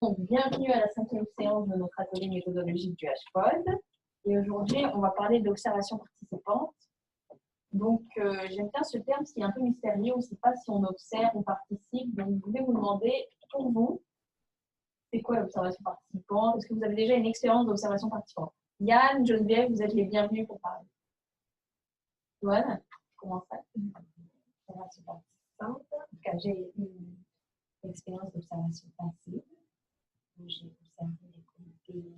Donc, bienvenue à la 5e séance de notre atelier méthodologique du HPOD. Et aujourd'hui, on va parler d'observation participante. Donc, j'aime bien ce terme, qui est un peu mystérieux. On ne sait pas si on observe ou participe. Donc, je voulais vous demander, pour vous, c'est quoi l'observation participante? Est-ce que vous avez déjà une expérience d'observation participante? Yann, Geneviève, vous êtes les bienvenus pour parler. Joanne, comment ça? Observation participante. En tout cas, j'ai une expérience d'observation passive où j'ai observé les comités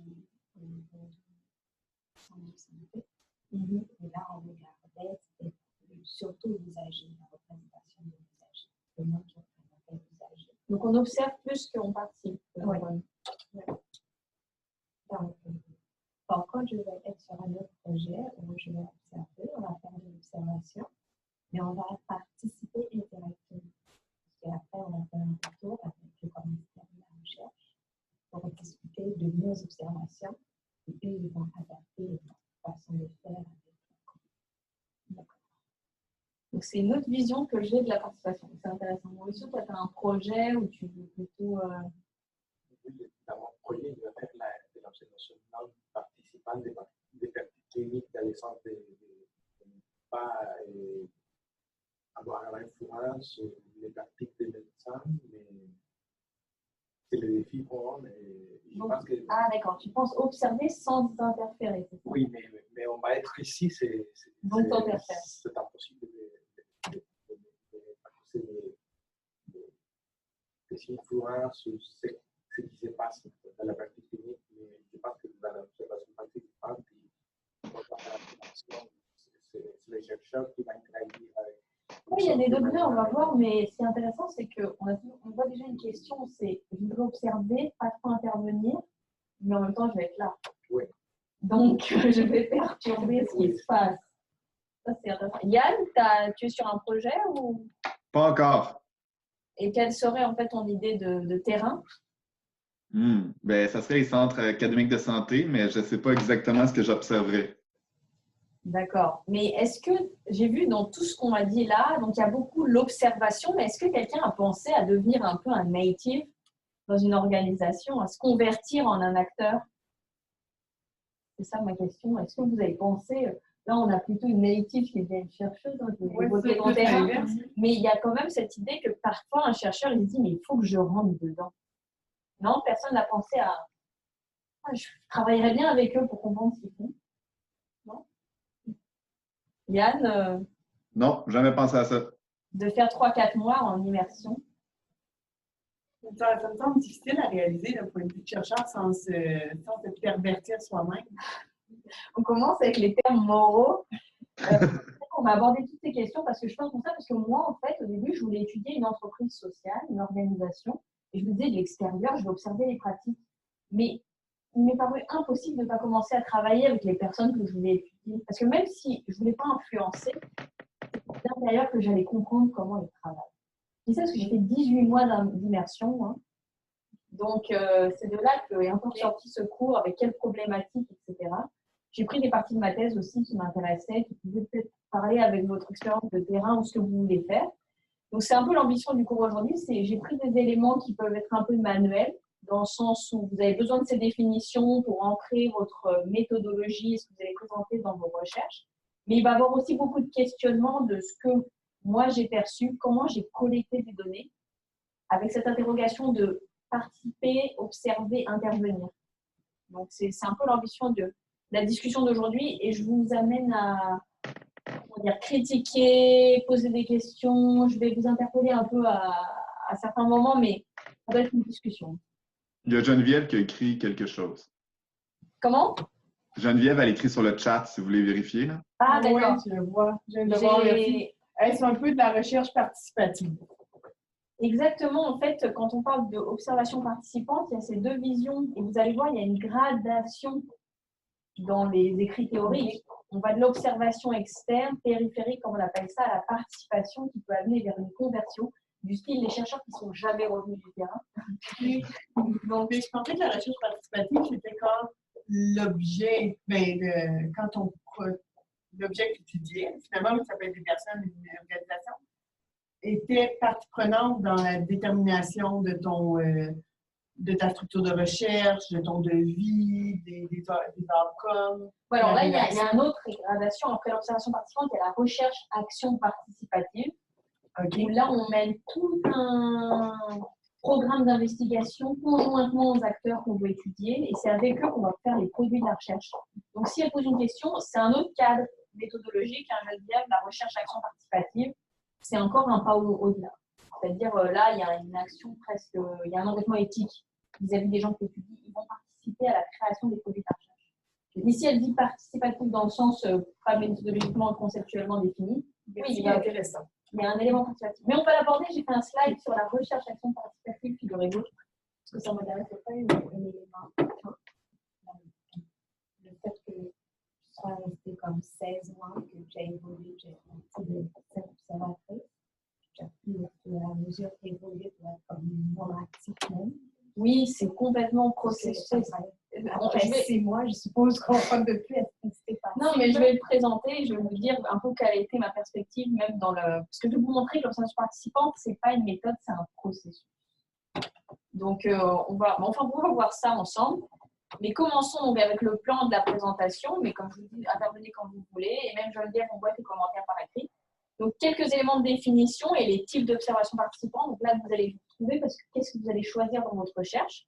au niveau du centre de santé. Et là, on regardait, c'était surtout l'usager, la représentation de l'usager, le monde qui représentait l'usager. Donc, on observe plus qu'on participe. Oui. Donc, par contre, je vais être sur un autre projet où je vais observer, on va faire de l'observation, mais on va participer indirectement. Et après, on va faire un retour avec le commissaire de la recherche pour discuter de nos observations et puis ils vont adapter leur façon de faire avec leur. Donc, c'est une autre vision que j'ai de la participation. C'est intéressant. Mauricio, toi, tu as un projet où tu veux plutôt. Dans mon projet, je vais faire de l'observation non participante des pratiques cliniques dans le sens de ne pas avoir influence sur les pratiques des médecins, mais c'est le défi pour eux. Je pense que... Ah, d'accord. Tu penses observer sans interférer. Oui, mais on va être ici, c'est impossible de influences sur ce qui se passe dans la pratique clinique, mais je pense que dans l'observation participante, c'est les chercheurs qui vont interagir avec. Oui, il y a des degrés, on va voir, mais ce qui est intéressant, c'est qu'on voit déjà une question, c'est je veux observer, pas trop intervenir, mais en même temps, je vais être là. Oui. Donc, je vais perturber ce qui se passe. Ça, c'est intéressant. Yann, tu es sur un projet ou... Pas encore. Et quelle serait en fait ton idée de terrain? Ben, ça serait les centres académiques de santé, mais je ne sais pas exactement ce que j'observerais. D'accord. Mais est-ce que, j'ai vu dans tout ce qu'on a dit là, donc il y a beaucoup l'observation, mais est-ce que quelqu'un a pensé à devenir un peu un native dans une organisation, à se convertir en un acteur? C'est ça ma question. Est-ce que vous avez pensé, là on a plutôt une native qui devient une chercheuse, hein, qui est évoquée dans le terrain, mais il y a quand même cette idée que parfois un chercheur il se dit mais il faut que je rentre dedans. Non, personne n'a pensé à je travaillerais bien avec eux pour comprendre ce qu'ils font. Non? Yann Non, jamais pensé à ça. De faire 3-4 mois en immersion. Ça me semble difficile à réaliser d'un point de vue de chercheur sans se pervertir soi-même. On commence avec les termes moraux. On va aborder toutes ces questions parce que je pense comme ça, parce que moi, en fait, au début, je voulais étudier une entreprise sociale, une organisation, et je me disais de l'extérieur, je vais observer les pratiques. Mais il m'est paru impossible de ne pas commencer à travailler avec les personnes que je voulais étudier. Parce que même si je ne voulais pas influencer, c'est d'intérieur que j'allais comprendre comment ils travaillent. Et ça, parce que j'ai fait 18 mois d'immersion. Hein. Donc, c'est de là qu'est encore sorti ce cours, avec quelles problématiques, etc. J'ai pris des parties de ma thèse aussi qui m'intéressaient, qui pouvaient peut-être parler avec votre expérience de terrain ou ce que vous voulez faire. Donc, c'est un peu l'ambition du cours aujourd'hui. J'ai pris des éléments qui peuvent être un peu manuels, dans le sens où vous avez besoin de ces définitions pour ancrer votre méthodologie et ce que vous allez présenter dans vos recherches. Mais il va y avoir aussi beaucoup de questionnements de ce que moi j'ai perçu, comment j'ai collecté des données, avec cette interrogation de participer, observer, intervenir. Donc, c'est un peu l'ambition de la discussion d'aujourd'hui et je vous amène à critiquer, poser des questions. Je vais vous interpeller un peu à certains moments, mais ça va être une discussion. Il y a Geneviève qui a écrit quelque chose. Comment? Geneviève, elle écrit sur le chat, si vous voulez vérifier. Là. Ah, d'accord. Oui, je le vois. Je viens de voir le Est-ce un peu de la recherche participative? Exactement. En fait, quand on parle d'observation participante, il y a ces deux visions. Et vous allez voir, il y a une gradation dans les écrits théoriques. On va de l'observation externe, périphérique, comme on appelle ça, à la participation qui peut amener vers une conversion du style des chercheurs qui ne sont jamais revenus du terrain. Donc, je pensais que la recherche participative, c'était quand l'objet, l'objet étudié, finalement, ça peut être des personnes, une organisation, était partie prenante dans la détermination de de ta structure de recherche, de ton devis, des outcomes. Ouais, alors là, il y a une autre gradation. Après l'observation participante, il y a la recherche-action participative. Okay. Où là, on mène tout un programme d'investigation conjointement aux acteurs qu'on veut étudier et c'est avec eux qu'on va faire les produits de la recherche. Donc, si elle pose une question, c'est un autre cadre méthodologique, un Geneviève, la recherche-action participative, c'est encore un pas au-delà. C'est-à-dire, là, il y a une action presque, il y a un engagement éthique vis-à-vis des gens qui étudient, ils vont participer à la création des produits de la recherche. Et si elle dit participative dans le sens pas méthodologiquement, conceptuellement défini, oui, c'est intéressant. Il y a un élément participatif. Mais on peut l'aborder, j'ai fait un slide sur la recherche-action participative, figurez-vous, parce que ça m'intéresse pas un élément. Le fait que je sois restée comme 16 mois, que j'ai évolué, j'ai été observatrice, j'ai pu, au fur et à mesure, évoluer pour être comme moins active même. Oui, c'est complètement processé. Après 6 mois, je suppose qu'on ne peut plus être testé par. Non, mais je vais le présenter, je vais vous dire un peu quelle a été ma perspective, même dans le. Parce que je vais vous montrer que l'observation participante, ce n'est pas une méthode, c'est un processus. Donc, on va voir ça ensemble. Mais commençons donc avec le plan de la présentation. Mais comme je vous dis, intervenez quand vous voulez. Et même, je vais le dire, on voit les commentaires par écrit. Donc, quelques éléments de définition et les types d'observation participantes. Donc là, vous allez vous trouver parce que qu'est-ce que vous allez choisir dans votre recherche.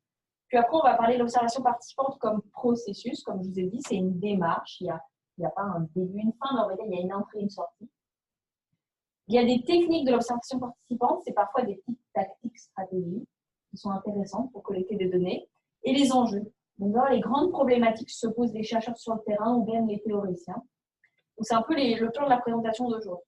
Puis après, on va parler de l'observation participante comme processus. Comme je vous ai dit, c'est une démarche. Il n'y a pas un début, une fin, mais en réalité, il y a une entrée et une sortie. Il y a des techniques de l'observation participante. C'est parfois des petites tactiques stratégies qui sont intéressantes pour collecter des données. Et les enjeux. Donc là, les grandes problématiques que se posent les chercheurs sur le terrain ou bien les théoriciens. Donc c'est un peu le plan de la présentation d'aujourd'hui.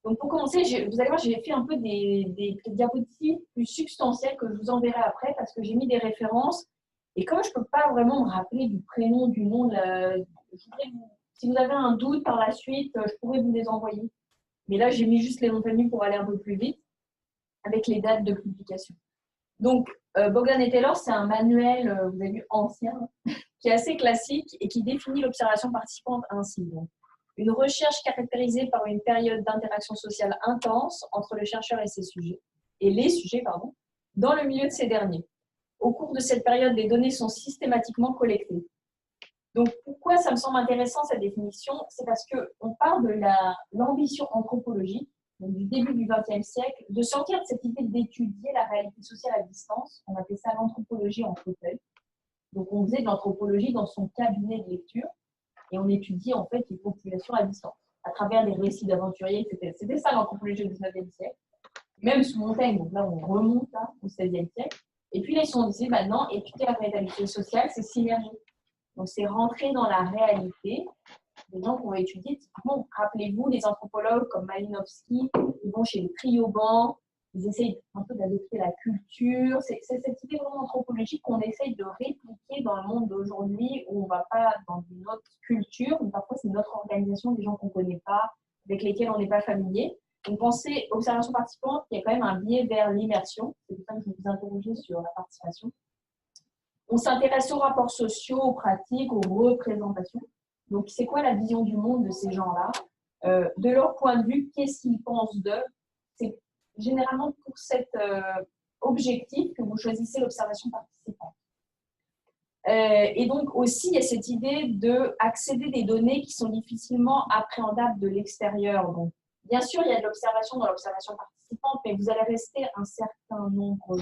Donc pour commencer, vous allez voir, j'ai fait un peu des diapositives plus substantielles que je vous enverrai après parce que j'ai mis des références. Et comme je ne peux pas vraiment me rappeler du prénom, du nom, si vous avez un doute par la suite, je pourrais vous les envoyer. Mais là, j'ai mis juste les noms de famille pour aller un peu plus vite avec les dates de publication. Donc, Bogdan et Taylor, c'est un manuel, vous avez vu, ancien, qui est assez classique et qui définit l'observation participante ainsi. Donc, une recherche caractérisée par une période d'interaction sociale intense entre le chercheur et les sujets, dans le milieu de ces derniers. Au cours de cette période, des données sont systématiquement collectées. Donc, pourquoi ça me semble intéressant, cette définition? C'est parce qu'on parle de l'ambition anthropologique, donc du début du XXe siècle, de sortir de cette idée d'étudier la réalité sociale à distance. On appelait ça l'anthropologie en fauteuil. Donc, on faisait de l'anthropologie dans son cabinet de lecture et on étudiait en fait les populations à distance, à travers des récits d'aventuriers, etc. C'était ça l'anthropologie au XIXe siècle, même sous Montaigne. Donc là, on remonte au XVIe siècle. Et puis là, ils se sont dit, maintenant, étudier la réalité sociale, c'est synergie. Donc, c'est rentrer dans la réalité des gens qu'on va étudier. Typiquement, rappelez-vous, les anthropologues comme Malinowski, ils vont chez les triobans, ils essayent un peu d'adopter la culture. C'est cette idée vraiment anthropologique qu'on essaye de répliquer dans le monde d'aujourd'hui où on ne va pas dans une autre culture, mais parfois c'est notre organisation, des gens qu'on ne connaît pas, avec lesquels on n'est pas familier. Donc, pensez, observation participante, il y a quand même un biais vers l'immersion. C'est pour ça que je vous interrogeais sur la participation. On s'intéresse aux rapports sociaux, aux pratiques, aux représentations. Donc, c'est quoi la vision du monde de ces gens-là? De leur point de vue, qu'est-ce qu'ils pensent d'eux? C'est généralement pour cet objectif que vous choisissez l'observation participante. Et donc aussi, il y a cette idée d'accéder des données qui sont difficilement appréhendables de l'extérieur. Donc, bien sûr, il y a de l'observation dans l'observation participante, mais vous allez rester un certain nombre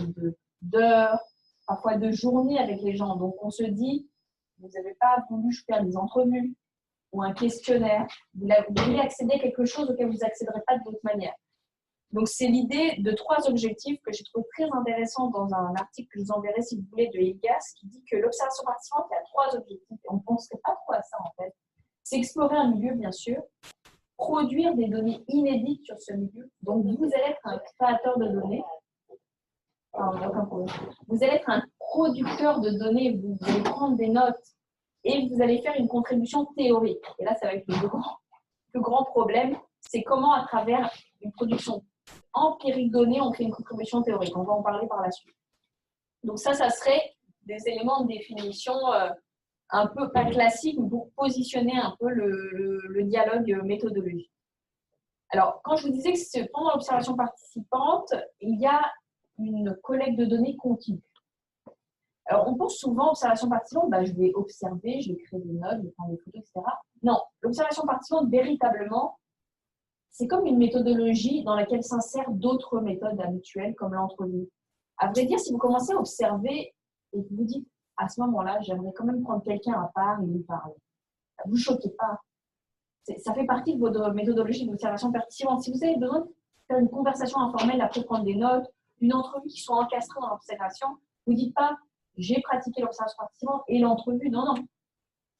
d'heures, parfois de journées avec les gens. Donc, on se dit, vous n'avez pas voulu faire des entrevues ou un questionnaire. Vous voulez accéder à quelque chose auquel vous n'accéderez pas de d'autre manière. Donc, c'est l'idée de 3 objectifs que j'ai trouvé très intéressant dans un article que je vous enverrai, si vous voulez, de IGAS, qui dit que l'observation participante, il y a 3 objectifs. On ne penserait pas trop à ça, en fait. C'est explorer un milieu, bien sûr, produire des données inédites sur ce milieu. Donc, vous allez être un créateur de données. Vous allez être un producteur de données, vous allez prendre des notes et vous allez faire une contribution théorique. Et là, ça va être le plus grand problème, c'est comment, à travers une production empirique donnée, on fait une contribution théorique. On va en parler par la suite. Donc ça serait des éléments de définition un peu pas classiques, mais pour positionner un peu le dialogue méthodologique. Alors, quand je vous disais que pendant l'observation participante, il y a une collecte de données continue. Alors, on pense souvent observation participante, bah, je vais observer, je vais créer des notes, je vais prendre des photos, etc. Non, l'observation participante, véritablement, c'est comme une méthodologie dans laquelle s'insèrent d'autres méthodes habituelles, comme l'entrevue. À vrai dire, si vous commencez à observer et que vous dites, à ce moment-là, j'aimerais quand même prendre quelqu'un à part et lui parler, vous ne choquez pas. Ça fait partie de votre méthodologie d'observation participante. Si vous avez besoin de faire une conversation informelle après prendre des notes, une entrevue qui soit encastrée dans l'observation, vous ne dites pas j'ai pratiqué l'observation participante et l'entrevue. Non, non.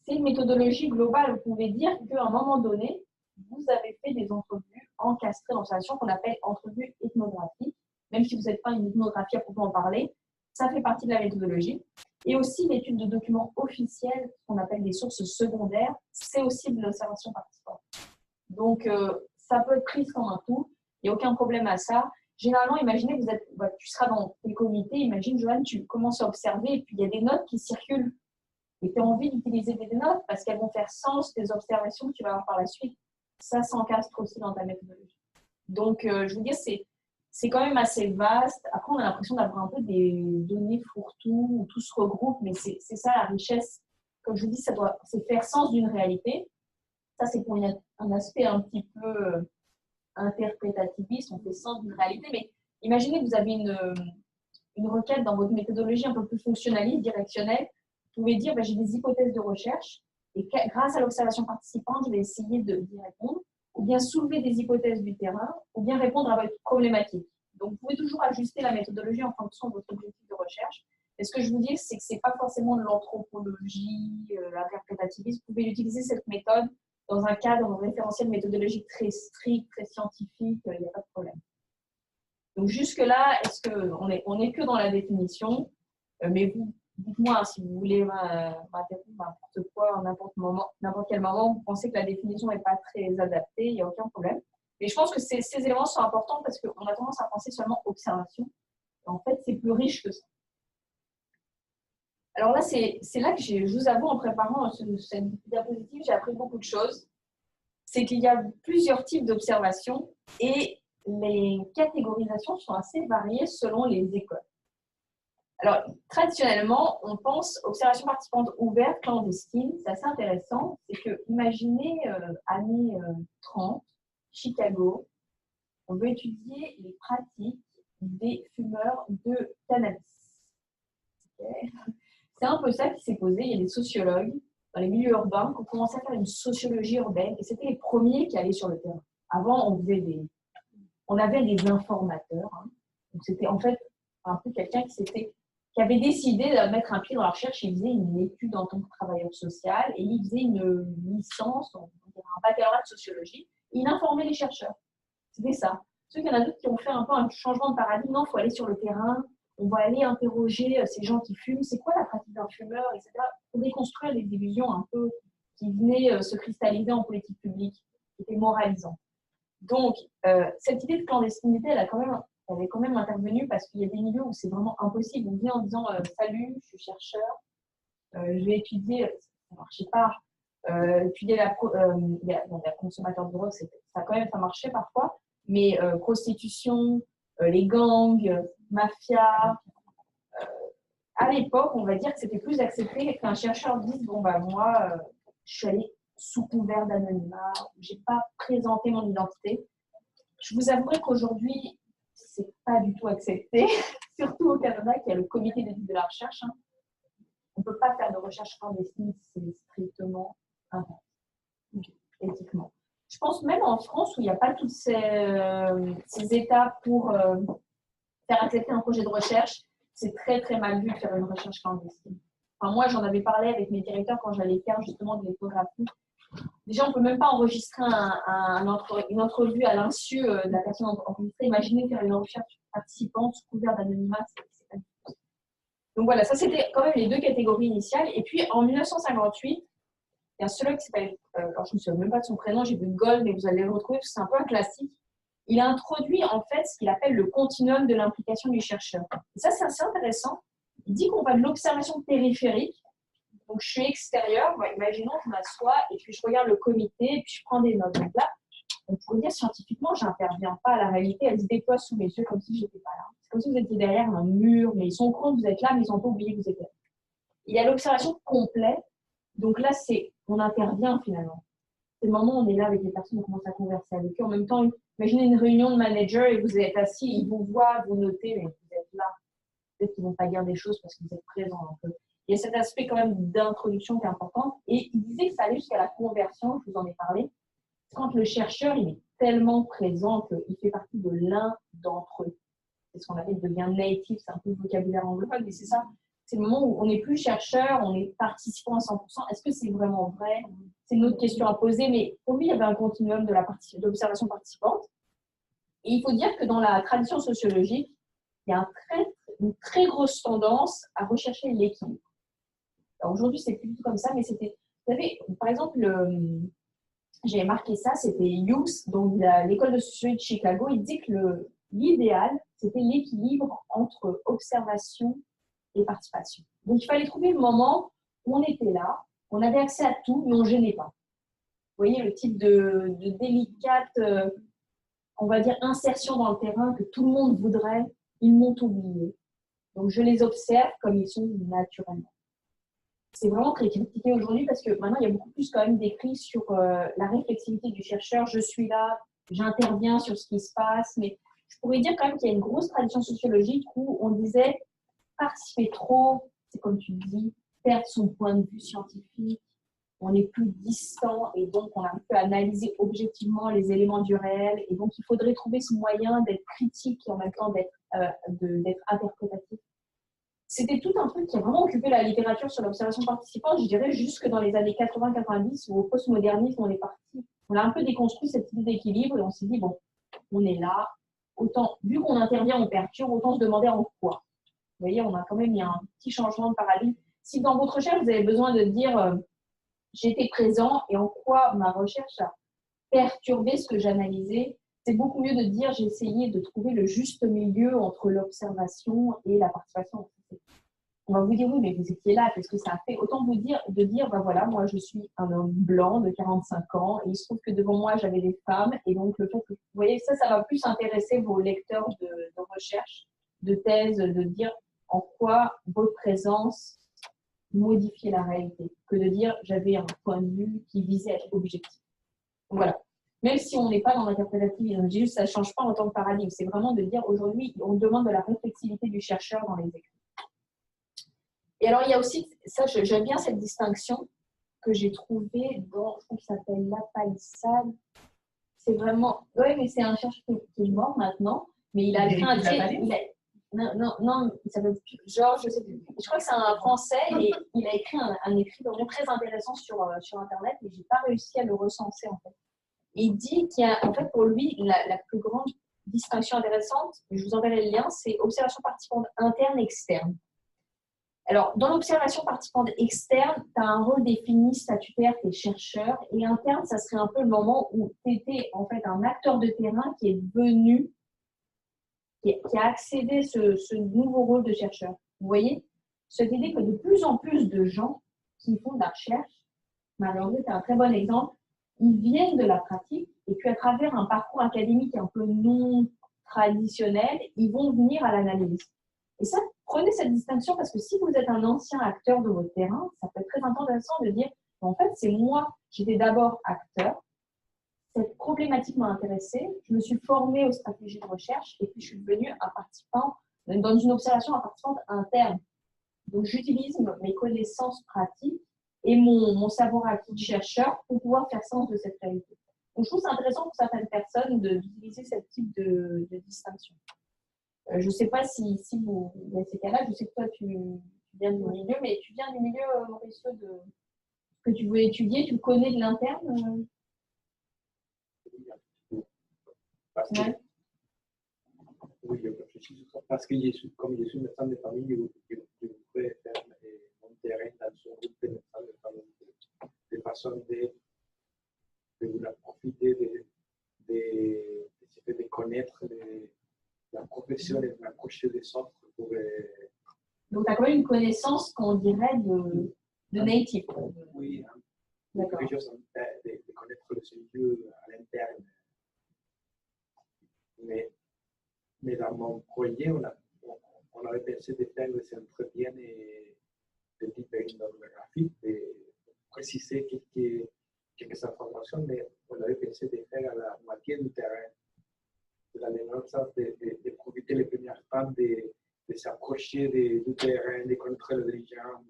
C'est une méthodologie globale. Vous pouvez dire qu'à un moment donné, vous avez fait des entrevues encastrées dans l'observation qu'on appelle entrevues ethnographiques. Même si vous n'êtes pas une ethnographie à proprement parler, ça fait partie de la méthodologie. Et aussi l'étude de documents officiels, qu'on appelle des sources secondaires, c'est aussi de l'observation participante. Donc, ça peut être pris comme un tout. Il n'y a aucun problème à ça. Généralement, imaginez, tu seras dans tes comités, imagine, Joanne, tu commences à observer et puis il y a des notes qui circulent. Et tu as envie d'utiliser des notes parce qu'elles vont faire sens des observations que tu vas avoir par la suite. Ça s'encastre aussi dans ta méthodologie. Donc, je veux dire, c'est quand même assez vaste. Après, on a l'impression d'avoir un peu des données fourre-tout où tout se regroupe, mais c'est ça la richesse. Comme je vous dis, c'est faire sens d'une réalité. Ça, c'est pour un aspect un petit peu interprétativiste, on fait sens d'une réalité. Mais imaginez que vous avez une requête dans votre méthodologie un peu plus fonctionnaliste, directionnelle. Vous pouvez dire, j'ai des hypothèses de recherche et grâce à l'observation participante, je vais essayer d'y répondre, ou bien soulever des hypothèses du terrain, ou bien répondre à votre problématique. Donc, vous pouvez toujours ajuster la méthodologie en fonction de votre objectif de recherche. Et ce que je vous dis, c'est que ce n'est pas forcément de l'anthropologie, l'interprétativisme. Vous pouvez utiliser cette méthode dans un cadre référentiel méthodologique très strict, très scientifique, il n'y a pas de problème. Donc, jusque-là, on est que dans la définition, mais vous, dites-moi si vous voulez m'interrompre n'importe quoi, à n'importe quel moment, vous pensez que la définition n'est pas très adaptée, il n'y a aucun problème. Mais je pense que ces éléments sont importants parce qu'on a tendance à penser seulement observation. En fait, c'est plus riche que ça. Alors là, c'est là que je vous avoue, en préparant cette diapositive, j'ai appris beaucoup de choses. C'est qu'il y a plusieurs types d'observations et les catégorisations sont assez variées selon les écoles. Alors, traditionnellement, on pense observation participante ouverte, clandestine. C'est assez intéressant. C'est que, imaginez, années 30, Chicago, on veut étudier les pratiques des fumeurs de cannabis. Okay. C'est un peu ça qui s'est posé. Il y a des sociologues dans les milieux urbains qui ont commencé à faire une sociologie urbaine et c'était les premiers qui allaient sur le terrain. Avant, on avait des informateurs. Hein. Donc, c'était en fait un peu quelqu'un qui avait décidé de mettre un pied dans la recherche. Il faisait une étude en tant que travailleur social et il faisait une licence, un baccalauréat de sociologie. Il informait les chercheurs. C'était ça. Ceux qu'il y en a d'autres qui ont fait un peu un changement de paradigme. Non, il faut aller sur le terrain. On va aller interroger ces gens qui fument. C'est quoi la pratique d'un fumeur, etc. Pour déconstruire les illusions un peu qui venaient se cristalliser en politique publique, qui étaient moralisantes. Donc, cette idée de clandestinité, elle est quand même intervenue parce qu'il y a des milieux où c'est vraiment impossible. On vient en disant salut, je suis chercheur, je vais étudier, ça ne marchait pas. Étudier la consommateur de drogue, ça marchait parfois, mais prostitution, les gangs, mafia. À l'époque, on va dire que c'était plus accepté qu'un chercheur dise moi, je suis allé sous couvert d'anonymat, je n'ai pas présenté mon identité. Je vous avouerai qu'aujourd'hui, ce n'est pas du tout accepté, surtout au Canada, qui a le comité d'éthique de la recherche. Hein. On ne peut pas faire de recherche clandestine, c'est strictement interdit, éthiquement. Je pense même en France, où il n'y a pas toutes ces étapes pour faire accepter un projet de recherche, c'est très très mal vu de faire une recherche clandestine. Enfin, moi, j'en avais parlé avec mes directeurs quand j'allais faire justement de l'échographie. Déjà, on ne peut même pas enregistrer une entrevue à l'insu de la personne enregistrée. Imaginez faire une recherche participante sous couvert d'anonymat, c'est pas du tout. Donc voilà, ça c'était quand même les deux catégories initiales. Et puis en 1958, il y a un sociologue qui s'appelle, alors je ne me souviens même pas de son prénom, j'ai vu Gold, mais vous allez le retrouver parce que c'est un peu un classique. Il a introduit en fait ce qu'il appelle le continuum de l'implication du chercheur. Et ça, c'est assez intéressant. Il dit qu'on va de l'observation périphérique. Donc, je suis extérieure, imaginons, je m'assois et puis je regarde le comité et puis je prends des notes. Donc là, on pourrait dire scientifiquement, je n'interviens pas. La réalité, elle se déploie sous mes yeux comme si je n'étais pas là. C'est comme si vous étiez derrière un mur, mais ils sont au courant que vous êtes là, mais ils n'ont pas oublié que vous étiez là. Il y a l'observation complète. Donc là, on intervient finalement. C'est le moment où on est là avec les personnes, on commence à converser avec eux. En même temps, imaginez une réunion de managers et vous êtes assis, ils vous voient, vous notez, mais vous êtes là. Peut-être qu'ils ne vont pas dire des choses parce que vous êtes présent un peu. Il y a cet aspect quand même d'introduction qui est important. Et il disait que ça allait jusqu'à la conversion, je vous en ai parlé. Quand le chercheur il est tellement présent qu'il fait partie de l'un d'entre eux. C'est ce qu'on appelle devient native, c'est un peu le vocabulaire anglophone, mais c'est ça. C'est le moment où on n'est plus chercheur, on est participant à 100%. Est-ce que c'est vraiment vrai? C'est une autre question à poser, mais pour lui, il y avait un continuum de l'observation participante. Et il faut dire que dans la tradition sociologique, il y a une très grosse tendance à rechercher l'équilibre. Aujourd'hui, c'est plus du tout comme ça, mais c'était, vous savez, par exemple, j'avais marqué ça, c'était Hughes, donc l'école de sociologie de Chicago, il dit que l'idéal, c'était l'équilibre entre observation et participation. Donc, il fallait trouver le moment où on était là, on avait accès à tout, mais on ne gênait pas. Vous voyez le type de délicate, on va dire, insertion dans le terrain que tout le monde voudrait, ils m'ont oublié. Donc, je les observe comme ils sont naturellement. C'est vraiment très critiqué aujourd'hui parce que maintenant, il y a beaucoup plus quand même d'écrits sur la réflexivité du chercheur. Je suis là, j'interviens sur ce qui se passe, mais je pourrais dire quand même qu'il y a une grosse tradition sociologique où on disait participer trop, c'est comme tu dis, perdre son point de vue scientifique, on est plus distant et donc on a pu analyser objectivement les éléments du réel et donc il faudrait trouver ce moyen d'être critique et en même temps d'être interprétatif. C'était tout un truc qui a vraiment occupé la littérature sur l'observation participante, je dirais jusque dans les années 80-90 où au postmodernisme on est parti. On a un peu déconstruit cette idée d'équilibre et on s'est dit, bon, on est là, autant, vu qu'on intervient, on perturbe, autant se demander en quoi. Vous voyez, on a quand même eu un petit changement de paradigme. Si dans votre recherche, vous avez besoin de dire j'étais présent et en quoi ma recherche a perturbé ce que j'analysais, c'est beaucoup mieux de dire j'ai essayé de trouver le juste milieu entre l'observation et la participation. On va vous dire oui, mais vous étiez là, qu'est-ce que ça a fait? Autant vous dire, ben voilà, moi je suis un homme blanc de 45 ans et il se trouve que devant moi j'avais des femmes et donc le fait que, vous voyez, ça va plus intéresser vos lecteurs de recherche, de thèse, de dire en quoi votre présence modifiait la réalité, que de dire j'avais un point de vue qui visait à être objectif. Donc, voilà. Même si on n'est pas dans l'interprétative, juste ça ne change pas en tant que paradigme. C'est vraiment de dire aujourd'hui, on demande de la réflexivité du chercheur dans les écrits. Et alors, il y a aussi, ça, j'aime bien cette distinction que j'ai trouvée dans, je crois qu'il s'appelle La Palissade. C'est vraiment, oui, mais c'est un chercheur qui est mort maintenant, mais il a écrit un très. Non, il s'appelle Georges, je sais plus. Je crois que c'est un Français et il a écrit un écrit vraiment très intéressant sur Internet, mais je n'ai pas réussi à le recenser en fait. Il dit qu'il y a, en fait, pour lui, la plus grande distinction intéressante, je vous enverrai le lien, c'est observation participante interne et externe. Alors, dans l'observation participante externe, tu as un rôle défini statutaire, tu es chercheur, et interne, ça serait un peu le moment où tu étais en fait un acteur de terrain qui est venu, qui a accédé ce nouveau rôle de chercheur. Vous voyez, cette idée que de plus en plus de gens qui font de la recherche, malheureusement, c'est un très bon exemple, ils viennent de la pratique et puis à travers un parcours académique un peu non traditionnel, ils vont venir à l'analyse. Et ça, prenez cette distinction parce que si vous êtes un ancien acteur de votre terrain, ça peut être très intéressant de dire, en fait, c'est moi, j'étais d'abord acteur, cette problématique m'a intéressée, je me suis formée aux stratégies de recherche et puis je suis devenue un participant, dans une observation, un participant interne. Donc, j'utilise mes connaissances pratiques et mon savoir acquis de chercheur pour pouvoir faire sens de cette réalité. Donc, je trouve c'est intéressant pour certaines personnes d'utiliser ce type de distinction. Je ne sais pas si vous, dans ces cas-là, je sais que toi, tu viens du milieu, mais tu viens du milieu, Mauricio, que tu veux étudier, tu connais de l'interne Ouais. Oui, je réfléchis sur ça parce que comme je suis médecin de famille, je voudrais faire mon terrain dans un groupe de médecins de famille de façon de profiter de connaître la profession et de l'approche des autres. Donc, tu as quand même une connaissance qu'on dirait de native. Oui, quelque chose de connaître le milieu à l'interne. Mais dans mon projet, on avait pensé de faire des entretiens de type ethnographique, de préciser quelques informations, mais on avait pensé de faire à la moitié du terrain, de la dénonciation, de profiter les premières femmes, de s'approcher du terrain, de connaître les dirigeants.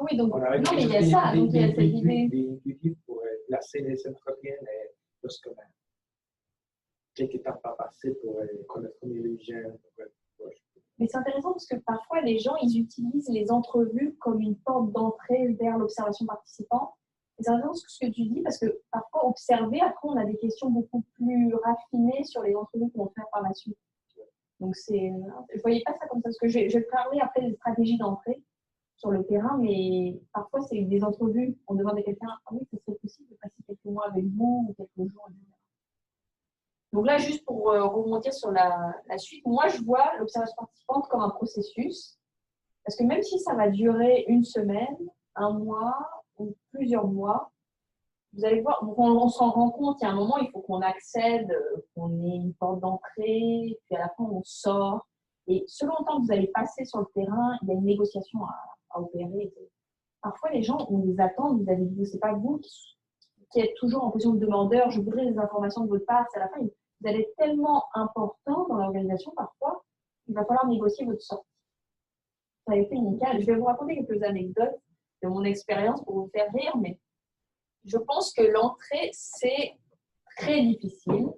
Oui, donc, On avait non, mais il y a ça, donc il y a cette idée. d'intuitif pour placer les entretiens lorsqu'on a quelques temps à passer pour connaître mieux les gens. Mais c'est intéressant parce que parfois, les gens, ils utilisent les entrevues comme une porte d'entrée vers l'observation participante. Et c'est intéressant ce que tu dis parce que parfois, observer, après, on a des questions beaucoup plus raffinées sur les entrevues qu'on va faire par la suite. Donc, je ne voyais pas ça comme ça parce que je vais parler après des stratégies d'entrée sur le terrain, mais parfois, c'est des entrevues. On demande à quelqu'un, ah oui, ça serait possible de passer quelques mois avec vous ou quelques jours, etc. Donc là, juste pour rebondir sur la suite, moi, je vois l'observation participante comme un processus. Parce que même si ça va durer une semaine, un mois ou plusieurs mois, vous allez voir, on s'en rend compte, il y a un moment, il faut qu'on accède, qu'on ait une porte d'entrée, puis à la fin, on sort. Et selon le temps que vous allez passer sur le terrain, il y a une négociation à opérer. Parfois, les gens ont des attentes vis-à-vis de vous. Ce n'est pas vous qui êtes toujours en position de demandeur, je voudrais des informations de votre part. C'est à la fin, vous allez être tellement important dans l'organisation, parfois, il va falloir négocier votre sortie. Ça a été une cas. Je vais vous raconter quelques anecdotes de mon expérience pour vous faire rire, mais je pense que l'entrée, c'est très difficile,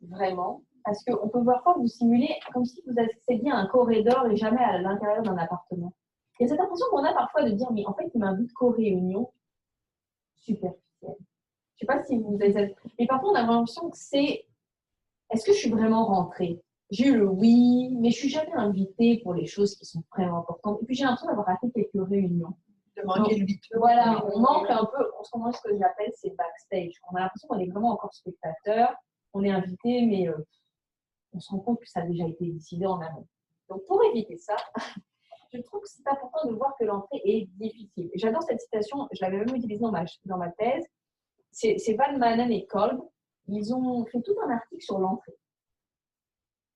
vraiment, parce qu'on peut parfois vous simuler comme si vous accédiez à un corridor et jamais à l'intérieur d'un appartement. Il y a cette impression qu'on a parfois de dire, mais en fait, il m'invite qu'aux réunions superficielles. Je ne sais pas si vous avez... Mais parfois, on a l'impression que c'est, est-ce que je suis vraiment rentrée? J'ai eu le oui, mais je ne suis jamais invitée pour les choses qui sont vraiment importantes. Et puis, j'ai l'impression d'avoir raté quelques réunions. De manquer le rythme. Voilà, on manque un peu, en ce moment, ce que j'appelle, c'est backstage. On a l'impression qu'on est vraiment encore spectateur, on est invité, mais on se rend compte que ça a déjà été décidé en amont. Donc, pour éviter ça, je trouve que c'est important de voir que l'entrée est difficile. Et j'adore cette citation, je l'avais même utilisée dans ma thèse. C'est Van Manen et Kolb. Ils ont fait tout un article sur l'entrée.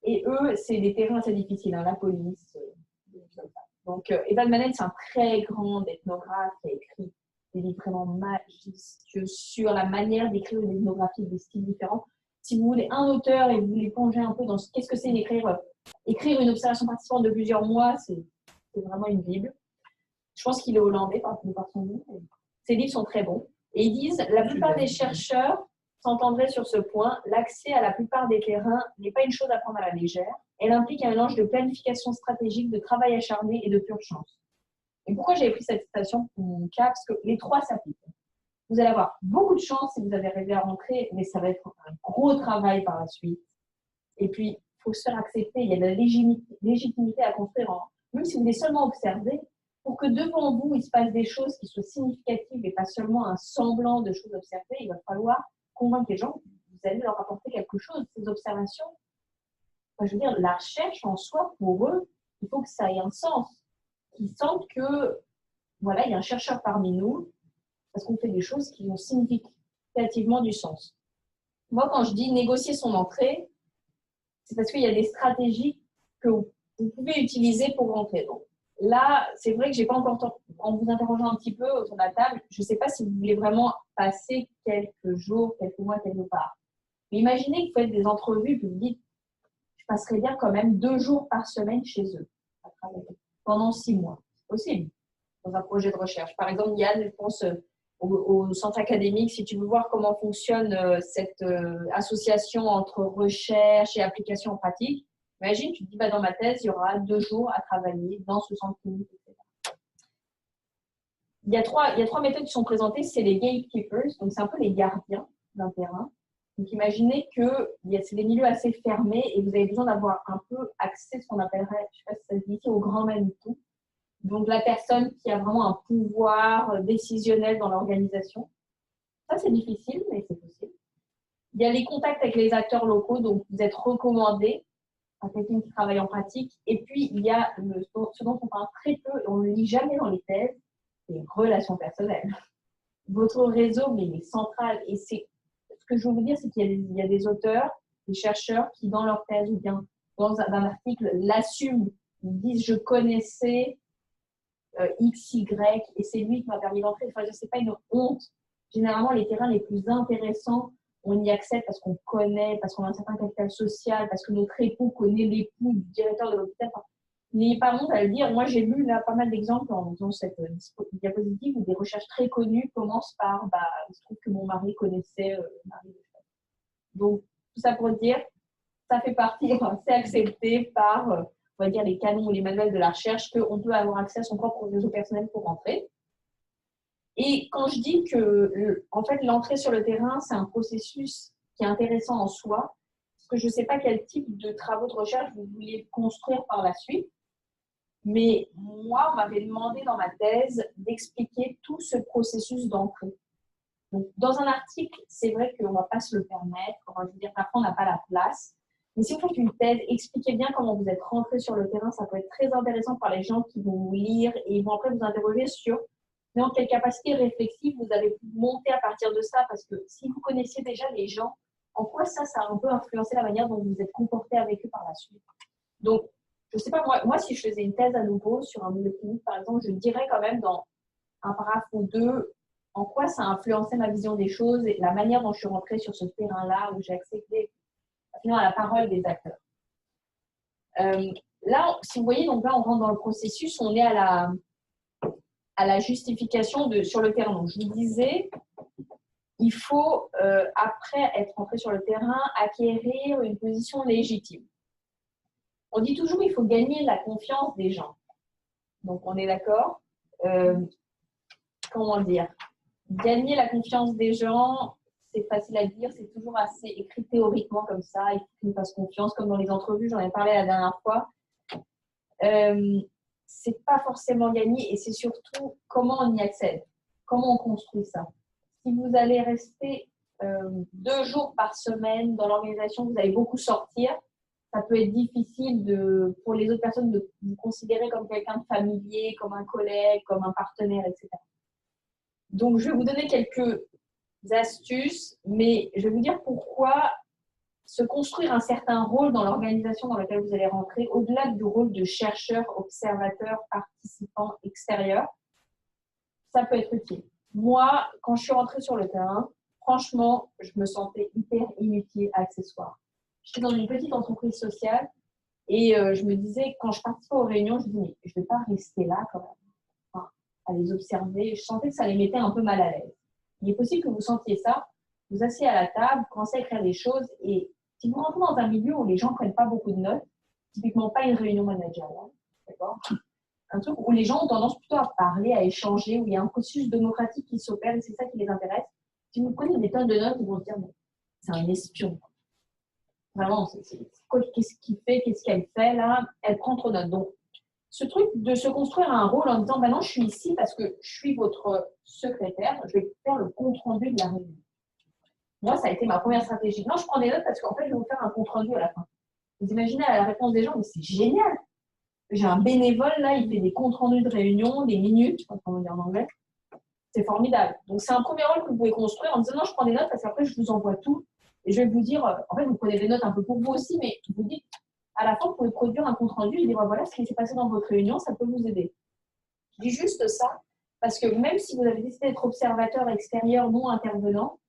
Et eux, c'est des terrains assez difficiles, hein, la police, Donc, Van Manen, c'est un très grand ethnographe qui a écrit des livres vraiment majestueux sur la manière d'écrire une ethnographie, des styles différents. Si vous voulez un auteur et vous voulez plonger un peu dans qu'est-ce que c'est écrire une observation participante de plusieurs mois, c'est vraiment une bible. Je pense qu'il est hollandais par son nom. Ses livres sont très bons. Et ils disent, la plupart des chercheurs s'entendraient sur ce point, l'accès à la plupart des terrains n'est pas une chose à prendre à la légère. Elle implique un mélange de planification stratégique, de travail acharné et de pure chance. Et pourquoi j'avais pris cette citation pour mon cas? Parce que les trois s'appliquent. Vous allez avoir beaucoup de chance si vous avez réussi à rentrer, mais ça va être un gros travail par la suite. Et puis, il faut se faire accepter. Il y a de la légitimité à construire. Même si vous voulez seulement observer, pour que devant vous, il se passe des choses qui soient significatives et pas seulement un semblant de choses observées, il va falloir convaincre les gens que vous allez leur apporter quelque chose. Ces observations, je veux dire, la recherche en soi, pour eux, il faut que ça ait un sens. Qu'ils sentent que, voilà, il y a un chercheur parmi nous, parce qu'on fait des choses qui ont significativement du sens. Moi, quand je dis négocier son entrée, c'est parce qu'il y a des stratégies que vous pouvez utiliser pour rentrer. Donc, là, c'est vrai que je n'ai pas encore, en vous interrogeant un petit peu autour de la table, je ne sais pas si vous voulez vraiment passer quelques jours, quelques mois, quelque part. Mais imaginez que vous faites des entrevues et que vous dites, je passerai bien quand même 2 jours par semaine chez eux, à travailler, pendant 6 mois. C'est possible, dans un projet de recherche. Par exemple, Yann, je pense au centre académique, si tu veux voir comment fonctionne cette association entre recherche et application en pratique, imagine, tu te dis, bah, dans ma thèse, il y aura 2 jours à travailler dans ce centre clinique, etc. Il y a trois méthodes qui sont présentées, c'est les gatekeepers, donc c'est un peu les gardiens d'un terrain. Donc imaginez que c'est des milieux assez fermés et vous avez besoin d'avoir un peu accès à ce qu'on appellerait, je ne sais pas si ça se dit ici, au grand Manitou. Donc la personne qui a vraiment un pouvoir décisionnel dans l'organisation. Ça, c'est difficile, mais c'est possible. Il y a les contacts avec les acteurs locaux, donc vous êtes recommandé à quelqu'un qui travaille en pratique. Et puis, il y a ce dont on parle très peu et on ne le lit jamais dans les thèses, les relations personnelles. Votre réseau, mais il est central. Et ce que je veux vous dire, c'est qu'il y a des auteurs, des chercheurs qui, dans leur thèse ou bien dans un article, l'assument. Ils disent, je connaissais X, Y, et c'est lui qui m'a permis d'entrer. Enfin, je sais pas, une honte. Généralement, les terrains les plus intéressants, on y accède parce qu'on connaît, parce qu'on a un certain capital social, parce que notre époux connaît l'époux du directeur de l'hôpital. Enfin, n'ayez pas honte à le dire. Moi, j'ai lu là pas mal d'exemples en faisant cette diapositive où des recherches très connues commencent par il se trouve que mon mari connaissait Marie Le Pen. Donc, tout ça pour dire, ça fait partie, c'est accepté par, on va dire, les canons ou les manuels de la recherche qu'on peut avoir accès à son propre réseau personnel pour rentrer. Et quand je dis que, en fait, l'entrée sur le terrain, c'est un processus qui est intéressant en soi, parce que je ne sais pas quel type de travaux de recherche vous vouliez construire par la suite, mais moi, on m'avait demandé dans ma thèse d'expliquer tout ce processus d'entrée. Donc, dans un article, c'est vrai qu'on ne va pas se le permettre. Je veux dire, parfois, on n'a pas la place. Mais si vous faites une thèse, expliquez bien comment vous êtes rentré sur le terrain. Ça peut être très intéressant pour les gens qui vont vous lire et ils vont après vous interroger sur dans quelle capacité réflexive vous avez pu monter à partir de ça. Parce que si vous connaissiez déjà les gens, en quoi ça a un peu influencé la manière dont vous vous êtes comporté avec eux par la suite. Donc, je ne sais pas, moi, si je faisais une thèse à nouveau sur un milieu clinique, par exemple, je dirais quand même dans un paragraphe ou deux en quoi ça a influencé ma vision des choses et la manière dont je suis rentrée sur ce terrain-là où j'ai accédé à la parole des acteurs. Là, si vous voyez, donc là, on rentre dans le processus, on est à la justification sur le terrain. Donc, je vous disais, il faut, après être rentré sur le terrain, acquérir une position légitime. On dit toujours qu'il faut gagner la confiance des gens. Donc, on est d'accord. Comment dire? Gagner la confiance des gens, c'est facile à dire, c'est toujours assez écrit théoriquement comme ça. Il faut qu'ils nous fassent confiance, comme dans les entrevues, j'en ai parlé la dernière fois. C'est pas forcément gagné et c'est surtout comment on y accède, comment on construit ça. Si vous allez rester 2 jours par semaine dans l'organisation, vous allez beaucoup sortir, ça peut être difficile pour les autres personnes de vous considérer comme quelqu'un de familier, comme un collègue, comme un partenaire, etc. Donc, je vais vous donner quelques astuces, mais je vais vous dire pourquoi se construire un certain rôle dans l'organisation dans laquelle vous allez rentrer, au-delà du rôle de chercheur, observateur, participant extérieur, ça peut être utile. Moi, quand je suis rentrée sur le terrain, franchement, je me sentais hyper inutile, accessoire. J'étais dans une petite entreprise sociale et je me disais, quand je participais aux réunions, je me disais, mais je ne vais pas rester là quand même, à les observer. Je sentais que ça les mettait un peu mal à l'aise. Il est possible que vous sentiez ça, vous asseyez à la table, vous commencez à écrire des choses et si vous rentrez dans un milieu où les gens ne prennent pas beaucoup de notes, typiquement pas une réunion managériale, d'accord ? Un truc où les gens ont tendance plutôt à parler, à échanger, où il y a un processus démocratique qui s'opère et c'est ça qui les intéresse. Si vous prenez des tonnes de notes, ils vont se dire, c'est un espion. Vraiment, qu'est-ce qu'il fait, qu'est-ce qu'elle fait là? Elle prend trop de notes. Donc, ce truc de se construire un rôle en disant, non, je suis ici parce que je suis votre secrétaire, je vais faire le compte-rendu de la réunion. Moi, ça a été ma première stratégie. Non, je prends des notes parce qu'en fait, je vais vous faire un compte-rendu à la fin. Vous imaginez à la réponse des gens, mais c'est génial. J'ai un bénévole, là, il fait des comptes-rendus de réunion, des minutes, je sais pas comment dire en anglais. C'est formidable. Donc, c'est un premier rôle que vous pouvez construire en disant, non, je prends des notes parce qu'après, je vous envoie tout. Et je vais vous dire, en fait, vous prenez des notes un peu pour vous aussi, mais vous dites, à la fin, vous pouvez produire un compte-rendu et dire, voilà ce qui s'est passé dans votre réunion, ça peut vous aider. Je dis juste ça, parce que même si vous avez décidé d'être observateur extérieur, non intervenant,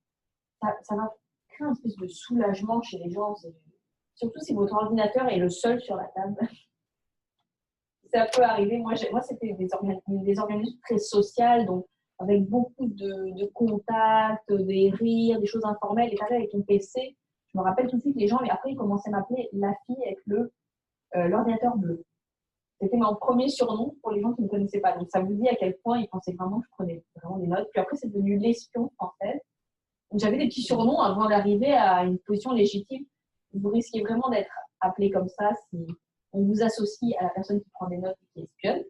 ça va créer un espèce de soulagement chez les gens. Surtout si votre ordinateur est le seul sur la table. Ça peut arriver. Moi c'était des organismes très sociaux, donc avec beaucoup de contacts, des rires, des choses informelles. Et pareil avec ton PC, je me rappelle tout de suite les gens, mais après ils commençaient à m'appeler la fille avec l'ordinateur bleu. C'était mon premier surnom pour les gens qui ne me connaissaient pas. Donc ça vous dit à quel point ils pensaient vraiment que je prenais vraiment des notes. Puis après c'est devenu l'espion française. Donc j'avais des petits surnoms avant d'arriver à une position légitime. Vous risquez vraiment d'être appelé comme ça si on vous associe à la personne qui prend des notes et qui espionne.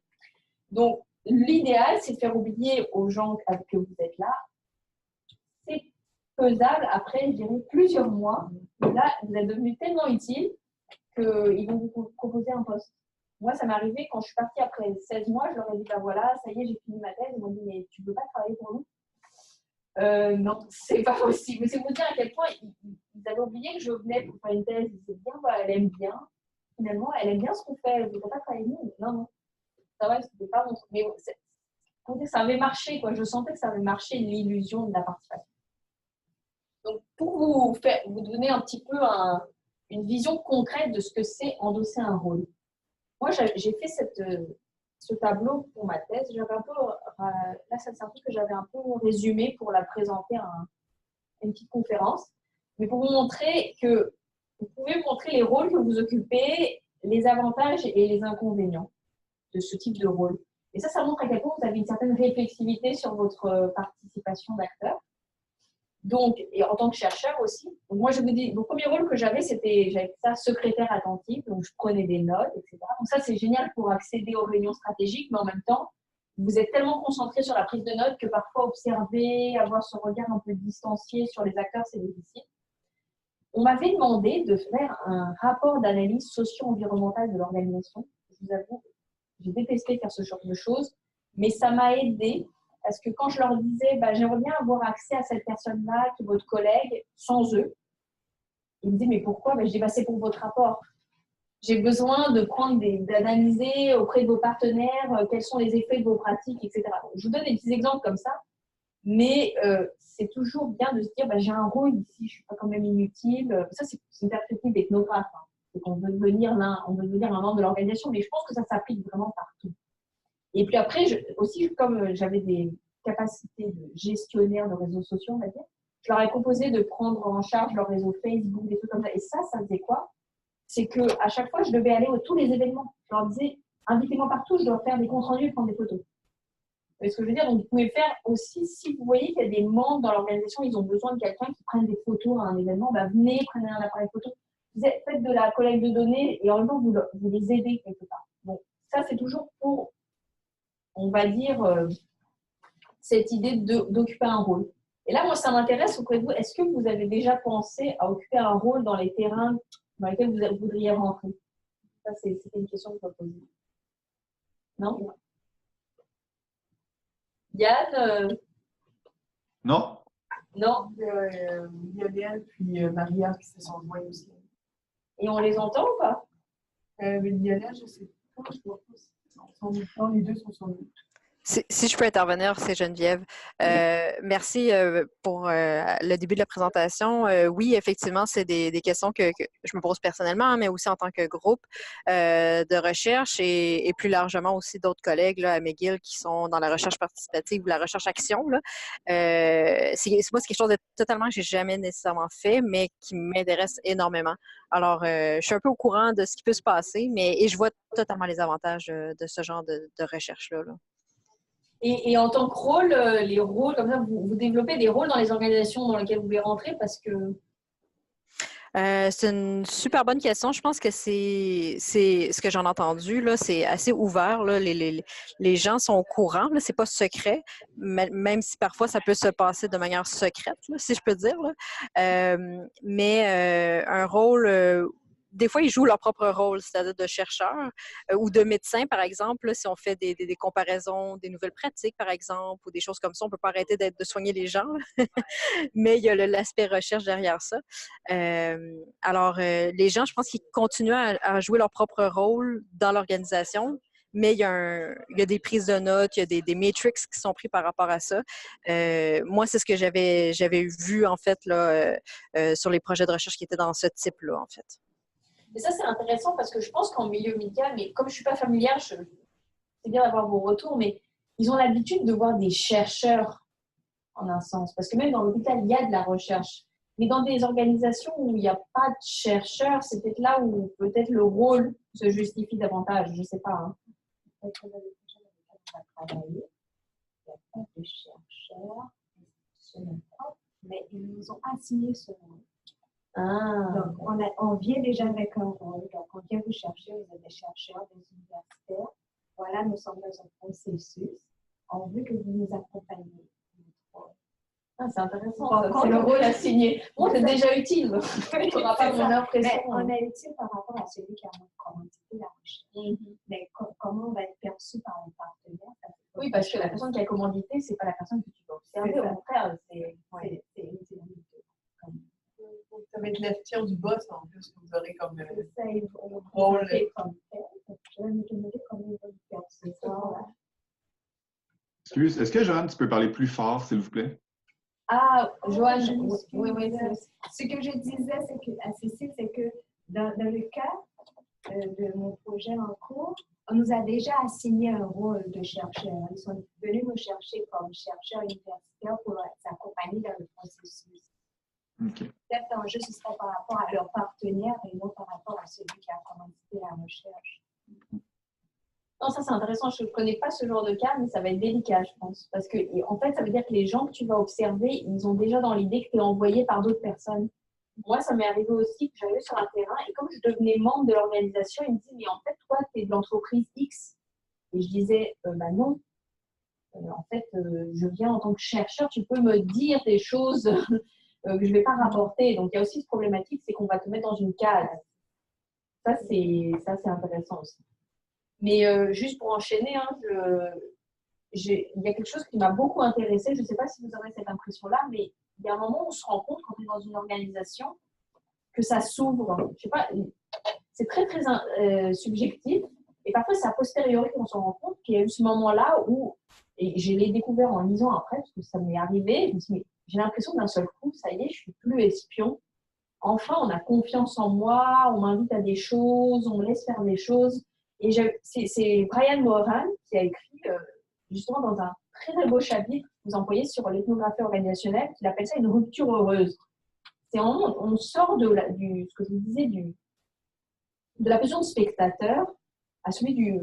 Donc, l'idéal, c'est de faire oublier aux gens que vous êtes là. C'est faisable après, je dirais, plusieurs mois. Et là, vous êtes devenu tellement utile qu'ils vont vous proposer un poste. Moi, ça m'est arrivé quand je suis partie après 16 mois, je leur ai dit, voilà, ça y est, j'ai fini ma thèse. Ils m'ont dit, mais tu ne veux pas travailler pour nous? Non, c'est pas possible. C'est vous dire à quel point ils avaient oublié que je venais pour faire une thèse. Ils disaient bien, elle aime bien. Finalement, elle aime bien ce qu'on fait. Elle ne veut pas travailler avec nous. Non. ça va, c'était pas mon truc. Mais ça avait marché, quoi. Je sentais que ça avait marché, l'illusion de la participation. Donc, pour vous donner un petit peu une vision concrète de ce que c'est endosser un rôle. Moi, j'ai fait ce tableau pour ma thèse. J'avais un peu, là, c'est un truc que j'avais un peu résumé pour la présenter à une petite conférence. Mais pour vous montrer que vous pouvez montrer les rôles que vous occupez, les avantages et les inconvénients de ce type de rôle. Et ça montre à quel point vous avez une certaine réflexivité sur votre participation d'acteur. Donc, et en tant que chercheur aussi. Donc moi, je vous dis, le premier rôle que j'avais ça, secrétaire attentive. Donc, je prenais des notes, etc. Donc, ça, c'est génial pour accéder aux réunions stratégiques, mais en même temps, vous êtes tellement concentré sur la prise de notes que parfois observer, avoir ce regard un peu distancié sur les acteurs, c'est difficile. On m'avait demandé de faire un rapport d'analyse socio-environnementale de l'organisation. Je vous avoue, j'ai détesté faire ce genre de choses, mais ça m'a aidé. Parce que quand je leur disais, j'aimerais bien avoir accès à cette personne-là, qui est votre collègue, sans eux, ils me disaient, mais pourquoi? Je dis, c'est pour votre rapport. J'ai besoin d'analyser auprès de vos partenaires quels sont les effets de vos pratiques, etc. Donc, je vous donne des petits exemples comme ça, mais c'est toujours bien de se dire, j'ai un rôle ici, je ne suis pas quand même inutile. Ça, c'est une perspective d'ethnographe. Hein. C'est qu'on veut devenir un membre de l'organisation, mais je pense que ça s'applique vraiment partout. Et puis après, comme j'avais des capacités de gestionnaire de réseaux sociaux, on va dire, je leur ai proposé de prendre en charge leur réseau Facebook, des trucs comme ça. Et ça faisait quoi? C'est qu'à chaque fois, je devais aller à tous les événements. Je leur disais, invitez-moi partout, je dois faire des comptes rendus et prendre des photos. Vous voyez ce que je veux dire? Donc, vous pouvez faire aussi, si vous voyez qu'il y a des membres dans l'organisation, ils ont besoin de quelqu'un qui prenne des photos à un événement, venez, prenez un appareil photo. Faites de la collecte de données et en même temps, vous les aidez quelque part. Donc, ça, c'est toujours pour, on va dire, cette idée d'occuper un rôle. Et là, moi, ça m'intéresse auprès de vous. Est-ce que vous avez déjà pensé à occuper un rôle dans les terrains dans lesquels vous voudriez rentrer? Ça, c'était une question que je me posais. Non? Yann? Non? Non, Lionel puis Maria qui se sont joints aussi. Et on les entend ou pas? Lionel, je ne sais pas, je vois pas. Les deux sont sur nous. Si je peux intervenir, c'est Geneviève. Merci pour le début de la présentation. Oui, effectivement, c'est des questions que je me pose personnellement, mais aussi en tant que groupe de recherche et plus largement aussi d'autres collègues là, à McGill qui sont dans la recherche participative ou la recherche action. Là. Moi, c'est quelque chose de totalement que j'ai jamais nécessairement fait, mais qui m'intéresse énormément. Alors, je suis un peu au courant de ce qui peut se passer, et je vois totalement les avantages de ce genre de recherche-là. Là. Et en tant que rôle, les rôles, comme ça, vous développez des rôles dans les organisations dans lesquelles vous voulez rentrer parce que… C'est une super bonne question. Je pense que c'est ce que j'en ai entendu, là, c'est assez ouvert. Là. Les gens sont au courant, là, c'est pas secret, même si parfois ça peut se passer de manière secrète, là, si je peux dire. Là. Mais un rôle… des fois, ils jouent leur propre rôle, c'est-à-dire de chercheurs ou de médecins, par exemple. Là, si on fait des comparaisons, des nouvelles pratiques, par exemple, ou des choses comme ça, on ne peut pas arrêter de soigner les gens. Mais il y a l'aspect recherche derrière ça. Alors, les gens, je pense qu'ils continuent à jouer leur propre rôle dans l'organisation, mais il y a des prises de notes, il y a des matrix qui sont pris par rapport à ça. Moi, c'est ce que j'avais vu, en fait, là, sur les projets de recherche qui étaient dans ce type-là, en fait. Et ça, c'est intéressant parce que je pense qu'en milieu médical, mais comme je ne suis pas familière, c'est bien d'avoir vos retours, mais ils ont l'habitude de voir des chercheurs en un sens. Parce que même dans l'hôpital, il y a de la recherche. Mais dans des organisations où il n'y a pas de chercheurs, c'est peut-être là où peut-être le rôle se justifie davantage. Je ne sais pas. Hein. Peut-être que dans les projets dans lesquels on va travailler, il n'y a pas de chercheurs institutionnels propres, mais ils nous ont assigné ce rôle. Ah. Donc, on vient déjà avec un rôle. Donc, on vient vous chercher, vous êtes des chercheurs, des universitaires. Voilà, nous sommes dans un processus. On veut que vous nous accompagniez. Ah, c'est intéressant. C'est le rôle assigné. Bon, c'est déjà utile. On n'aura pas mon impression. On est utile par rapport à celui qui a commandité la recherche. Mais comment on va être perçu par les partenaires? Oui, parce que la personne qui a commandité, ce n'est pas la personne que tu vas observer. Au contraire, c'est Ça va être l'avenir du boss en plus que vous aurez comme ça, ils vont rôle. comme tel. Je vais me demander comment ils vont le percevoir. Excuse, est-ce que Joanne, tu peux parler plus fort, s'il vous plaît? Ah, Joanne, Je m'excuse. oui. Ce que je disais, c'est que, à Cécile, c'est que dans le cas de mon projet en cours, on nous a déjà assigné un rôle de chercheur. Ils sont venus nous chercher comme chercheurs universitaires pour s'accompagner dans le processus. OK. Peut-être l'enjeu, ce serait par rapport à leur partenaire et non par rapport à celui qui a commencé la recherche. Non, ça c'est intéressant. Je ne connais pas ce genre de cas, mais ça va être délicat, je pense. Parce que, en fait, ça veut dire que les gens que tu vas observer, ils ont déjà dans l'idée que tu es envoyé par d'autres personnes. Moi, ça m'est arrivé aussi que j'arrivais sur un terrain et comme je devenais membre de l'organisation, ils me disaient, mais en fait, toi, tu es de l'entreprise X. Et je disais, bah non. En fait, je viens en tant que chercheur, tu peux me dire des choses que je ne vais pas rapporter. Donc, il y a aussi cette problématique, c'est qu'on va te mettre dans une case. Ça, c'est intéressant aussi. Mais juste pour enchaîner, hein, il y a quelque chose qui m'a beaucoup intéressée. Je ne sais pas si vous avez cette impression-là, mais il y a un moment où on se rend compte, quand on est dans une organisation, que ça s'ouvre. Je sais pas, c'est très, très subjectif. Et parfois, c'est a posteriori qu'on se rend compte qu'il y a eu ce moment-là où, et je l'ai découvert en lisant après, parce que ça m'est arrivé, je me suis dit, mais j'ai l'impression que d'un seul coup, ça y est, je ne suis plus espion. Enfin, on a confiance en moi, on m'invite à des choses, on me laisse faire des choses. Et c'est Brian Moran qui a écrit, justement, dans un très, très beau chapitre que vous employez sur l'ethnographie organisationnelle, qu'il appelle ça une rupture heureuse. C'est un moment où on sort de ce que je vous disais, de la position de spectateur à celui du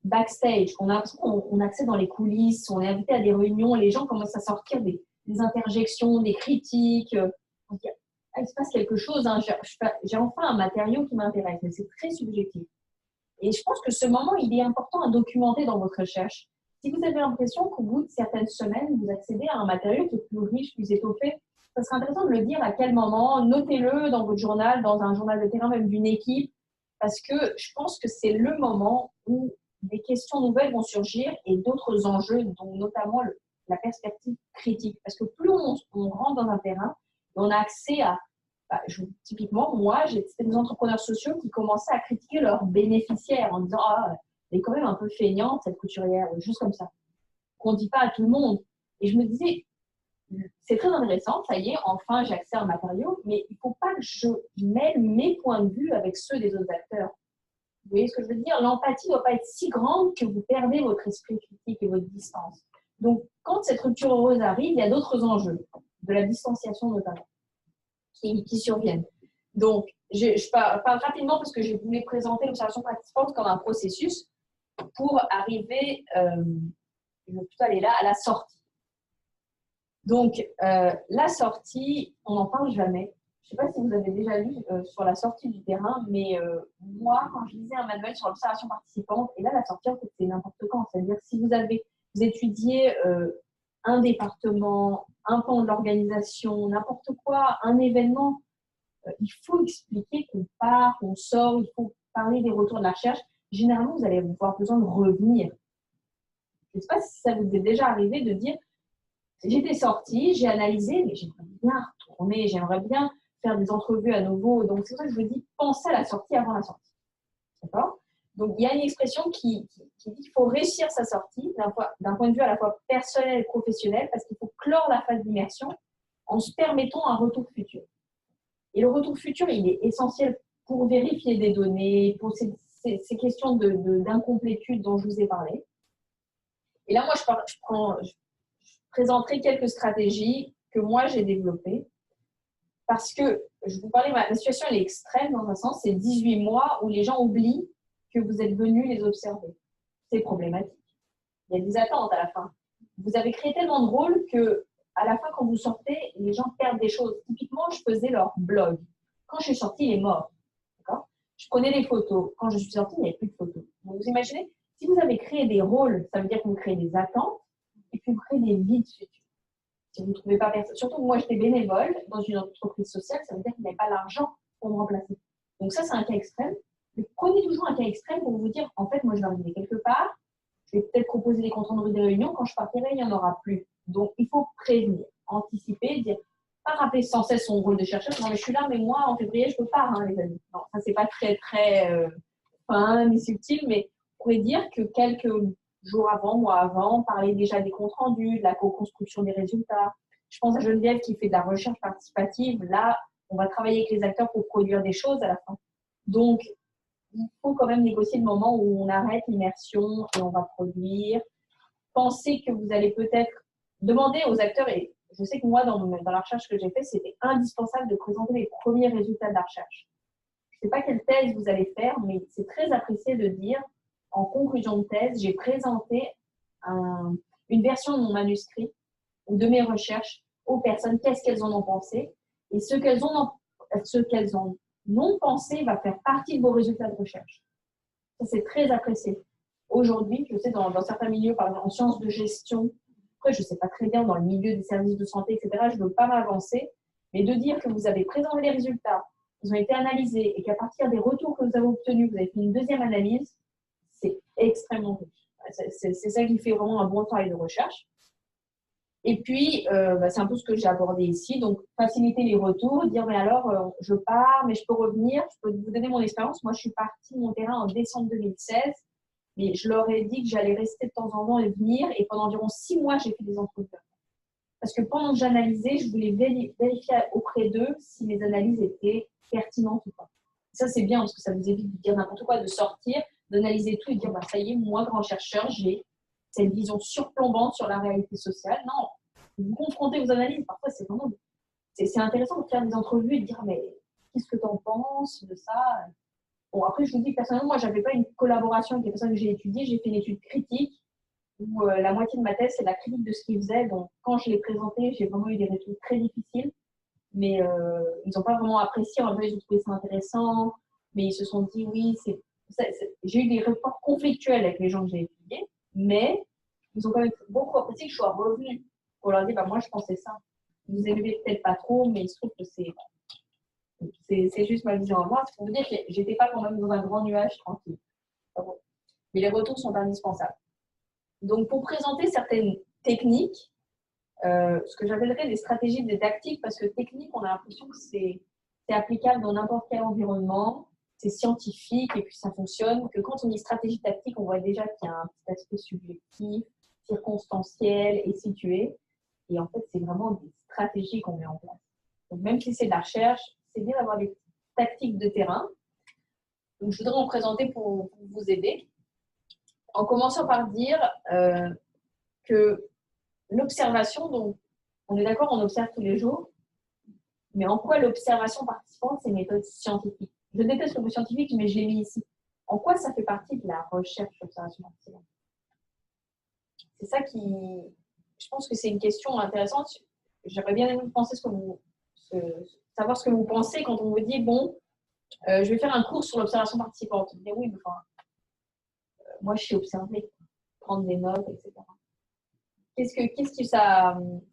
backstage. On a l'impression qu'on accède dans les coulisses, on est invité à des réunions, les gens commencent à sortir des interjections, des critiques. On dit, ah, il se passe quelque chose, hein, j'ai enfin un matériau qui m'intéresse, mais c'est très subjectif. Et je pense que ce moment, il est important à documenter dans votre recherche. Si vous avez l'impression qu'au bout de certaines semaines, vous accédez à un matériau qui est plus riche, plus étoffé, ça serait intéressant de le dire à quel moment. Notez-le dans votre journal, dans un journal de terrain, même d'une équipe, parce que je pense que c'est le moment où des questions nouvelles vont surgir et d'autres enjeux, dont notamment la perspective critique. Parce que plus on rentre dans un terrain, on a accès à… typiquement, moi, c'était des entrepreneurs sociaux qui commençaient à critiquer leurs bénéficiaires en disant « Ah, elle est quand même un peu feignante, cette couturière », juste comme ça, qu'on ne dit pas à tout le monde. Et je me disais, c'est très intéressant, ça y est, enfin, j'ai accès à un matériau, mais il ne faut pas que je mêle mes points de vue avec ceux des autres acteurs. Vous voyez ce que je veux dire? L'empathie ne doit pas être si grande que vous perdez votre esprit critique et votre distance. Donc, quand cette rupture heureuse arrive, il y a d'autres enjeux, de la distanciation notamment, qui surviennent. Donc, je parle rapidement parce que je voulais présenter l'observation participante comme un processus pour arriver, je vais plutôt aller là, à la sortie. Donc, la sortie, on n'en parle jamais. Je ne sais pas si vous avez déjà lu sur la sortie du terrain, mais moi, quand je lisais un manuel sur l'observation participante, et là, la sortie, en fait, c'est n'importe quand. C'est-à-dire, si vous étudiez un département, un pan de l'organisation, n'importe quoi, un événement, il faut expliquer qu'on part, qu'on sort, il faut parler des retours de la recherche. Généralement, vous allez avoir besoin de revenir. Je ne sais pas si ça vous est déjà arrivé de dire j'étais sortie, j'ai analysé, mais j'aimerais bien retourner, j'aimerais bien faire des entrevues à nouveau. Donc, c'est pour ça que je vous dis pensez à la sortie avant la sortie. D'accord? Donc, il y a une expression qui dit qu'il faut réussir sa sortie d'un point de vue à la fois personnel et professionnel parce qu'il faut clore la phase d'immersion en se permettant un retour futur. Et le retour futur, il est essentiel pour vérifier des données, pour ces questions d'incomplétude dont je vous ai parlé. Et là, moi, je présenterai quelques stratégies que moi, j'ai développées parce que, je vous parlais, la situation, elle est extrême dans un sens, c'est 18 mois où les gens oublient que vous êtes venus les observer. C'est problématique. Il y a des attentes à la fin. Vous avez créé tellement de rôles que à la fin, quand vous sortez, les gens perdent des choses. Typiquement, je faisais leur blog. Quand je suis sortie, il est mort. D'accord? Je prenais des photos. Quand je suis sortie, il n'y avait plus de photos. Donc, vous imaginez, si vous avez créé des rôles, ça veut dire que vous créez des attentes et puis vous créez des vides futurs. Si vous ne trouvez pas personne, surtout que moi, j'étais bénévole dans une entreprise sociale, ça veut dire qu'il n'y avait pas l'argent pour me remplacer. Donc ça, c'est un cas extrême. Mais prenez toujours un cas extrême pour vous dire, en fait, moi, je vais arriver quelque part, je vais peut-être proposer des comptes rendus des réunions, quand je partirai, il n'y en aura plus. Donc, il faut prévenir, anticiper, dire, pas rappeler sans cesse son rôle de chercheur. Non, mais je suis là, mais moi, en février, je peux pas, hein, les amis. Non, ça, c'est pas très, très fin ni subtil, mais on pourrait dire que quelques jour avant, mois avant, parler déjà des comptes rendus, de la co-construction des résultats. Je pense à Geneviève qui fait de la recherche participative. Là, on va travailler avec les acteurs pour produire des choses à la fin. Donc, il faut quand même négocier le moment où on arrête l'immersion et on va produire. Pensez que vous allez peut-être demander aux acteurs, et je sais que moi, dans la recherche que j'ai faite, c'était indispensable de présenter les premiers résultats de la recherche. Je ne sais pas quelle thèse vous allez faire, mais c'est très apprécié de dire, en conclusion de thèse, j'ai présenté une version de mon manuscrit ou de mes recherches aux personnes, qu'est-ce qu'elles en ont pensé, et ce qu'elles en ont pensé va faire partie de vos résultats de recherche. Ça, c'est très apprécié. Aujourd'hui, je sais, dans certains milieux, par exemple en sciences de gestion, après, je ne sais pas très bien dans le milieu des services de santé, etc., je ne veux pas m'avancer, mais de dire que vous avez présenté les résultats, ils ont été analysés, et qu'à partir des retours que vous avez obtenus, vous avez fait une deuxième analyse, c'est extrêmement riche. C'est ça qui fait vraiment un bon travail de recherche. Et puis, c'est un peu ce que j'ai abordé ici. Donc, faciliter les retours, dire, mais alors, je pars, mais je peux revenir. Je peux vous donner mon expérience. Moi, je suis partie de mon terrain en décembre 2016. Mais je leur ai dit que j'allais rester de temps en temps et venir. Et pendant environ 6 mois, j'ai fait des entretiens. Parce que pendant que j'analysais, je voulais vérifier auprès d'eux si mes analyses étaient pertinentes ou pas. Ça, c'est bien parce que ça nous évite de dire n'importe quoi, de sortir, d'analyser tout et de dire, bah, ça y est, moi, grand chercheur, j'ai cette vision surplombante sur la réalité sociale. Non, vous confrontez vos analyses. Parfois, c'est vraiment… C'est intéressant de faire des entrevues et de dire, mais qu'est-ce que tu en penses de ça? Bon, après, je vous dis, personnellement, moi, je n'avais pas une collaboration avec les personnes que j'ai étudiées. J'ai fait une étude critique où la moitié de ma thèse, c'est la critique de ce qu'ils faisaient. Donc, quand je l'ai présenté, j'ai vraiment eu des retours très difficiles. Mais ils n'ont pas vraiment apprécié. En fait, ils ont trouvé ça intéressant. Mais ils se sont dit, oui, j'ai eu des rapports conflictuels avec les gens que j'ai étudiés. Mais ils ont quand même beaucoup apprécié que je sois revenue. Pour leur dire, bah, moi, je pensais ça. Vous aimez peut-être pas trop, mais il se trouve que c'est juste ma vision à moi. C'est pour vous dire que j'étais pas quand même dans un grand nuage tranquille. Mais les retours sont indispensables. Donc, pour présenter certaines techniques, ce que j'appellerais des stratégies, des tactiques, parce que technique, on a l'impression que c'est applicable dans n'importe quel environnement, c'est scientifique et puis ça fonctionne. Que quand on dit stratégie tactique, on voit déjà qu'il y a un petit aspect subjectif, circonstanciel et situé. Et en fait, c'est vraiment des stratégies qu'on met en place. Donc, même si c'est de la recherche, c'est bien d'avoir des tactiques de terrain. Donc, je voudrais en présenter pour vous aider. En commençant par dire que l'observation, donc, on est d'accord, on observe tous les jours, mais en quoi l'observation participante, c'est une méthode scientifique? Je déteste le mot scientifique, mais je l'ai mis ici. En quoi ça fait partie de la recherche d'observation participante? C'est ça qui… Je pense que c'est une question intéressante. J'aurais bien aimé penser savoir ce que vous pensez quand on vous dit, bon, je vais faire un cours sur l'observation participante. Vous dites, oui, mais enfin, moi, je suis observée, prendre des notes, etc. Qu'est-ce que ça vous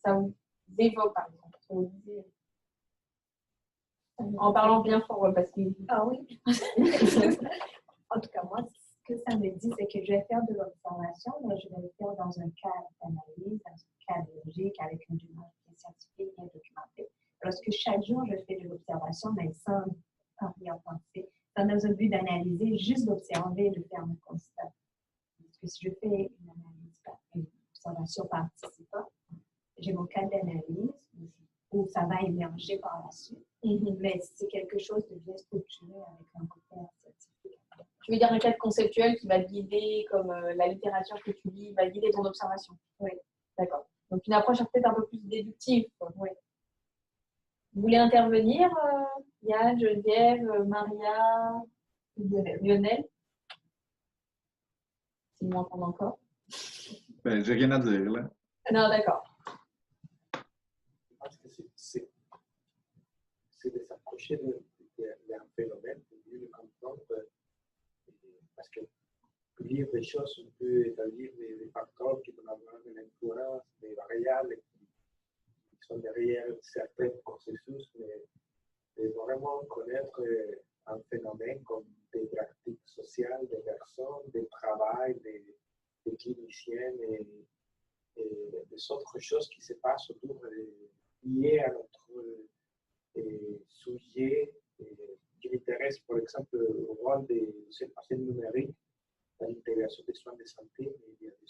évoque, par exemple? En parlant bien fort, parce que… Ah oui. En tout cas, moi, ce que ça me dit, c'est que je vais faire de l'observation, mais je vais le faire dans un cadre d'analyse, dans un cadre logique, avec une démarche scientifique bien documentée. Lorsque chaque jour, je fais de l'observation, mais sans arrière-pensée, dans un but d'analyser, juste d'observer, de faire un constat. Parce que si je fais une observation participante, j'ai mon cadre d'analyse où ça va émerger par la suite. Mais c'est quelque chose de bien structuré avec un côté scientifique. Tu veux dire un cadre conceptuel qui va guider, comme la littérature que tu lis, va guider ton observation? Oui. D'accord. Donc une approche peut-être un peu plus déductive. Oui. Vous voulez intervenir, Yann, Geneviève, Maria, Lionel? S'ils m'entendent encore. Ben, j'ai rien à dire, là. Non, d'accord. Je pense que c'est de s'approcher d'un phénomène pour mieux le comprendre, parce que pour lire des choses, on peut établir des facteurs qui peuvent avoir une influence, des variables qui sont derrière certains processus, mais vraiment connaître un phénomène comme des pratiques sociales des personnes, des travail, des cliniciens et des autres choses qui se passent autour liées à notre sujet qui m'intéresse, par exemple, le rôle de cette patiente numérique dans l'intégration des soins de santé. Mais il y a des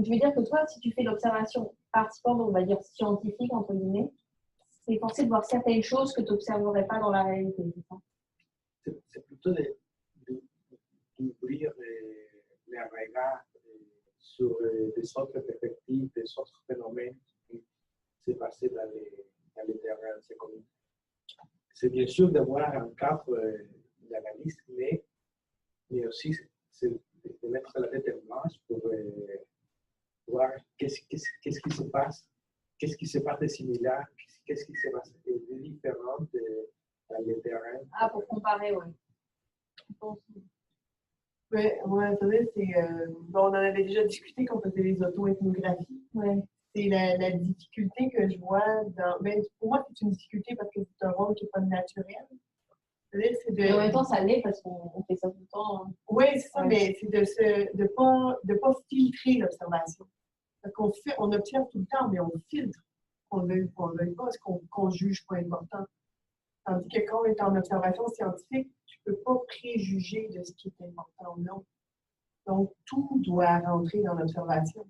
Donc, je veux dire que toi, si tu fais l'observation participante, on va dire scientifique, entre guillemets, c'est forcé de voir certaines choses que tu n'observerais pas dans la réalité. C'est plutôt d'ouvrir les regards sur des autres perspectives, des autres phénomènes qui s'est passé dans les terrains. C'est bien sûr d'avoir un cadre d'analyse, mais aussi c'est de mettre la tête en marche pour voir qu'est-ce qui se passe, qu'est-ce qui se passe de similaire, qu'est-ce qui se passe de différent dans les terrains. Ah, pour comparer, oui. Oui, c'est vrai, bon, on en avait déjà discuté quand on faisait les auto-ethnographies. Ouais. C'est la difficulté que je vois dans. Ben, pour moi, c'est une difficulté parce que c'est un rôle qui n'est pas naturel. Et en même temps, ça l'est parce qu'on fait ça tout le temps. Hein. Oui, c'est ça, mais c'est de pas filtrer l'observation. On observe tout le temps, mais on filtre. On ne veut pas ce qu'on juge pas important. Tandis que quand on est en observation scientifique, tu ne peux pas préjuger de ce qui est important ou non. Donc, tout doit rentrer dans l'observation.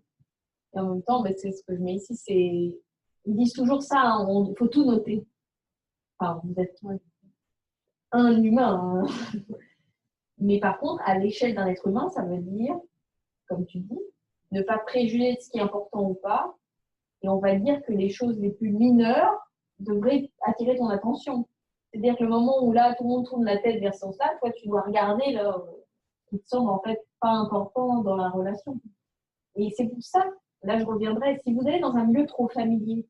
Et en même temps, c'est ce que je mets ici, c'est. Ils disent toujours ça, hein, il faut tout noter. Enfin, vous êtes un humain. Hein. Mais par contre, à l'échelle d'un être humain, ça veut dire, comme tu dis, ne pas préjuger de ce qui est important ou pas. Et on va dire que les choses les plus mineures devraient attirer ton attention. C'est-à-dire que le moment où là, tout le monde tourne la tête vers son sac, toi, tu dois regarder là, ce qui te semble en fait pas important dans la relation. Et c'est pour ça, là, je reviendrai, si vous allez dans un milieu trop familier,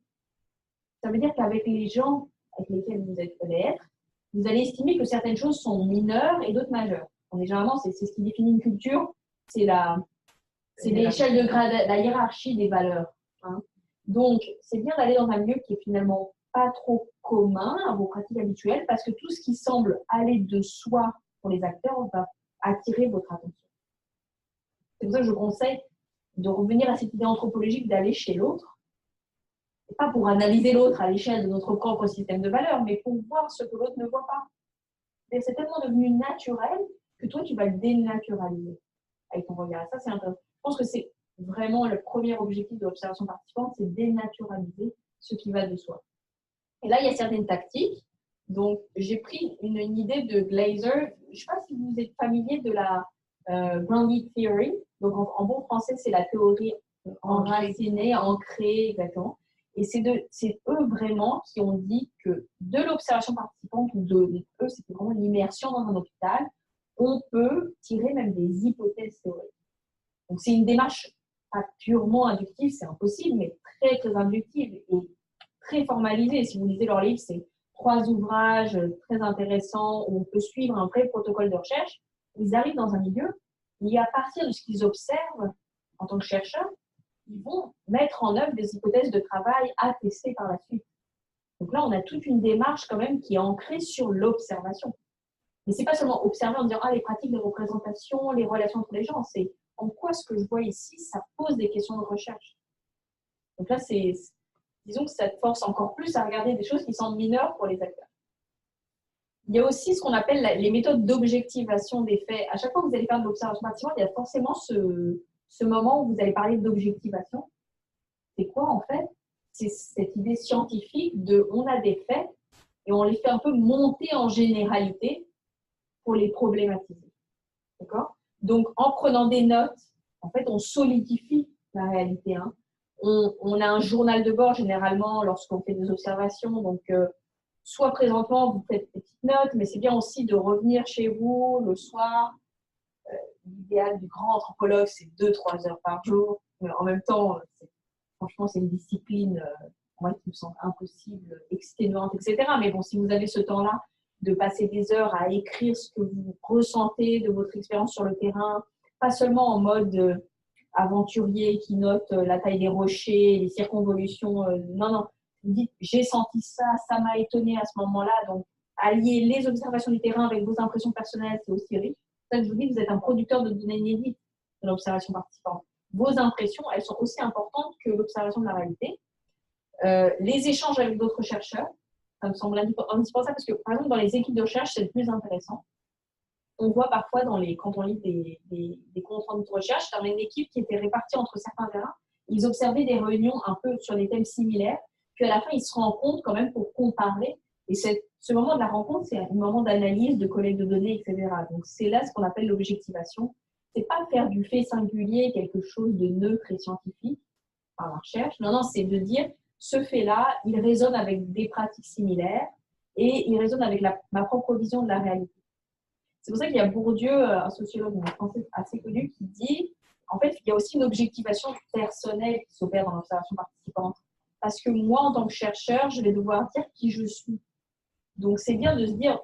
ça veut dire qu'avec les gens avec lesquels vous allez être, vous allez estimer que certaines choses sont mineures et d'autres majeures. Généralement, c'est ce qui définit une culture, c'est l'échelle de grade, la hiérarchie des valeurs. Hein. Donc, c'est bien d'aller dans un milieu qui est finalement pas trop commun à vos pratiques habituelles, parce que tout ce qui semble aller de soi pour les acteurs va attirer votre attention. C'est pour ça que je conseille de revenir à cette idée anthropologique d'aller chez l'autre, et pas pour analyser l'autre à l'échelle de notre propre système de valeurs, mais pour voir ce que l'autre ne voit pas. C'est tellement devenu naturel que toi, tu vas le dénaturaliser avec ton regard. Ça, c'est intéressant. Je pense que c'est vraiment le premier objectif de l'observation participante, c'est dénaturaliser ce qui va de soi. Et là, il y a certaines tactiques. Donc, j'ai pris une idée de Glaser. Je ne sais pas si vous êtes familier de la Grounded Theory. Donc, en bon français, c'est la théorie enracinée, ancrée, exactement. Et c'est eux vraiment qui ont dit que de l'observation participante, ou eux, c'était vraiment l'immersion dans un hôpital, on peut tirer même des hypothèses théoriques. Donc, c'est une démarche pas purement inductive, c'est impossible, mais très, très inductive et très formalisée. Si vous lisez leur livre, c'est 3 ouvrages très intéressants où on peut suivre un vrai protocole de recherche. Ils arrivent dans un milieu et à partir de ce qu'ils observent en tant que chercheurs, ils vont mettre en œuvre des hypothèses de travail à tester par la suite. Donc là, on a toute une démarche quand même qui est ancrée sur l'observation. Mais ce n'est pas seulement observer en disant « Ah, les pratiques de représentation, les relations entre les gens », c'est en quoi ce que je vois ici, ça pose des questions de recherche. Donc là, disons que ça te force encore plus à regarder des choses qui sont mineures pour les acteurs. Il y a aussi ce qu'on appelle les méthodes d'objectivation des faits. À chaque fois que vous allez faire de l'observation participante, il y a forcément ce moment où vous allez parler d'objectivation. C'est quoi en fait? C'est cette idée scientifique de on a des faits et on les fait un peu monter en généralité pour les problématiser. D'accord? Donc, en prenant des notes, en fait, on solidifie la réalité. Hein. On a un journal de bord généralement lorsqu'on fait des observations. Donc, soit présentement, vous faites des petites notes, mais c'est bien aussi de revenir chez vous le soir. L'idéal du grand anthropologue, c'est 2-3 heures par jour. Mais en même temps, franchement, c'est une discipline moi, qui me semble impossible, exténuante, etc. Mais bon, si vous avez ce temps-là, de passer des heures à écrire ce que vous ressentez de votre expérience sur le terrain, pas seulement en mode aventurier qui note la taille des rochers, les circonvolutions. Non. Vous dites, j'ai senti ça, ça m'a étonné à ce moment-là. Donc, allier les observations du terrain avec vos impressions personnelles, c'est aussi riche. C'est ça que je vous dis, vous êtes un producteur de données inédites de l'observation participante. Vos impressions, elles sont aussi importantes que l'observation de la réalité. Les échanges avec d'autres chercheurs, ça me semble indispensable parce que, par exemple, dans les équipes de recherche, c'est le plus intéressant. on voit parfois quand on lit des comptes rendus de recherche, dans une équipe qui était répartie entre certains terrains, ils observaient des réunions un peu sur des thèmes similaires, puis à la fin, ils se rencontrent quand même pour comparer. Et ce moment de la rencontre, c'est un moment d'analyse, de collecte de données, etc. Donc, c'est là ce qu'on appelle l'objectivation. C'est pas faire du fait singulier quelque chose de neutre et scientifique par la recherche. Non, non, c'est de dire, ce fait-là, il résonne avec des pratiques similaires et il résonne avec ma propre vision de la réalité. C'est pour ça qu'il y a Bourdieu, un sociologue français assez connu, qui dit, en fait, il y a aussi une objectivation personnelle qui s'opère dans l'observation participante. Parce que moi, en tant que chercheur, je vais devoir dire qui je suis. Donc, c'est bien de se dire,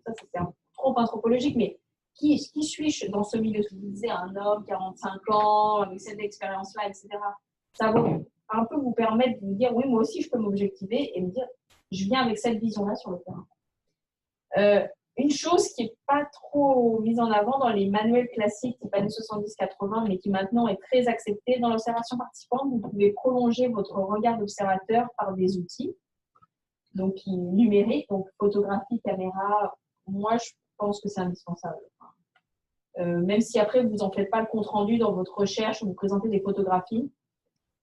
ça c'est un trop anthropologique, mais qui suis-je dans ce milieu? Je vous disais, un homme, 45 ans, avec cette expérience-là, etc. Ça va un peu vous permettre de vous dire, oui, moi aussi, je peux m'objectiver et me dire, je viens avec cette vision-là sur le terrain. Une chose qui n'est pas trop mise en avant dans les manuels classiques type années 70-80, mais qui maintenant est très acceptée dans l'observation participante, vous pouvez prolonger votre regard d'observateur par des outils donc numériques, donc photographie, caméra. Moi, je pense que c'est indispensable. Même si après, vous n'en faites pas le compte-rendu dans votre recherche ou vous présentez des photographies,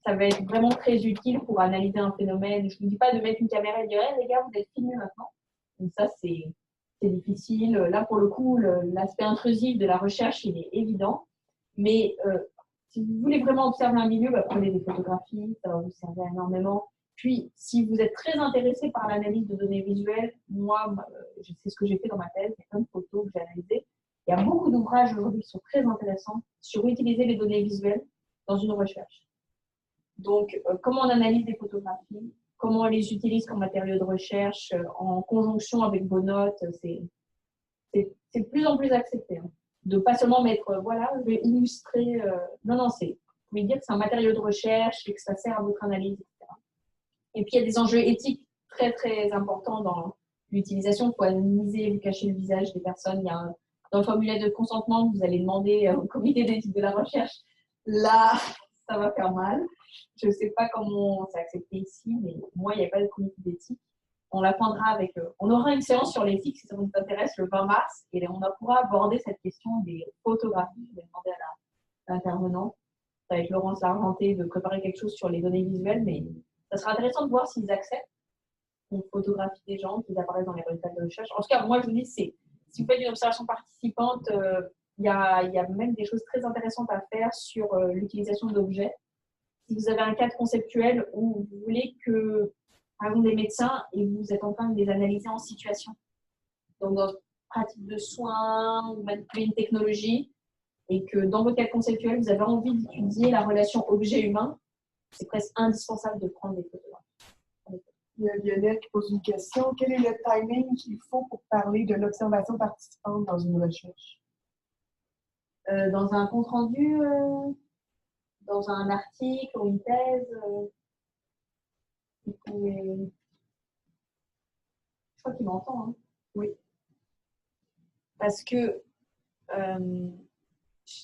ça va être vraiment très utile pour analyser un phénomène. Je ne vous dis pas de mettre une caméra et de dire hey, les gars, vous êtes filmés maintenant. Donc ça, c'est difficile. Là, pour le coup, l'aspect intrusif de la recherche, il est évident. Mais si vous voulez vraiment observer un milieu, prenez des photographies, ça va vous servir énormément. Puis, si vous êtes très intéressé par l'analyse de données visuelles, moi, c'est ce que j'ai fait dans ma thèse, il y a plein de photos que j'ai analysées. Il y a beaucoup d'ouvrages aujourd'hui qui sont très intéressants sur utiliser les données visuelles dans une recherche. Donc, comment on analyse des photographies, comment on les utilise comme matériaux de recherche en conjonction avec vos notes, c'est de plus en plus accepté. Hein. De pas seulement mettre, voilà, je vais illustrer. Non, non, vous pouvez dire que c'est un matériau de recherche et que ça sert à votre analyse, etc. Et puis, il y a des enjeux éthiques très, très importants dans l'utilisation. Il faut anonymiser, vous cacher le visage des personnes. Il y a dans le formulaire de consentement, vous allez demander au comité d'éthique de la recherche. Là, ça va faire mal. Je ne sais pas comment c'est accepté ici, mais moi, il n'y a pas de comité d'éthique. On l'apprendra avec on aura une séance sur l'éthique si ça vous intéresse le 20 mars et on pourra aborder cette question des photographies. Je vais demander à l'intervenant, avec Laurence Largenté, de préparer quelque chose sur les données visuelles, mais ça sera intéressant de voir s'ils acceptent qu'on photographie des gens, qu'ils apparaissent dans les résultats de recherche. En tout cas, moi, je vous dis, si vous faites une observation participante, il y a même des choses très intéressantes à faire sur l'utilisation d'objets. Si vous avez un cadre conceptuel où vous voulez que, par exemple, des médecins, et vous êtes en train de les analyser en situation, donc dans une pratique de soins, ou manipuler une technologie, et que dans votre cadre conceptuel, vous avez envie d'étudier la relation objet-humain, c'est presque indispensable de prendre des photographes. Il y a Lionel qui pose une question. Quel est le timing qu'il faut pour parler de l'observation participante dans une recherche? Dans un compte-rendu, dans un article ou une thèse, je crois qu'il m'entend. Hein. Oui. Parce que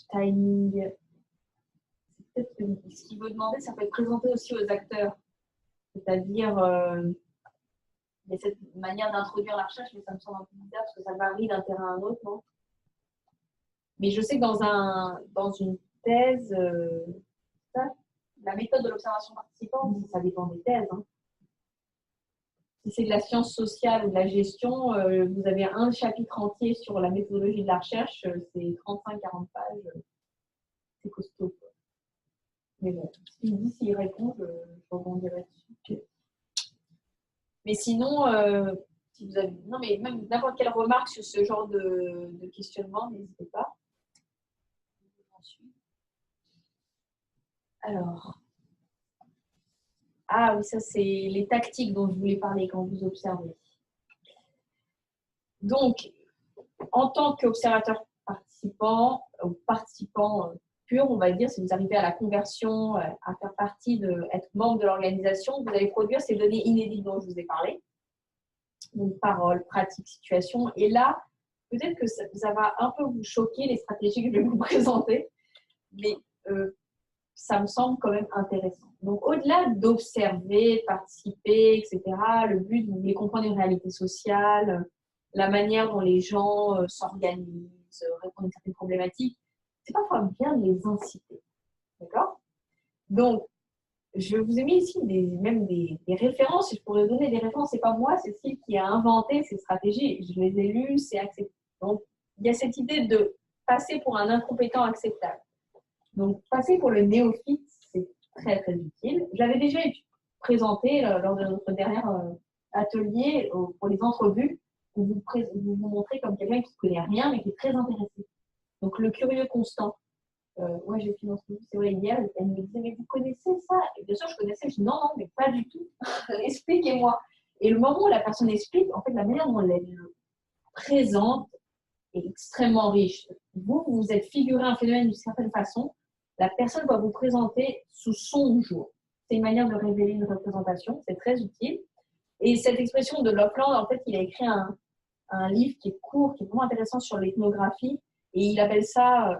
timing, c'est peut-être ce qu'il veut demander, ça peut être présenté aussi aux acteurs. C'est-à-dire, il y a cette manière d'introduire la recherche, mais ça me semble un peu bizarre parce que ça varie d'un terrain à un autre, non? Mais je sais que dans une thèse, la méthode de l'observation participante, ça dépend des thèses. Hein. Si c'est de la science sociale ou de la gestion, vous avez un chapitre entier sur la méthodologie de la recherche, c'est 35-40 pages. C'est costaud. Quoi. Mais bon, s'il dit s'il répond, je rebondirai dessus. Okay. Mais sinon, si vous avez, non, mais même n'importe quelle remarque sur ce genre de questionnement, n'hésitez pas. Alors, ah oui, ça c'est les tactiques dont je voulais parler quand vous observez. Donc, en tant qu'observateur participant, ou participant pur, on va dire, si vous arrivez à la conversion, à faire partie être membre de l'organisation, vous allez produire ces données inédites dont je vous ai parlé. Donc, paroles, pratiques, situations. Et là, peut-être que ça va un peu vous choquer, les stratégies que je vais vous présenter, mais ça me semble quand même intéressant. Donc, au-delà d'observer, participer, etc., le but, vous voulez comprendre une réalité sociale, la manière dont les gens s'organisent, répondre à une certaine problématique, c'est parfois bien de les inciter. D'accord? Donc, je vous ai mis ici même des références. Je pourrais donner des références. Ce n'est pas moi, c'est Cécile qui a inventé ces stratégies. Je les ai lues, c'est accepté. Donc, il y a cette idée de passer pour un incompétent acceptable. Donc, passer pour le néophyte, c'est très, très utile. Je l'avais déjà présenté lors de notre dernier atelier pour les entrevues, où vous montrez comme quelqu'un qui ne connaît rien, mais qui est très intéressé. Donc, le curieux constant. Ouais, j'ai fait une entrevue, c'est vrai, hier, elle me disait, mais vous connaissez ça? Et bien sûr, je connaissais. Je dis, non, non, mais pas du tout. Expliquez-moi. Et le moment où la personne explique, en fait, la manière dont elle le présente est extrêmement riche. Vous êtes figuré un phénomène d'une certaine façon. La personne va vous présenter sous son jour. C'est une manière de révéler une représentation. C'est très utile. Et cette expression de Loveland, en fait, il a écrit un livre qui est court, qui est vraiment intéressant sur l'ethnographie. Et il appelle ça...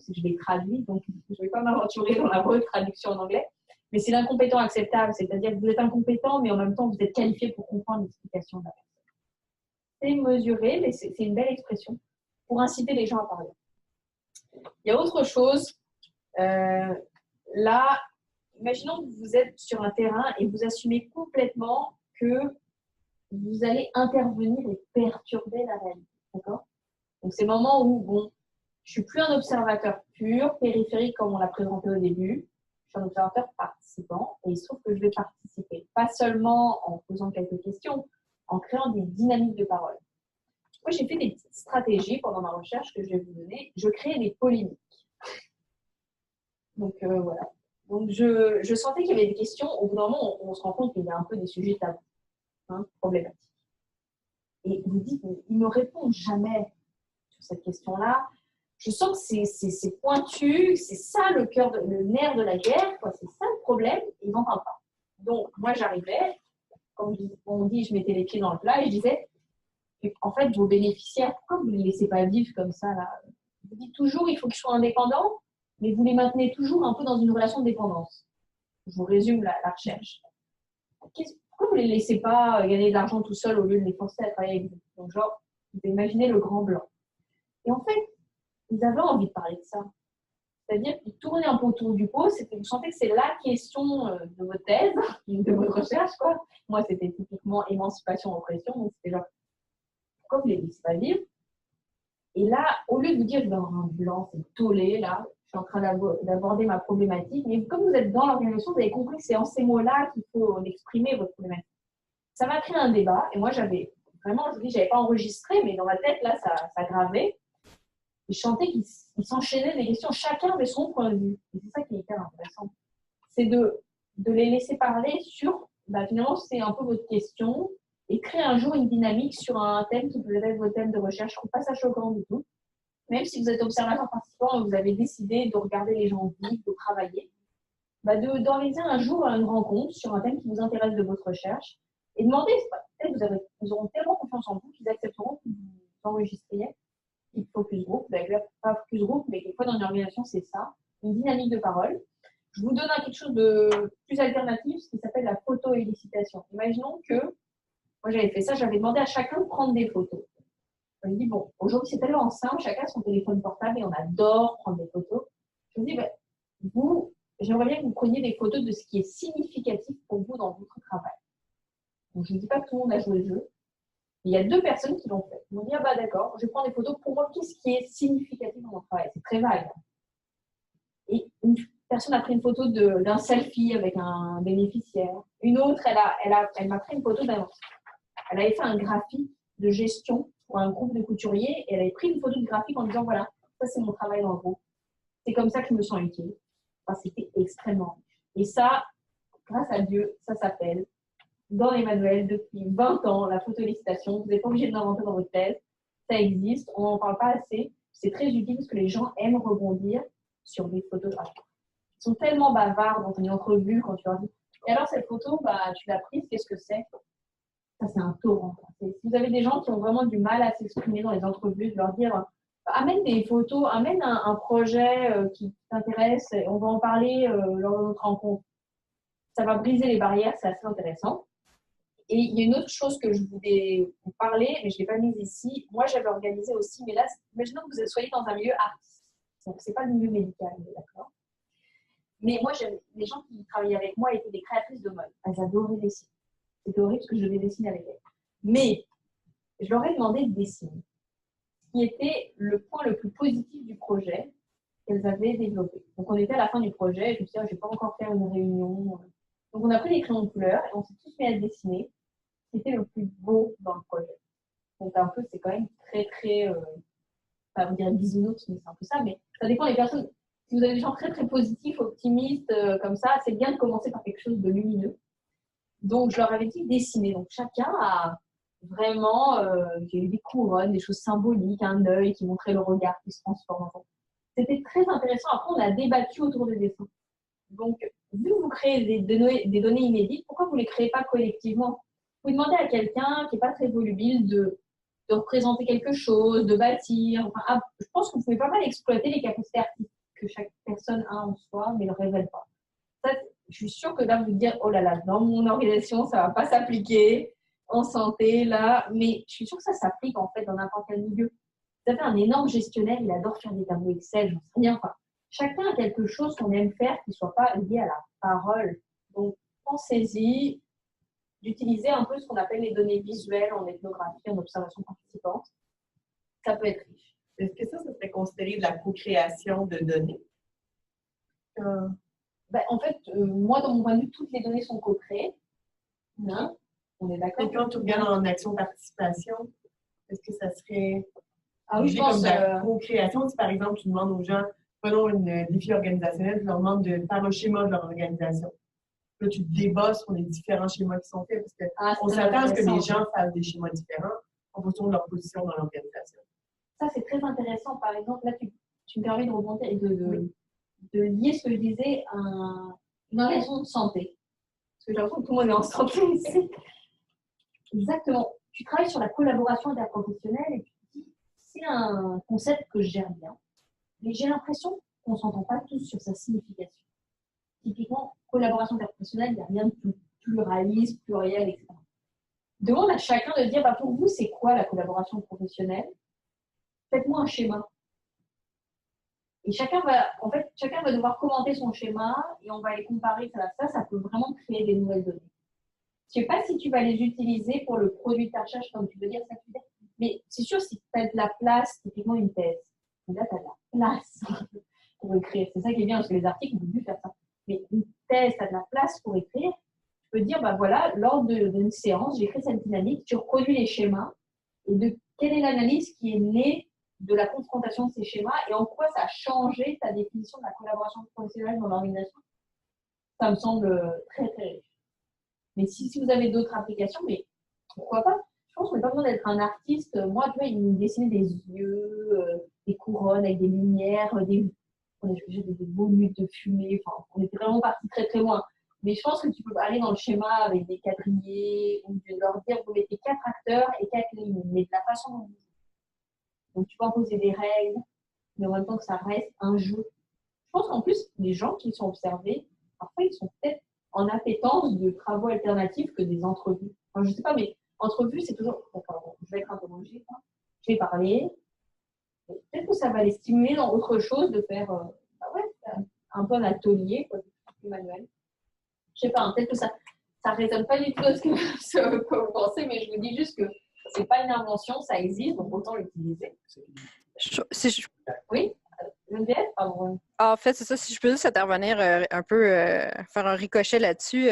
je l'ai traduit, donc je ne vais pas m'aventurer dans la traduction en anglais, mais c'est l'incompétent acceptable, c'est-à-dire que vous êtes incompétent, mais en même temps, vous êtes qualifié pour comprendre l'explication de la personne. C'est mesuré, mais c'est une belle expression pour inciter les gens à parler. Il y a autre chose. Là, imaginons que vous êtes sur un terrain et vous assumez complètement que vous allez intervenir et perturber la réalité. D'accord? Donc, c'est le moment où, bon, je ne suis plus un observateur pur, périphérique, comme on l'a présenté au début. Je suis un observateur participant et il se trouve que je vais participer. Pas seulement en posant quelques questions, en créant des dynamiques de parole. Moi, j'ai fait des petites stratégies pendant ma recherche que je vais vous donner. Je crée des polémiques. Donc, voilà. Donc, je sentais qu'il y avait des questions. Au bout d'un moment, on se rend compte qu'il y a un peu des sujets tabous, problématiques. Et vous dites, il ne me répond jamais sur cette question-là. Je sens que c'est pointu, c'est ça le cœur, le nerf de la guerre, quoi. C'est ça le problème, ils n'en parlent pas. Donc, moi, j'arrivais, comme on dit, je mettais les pieds dans le plat et je disais, en fait, vos bénéficiaires, pourquoi vous ne les laissez pas vivre comme ça, là? Vous dites toujours, il faut qu'ils soient indépendants, mais vous les maintenez toujours un peu dans une relation de dépendance. Je vous résume la recherche. Pourquoi vous ne les laissez pas gagner de l'argent tout seuls au lieu de les forcer à travailler avec vous? Donc, genre, vous imaginez le grand blanc. Et en fait, ils avaient envie de parler de ça. C'est-à-dire qu'ils tournaient un peu autour du pot. Vous sentez que c'est la question de votre thèse, de votre recherche, quoi. Moi, c'était typiquement émancipation-oppression. Donc, c'était genre, pourquoi vous ne les laissez pas vivre? Et là, au lieu de vous dire, je vais avoir un blanc, c'est tollé, là, je suis en train d'aborder ma problématique. Mais comme vous êtes dans l'organisation, vous avez compris que c'est en ces mots-là qu'il faut exprimer votre problématique. Ça m'a créé un débat. Et moi, j'avais vraiment, je vous dis, je n'avais pas enregistré, mais dans ma tête, là, ça gravait. Et je sentais qu'ils s'enchaînaient des questions, chacun avait son point de vue. Et c'est ça qui est hyper intéressant. C'est de les laisser parler sur, finalement, c'est un peu votre question, et créer un jour une dynamique sur un thème qui peut être votre thème de recherche. Je ne trouve pas ça choquant du tout. Même si vous êtes observateur participant et vous avez décidé de regarder les gens vivre, de travailler, d'organiser un jour une rencontre sur un thème qui vous intéresse de votre recherche et demander, peut-être ils auront tellement confiance en vous qu'ils accepteront que vous enregistriez. Focus group, pas focus group, mais quelquefois dans une organisation, c'est ça, une dynamique de parole. Je vous donne quelque chose de plus alternatif, ce qui s'appelle la photo-élicitation. Imaginons que, moi j'avais fait ça, j'avais demandé à chacun de prendre des photos. Je me dis, bon, aujourd'hui c'est tellement simple, chacun a son téléphone portable et on adore prendre des photos. Je me dis, j'aimerais bien que vous preniez des photos de ce qui est significatif pour vous dans votre travail. Donc je ne dis pas que tout le monde a joué le jeu. Il y a 2 personnes qui l'ont fait. Ils m'ont dit, d'accord, je vais prendre des photos pour voir qu'est-ce qui est significatif dans mon travail. C'est très vague. Et une personne a pris une photo d'un selfie avec un bénéficiaire. Une autre, elle m'a pris une photo d'un... Elle avait fait un graphique de gestion pour un groupe de couturiers et elle avait pris une photo de graphique en disant, voilà, ça c'est mon travail dans le groupe. C'est comme ça que je me sens utile. Enfin, c'était extrêmement riche. Et ça, grâce à Dieu, ça s'appelle dans les manuels depuis 20 ans, la photo-élicitation. Vous n'êtes pas obligé de l'inventer dans votre thèse. Ça existe, on n'en parle pas assez. C'est très utile parce que les gens aiment rebondir sur des photographes. Ils sont tellement bavards dans une entrevue quand tu leur dis « Et alors cette photo, tu l'as prise, qu'est-ce que c'est ?» Ça, c'est un torrent. Si vous avez des gens qui ont vraiment du mal à s'exprimer dans les entrevues, de leur dire « Amène des photos, amène un projet qui t'intéresse, on va en parler lors de notre rencontre. » Ça va briser les barrières, c'est assez intéressant. Et il y a une autre chose que je voulais vous parler, mais je ne l'ai pas mise ici. Moi, j'avais organisé aussi, mais là, imaginons que vous soyez dans un milieu artistique. Donc, ce n'est pas le milieu médical, d'accord? Mais moi, les gens qui travaillaient avec moi étaient des créatrices de mode. Elles adoraient dessiner. C'était horrible parce que je devais dessiner avec elles. Mais je leur ai demandé de dessiner. Ce qui était le point le plus positif du projet qu'elles avaient développé. Donc, on était à la fin du projet et je me suis dit, je ne vais pas encore faire une réunion. Donc, on a pris des crayons de couleur et on s'est tous mis à dessiner. C'était le plus beau dans le projet. Donc, un peu, c'est quand même très, très, on dirait bisounours, mais c'est un peu ça, mais ça dépend des personnes. Si vous avez des gens très, très positifs, optimistes, comme ça, c'est bien de commencer par quelque chose de lumineux. Donc, je leur avais dit dessiner. Donc, chacun a vraiment, il y a eu des couronnes, des choses symboliques, un œil qui montrait le regard qui se transforme. C'était très intéressant. Après, on a débattu autour des dessins. Donc, vu que vous créez des données inédites, pourquoi vous ne les créez pas collectivement? Vous demandez à quelqu'un qui n'est pas très volubile de représenter quelque chose, de bâtir. Enfin, je pense que vous pouvez pas mal exploiter les capacités artistiques que chaque personne a en soi, mais ne le révèle pas. Ça, je suis sûre que là, vous dire, oh là là, dans mon organisation, ça ne va pas s'appliquer en santé, là. Mais je suis sûre que ça s'applique, en fait, dans n'importe quel milieu. Vous avez un énorme gestionnaire, il adore faire des tableaux Excel, j'en sais rien. Enfin, chacun a quelque chose qu'on aime faire qui ne soit pas lié à la parole. Donc, pensez-y d'utiliser un peu ce qu'on appelle les données visuelles en ethnographie, en observation participante. Ça peut être riche. Est-ce que ça serait considéré de la co-création de données? En fait, moi, dans mon point de vue, toutes les données sont co-créées. Hein? On est d'accord? Et quand tu regardes en action participation, est-ce que ça serait oui, je pense, comme de la co-création? Si par exemple, tu demandes aux gens, prenons un défi organisationnel, tu leur demandes de faire un schéma de leur organisation. Là, tu débats sur les différents schémas qui sont faits, parce qu'on s'attend à ce que les gens fassent des schémas différents en fonction de leur position dans l'organisation. Ça, c'est très intéressant. Par exemple, là, tu me permets de rebondir et de lier ce que je disais à une organisation de santé. Parce que j'ai l'impression que tout le monde est en santé ici. Exactement. Tu travailles sur la collaboration interprofessionnelle et tu te dis, c'est un concept que je gère bien. Mais j'ai l'impression qu'on ne s'entend pas tous sur sa signification. Typiquement, collaboration interprofessionnelle, il n'y a rien de plus pluraliste, pluriel, etc. Demande à chacun de dire, pour vous, c'est quoi la collaboration professionnelle? Faites-moi un schéma. Et chacun va devoir commenter son schéma et on va les comparer. Ça peut vraiment créer des nouvelles données. Je ne sais pas si tu vas les utiliser pour le produit de ta recherche, comme tu veux dire ça, mais c'est sûr, si tu as de la place, typiquement une thèse, là, tu as de la place pour écrire. C'est ça qui est bien, parce que les articles, on peut plus faire ça. Mais une thèse, tu as de la place pour écrire. Tu peux dire, voilà, lors d'une séance, j'ai créé cette dynamique, tu reproduis les schémas et de quelle est l'analyse qui est née de la confrontation de ces schémas et en quoi ça a changé ta définition de la collaboration professionnelle dans l'organisation. Ça me semble très, très riche. Mais si vous avez d'autres applications, mais pourquoi pas? Je pense qu'on n'a pas besoin d'être un artiste. Moi, tu vois, il me dessinait des yeux, des couronnes avec des lumières, on a des beaux nuits de fumée. Enfin, on était vraiment parti très, très loin. Mais je pense que tu peux aller dans le schéma avec des quadrillés ou de leur dire, vous mettez 4 acteurs et 4 lignes, mais de la façon dont vous jouez. Donc, tu peux imposer des règles, mais en même temps que ça reste un jeu. Je pense qu'en plus, les gens qui sont observés, parfois, ils sont peut-être en appétence de travaux alternatifs que des entrevues. Enfin, je ne sais pas, mais entrevues, c'est toujours... D'accord, je vais être interrogée. Je vais parler. Peut-être que ça va les stimuler dans autre chose de faire un peu un atelier, quoi, plus manuel. Je ne sais pas, peut-être que ça ne résonne pas du tout à ce que vous pensez, mais je vous dis juste que ce n'est pas une invention, ça existe, donc autant l'utiliser. Oui, Geneviève, pardon. En fait, c'est ça. Si je peux juste intervenir un peu, faire un ricochet là-dessus.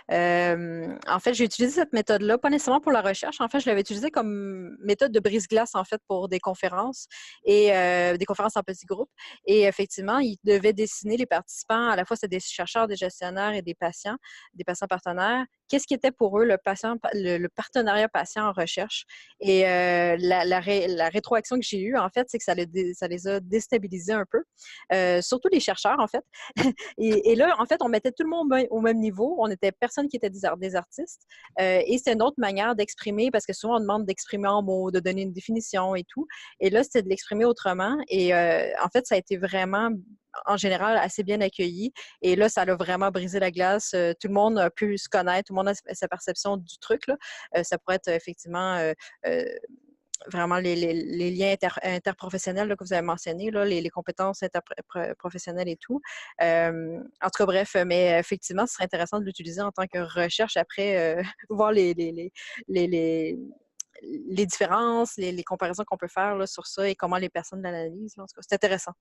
En fait, j'ai utilisé cette méthode-là, pas nécessairement pour la recherche. En fait, je l'avais utilisée comme méthode de brise-glace, en fait, pour des conférences et des conférences en petits groupes. Et effectivement, ils devaient dessiner les participants. À la fois, c'était des chercheurs, des gestionnaires et des patients partenaires. Qu'est-ce qui était pour eux le partenariat patient en recherche? Et la rétroaction que j'ai eue, en fait, c'est que ça les a déstabilisés un peu. Surtout les chercheurs, en fait. et là, en fait, on mettait tout le monde au même niveau. On était personne qui était des artistes. Et c'était une autre manière d'exprimer, parce que souvent, on demande d'exprimer en mots, de donner une définition et tout. Et là, c'était de l'exprimer autrement. Et en fait, ça a été vraiment en général assez bien accueillis. Et là, ça a vraiment brisé la glace. Tout le monde a pu se connaître, tout le monde a sa perception du truc, là. Ça pourrait être effectivement vraiment les liens interprofessionnels là, que vous avez mentionnés, là, les compétences interprofessionnelles et tout. En tout cas, bref, mais effectivement, ce serait intéressant de l'utiliser en tant que recherche après, voir les différences, les comparaisons qu'on peut faire là, sur ça et comment les personnes l'analysent. En tout cas, c'est intéressant.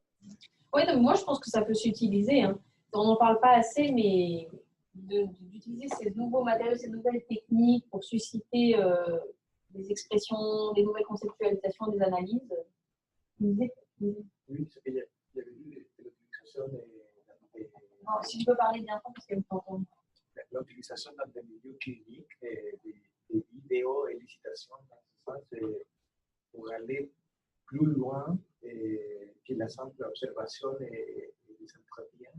Oui, moi, je pense que ça peut s'utiliser. Hein. On n'en parle pas assez, mais d'utiliser ces nouveaux matériaux, ces nouvelles techniques pour susciter des expressions, des nouvelles conceptualisations, des analyses. Oui, parce qu'il y a l'utilisation si tu peux parler bien fort, parce que l'utilisation dans des milieux cliniques des vidéos et licitations dans ce sens pour aller plus loin que la simple observation et les entretiens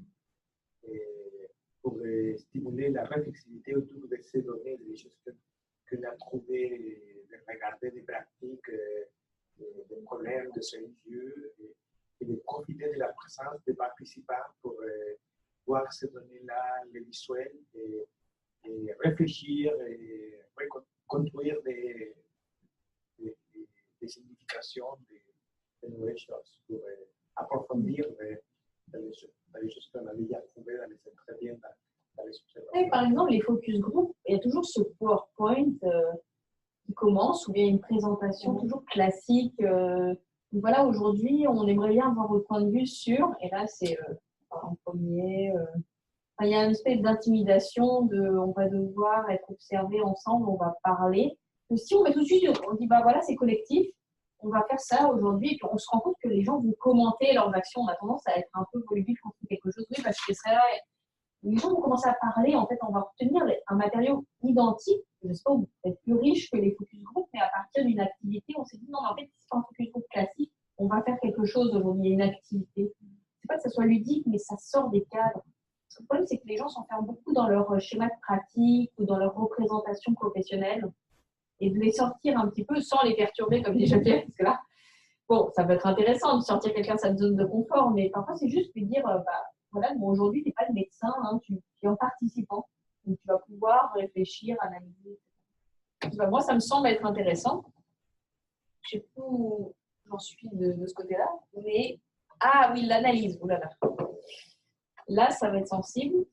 pour stimuler la réflexivité autour de ces données, des choses qu'on a trouvées, de regarder des pratiques, des problèmes de ce lieu et de profiter de la présence des participants pour voir ces données-là, les visuels et réfléchir et construire des significations, des nouvelles choses pour approfondir les choses qu'on avait déjà trouvées dans les entretiens, dans les observations. Par exemple, les focus group, il y a toujours ce PowerPoint qui commence ou bien une présentation toujours classique. Voilà, aujourd'hui, on aimerait bien avoir votre point de vue sur, et là, c'est en premier. Il y a une espèce d'intimidation, on va devoir être observés ensemble, on va parler. Donc, si on met tout de suite, on dit, bah voilà, c'est collectif, on va faire ça aujourd'hui, et puis on se rend compte que les gens vont commenter leurs actions. On a tendance à être un peu volubile quand on fait quelque chose. Oui, parce que c'est là. Les gens vont commencer à parler, en fait, on va obtenir un matériau identique, je ne sais pas, peut-être plus riche que les focus group, mais à partir d'une activité, on s'est dit, non, mais en fait, si c'est un focus group classique, on va faire quelque chose aujourd'hui, il y a une activité. C'est pas que ça soit ludique, mais ça sort des cadres. Parce que le problème, c'est que les gens s'enferment beaucoup dans leur schéma de pratique ou dans leur représentation professionnelle et de les sortir un petit peu sans les perturber, comme déjà dit, parce que là, bon, ça peut être intéressant de sortir quelqu'un de sa zone de confort, mais parfois, c'est juste lui dire, voilà, bon, aujourd'hui, tu n'es pas le médecin, hein, tu es en participant, donc tu vas pouvoir réfléchir, analyser. Moi, ça me semble être intéressant. Je ne sais pas où j'en suis de ce côté-là, mais ah oui, l'analyse, oulala. Là, ça va être sensible.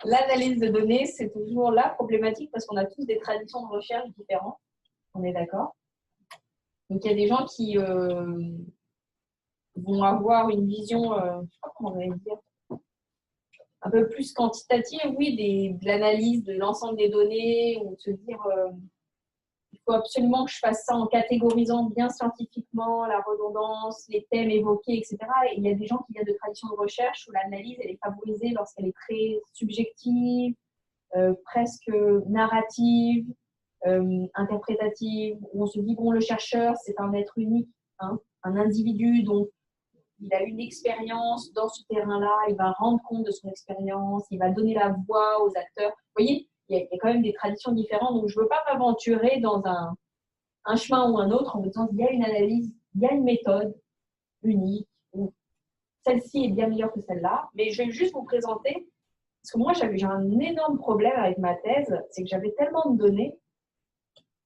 L'analyse de données, c'est toujours la problématique parce qu'on a tous des traditions de recherche différentes. On est d'accord? Donc, il y a des gens qui vont avoir une vision, je ne sais pas comment on va dire, un peu plus quantitative, oui, de l'analyse de l'ensemble des données, ou de se dire il faut absolument que je fasse ça en catégorisant bien scientifiquement la redondance, les thèmes évoqués, etc. Et il y a des gens qui viennent de traditions de recherche où l'analyse, elle est favorisée lorsqu'elle est très subjective, presque narrative, interprétative, où on se dit, bon, le chercheur, c'est un être unique, hein, un individu, donc il a une expérience dans ce terrain-là, il va rendre compte de son expérience, il va donner la voix aux acteurs. Vous voyez, il y a quand même des traditions différentes, donc je ne veux pas m'aventurer dans un chemin ou un autre en me disant qu'il y a une analyse, il y a une méthode unique, ou celle-ci est bien meilleure que celle-là, mais je vais juste vous présenter, parce que moi j'ai un énorme problème avec ma thèse, c'est que j'avais tellement de données